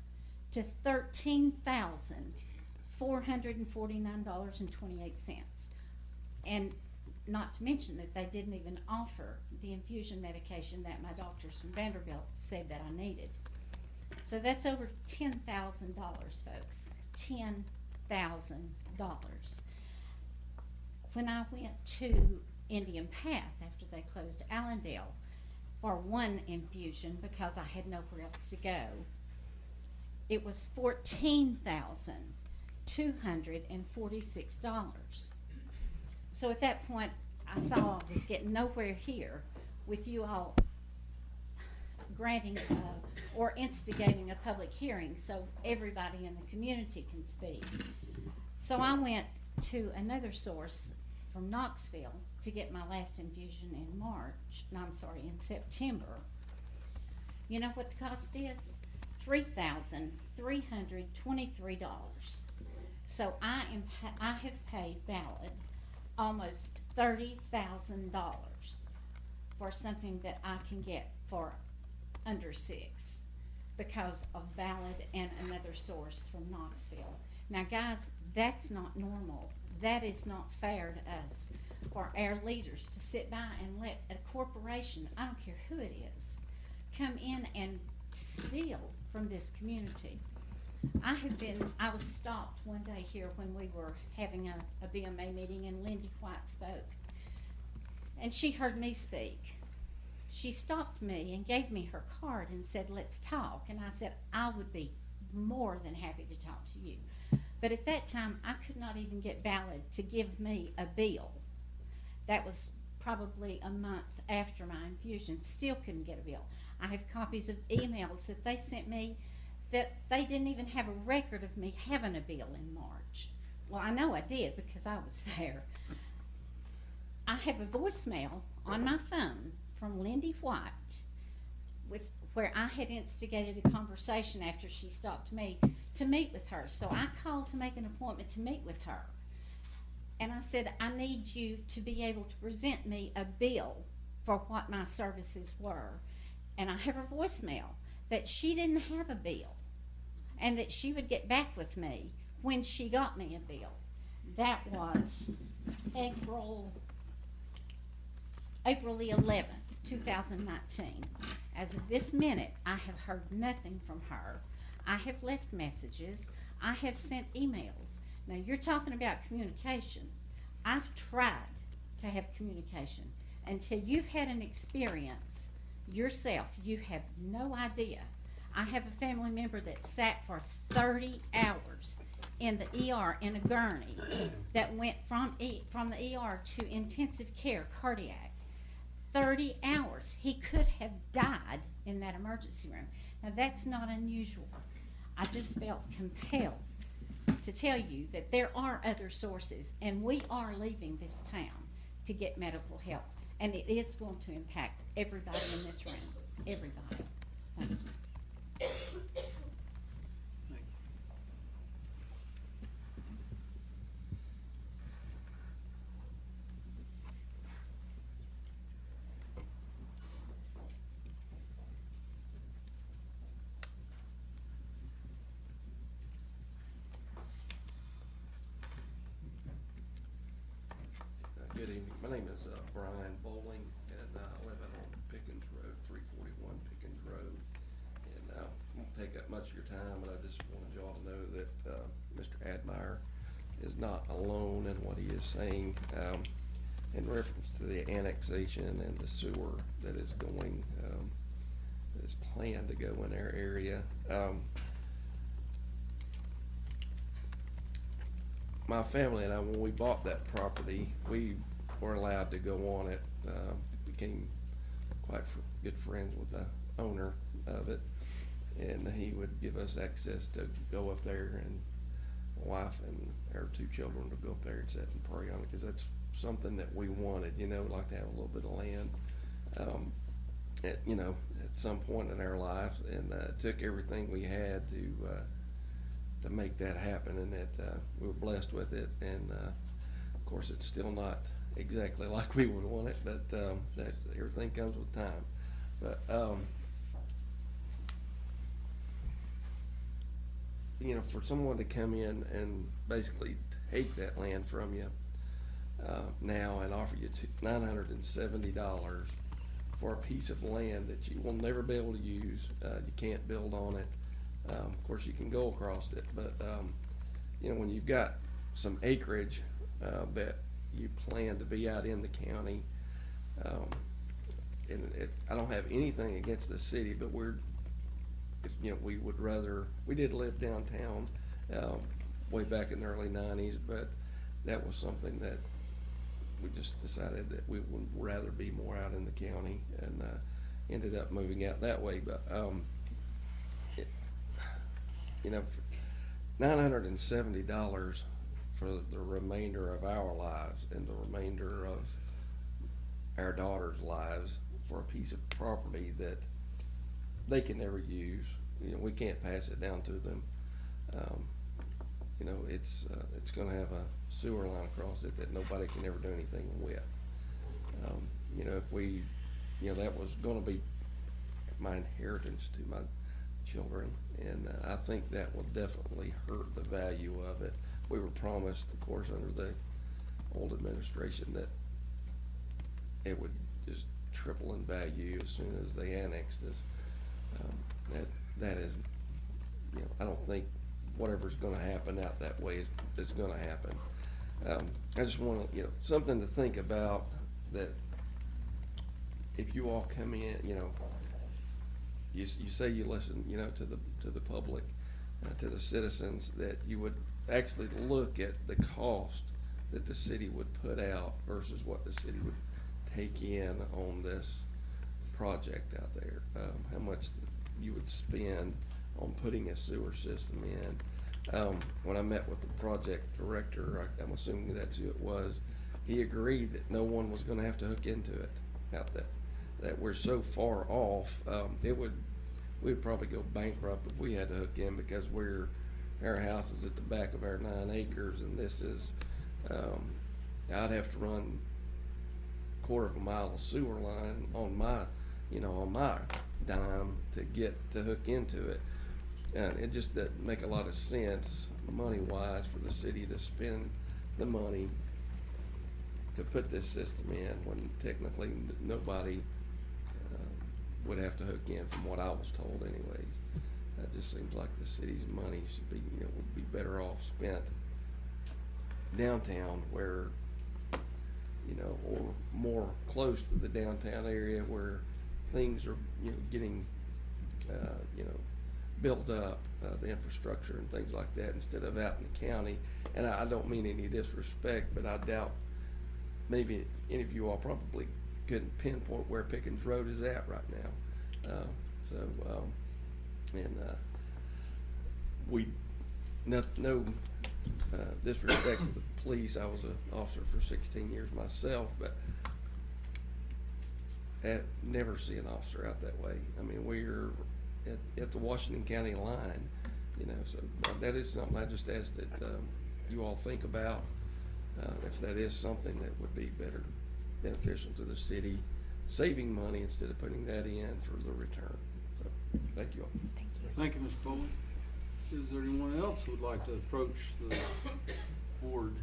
to $13,449.28. And not to mention that they didn't even offer the infusion medication that my doctors from Vanderbilt said that I needed. So that's over $10,000, folks. $10,000. When I went to Indian Path after they closed Allendale for one infusion because I had nowhere else to go, it was $14,246. So at that point, I saw I was getting nowhere here with you all granting or instigating a public hearing so everybody in the community can speak. So I went to another source from Knoxville to get my last infusion in in September. You know what the cost is? $3,323. So I have paid Ballad almost $30,000 for something that I can get for under $6 because of Ballad and another source from Knoxville. Now guys, that's not normal. That is not fair to us for our leaders to sit by and let a corporation, I don't care who it is, come in and steal from this community. I was stopped one day here when we were having a BMA meeting and Lindy White spoke. And she heard me speak. She stopped me and gave me her card and said, let's talk. And I said, I would be more than happy to talk to you. But at that time, I could not even get Ballad to give me a bill. That was probably a month after my infusion. Still couldn't get a bill. I have copies of emails that they sent me that they didn't even have a record of me having a bill in March. Well, I know I did because I was there. I have a voicemail on my phone from Lindy White where I had instigated a conversation after she stopped me to meet with her. So I called to make an appointment to meet with her. And I said, I need you to be able to present me a bill for what my services were. And I have her voicemail that she didn't have a bill and that she would get back with me when she got me a bill. That was April the 11th, 2019. As of this minute, I have heard nothing from her. I have left messages. I have sent emails. Now, you're talking about communication. I've tried to have communication. Until you've had an experience yourself, you have no idea. I have a family member that sat for 30 hours in the ER in a gurney that went from the ER to intensive care, cardiac. 30 hours. He could have died in that emergency room. Now, that's not unusual. I just felt compelled to tell you that there are other sources, and we are leaving this town to get medical help, and it is going to impact everybody in this room. Everybody. Thank you. Good evening. My name is Brian Bowling, and I live out on Pickens Road, 341 Pickens Road. And I won't take up much of your time, but I just wanted y'all to know that Mr. Admire is not alone in what he is saying. in reference to the annexation and the sewer that is going, that is planned to go in our area. My family and I, when we bought that property, we were allowed to go on it, became quite good friends with the owner of it, and he would give us access to go up there, and my wife and our 2 children would go up there and sit and pray on it, because that's something that we wanted, you know, we'd like to have a little bit of land, at some point in our lives, and it took everything we had to make that happen, and that we were blessed with it, and of course it's still not exactly like we would want it, but that everything comes with time. But for someone to come in and basically take that land from you now and offer you $970 for a piece of land that you will never be able to use, you can't build on it. Of course, you can go across it, but when you've got some acreage that you plan to be out in the county, I don't have anything against the city, but we would rather. We did live downtown way back in the early '90s, but that was something that we just decided that we would rather be more out in the county, and ended up moving out that way. But $970 for the remainder of our lives and the remainder of our daughters' lives for a piece of property that they can never use. We can't pass it down to them. It's going to have a sewer line across it that nobody can ever do anything with. That was going to be my inheritance to my children, and I think that will definitely hurt the value of it. We were promised, of course, under the old administration, that it would just triple in value as soon as they annexed us. That is, I don't think whatever's going to happen out that way is going to happen. I just want to, something to think about, that if you all come in, you say you listen, to the public, to the citizens, that you would actually look at the cost that the city would put out versus what the city would take in on this project out there. How much you would spend on putting a sewer system in. When I met with the project director, I'm assuming that's who it was, he agreed that no one was going to have to hook into it out there. That we're so far off, we'd probably go bankrupt if we had to hook in, because our house is at the back of our 9 acres, and this is, I'd have to run a quarter of a mile of sewer line on my dime to hook into it. And it just doesn't make a lot of sense money-wise for the city to spend the money to put this system in when technically nobody would have to hook in, from what I was told anyways. It just seems like the city's money should be, would be better off spent downtown, where, or more close to the downtown area where things are, getting, built up, the infrastructure and things like that, instead of out in the county. And I don't mean any disrespect, but I doubt maybe any of you all probably couldn't pinpoint where Pickens Road is at right now. No disrespect to the police. I was an officer for 16 years myself, but I never see an officer out that way. I mean, we're at the Washington County line, so that is something I just ask that you all think about, if that is something that would be beneficial to the city, saving money instead of putting that in for the return. So, thank you all. Thank you. Thank you, Mr. Bowles. Is there anyone else who would like to approach the board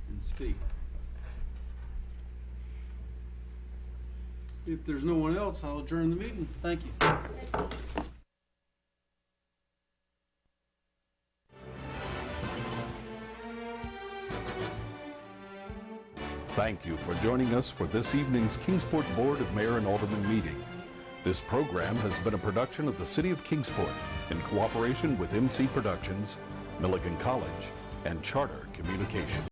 and speak? If there's no one else, I'll adjourn the meeting. Thank you. Thank you for joining us for this evening's Kingsport Board of Mayor and Alderman meeting. This program has been a production of the City of Kingsport in cooperation with MC Productions, Milligan College, and Charter Communications.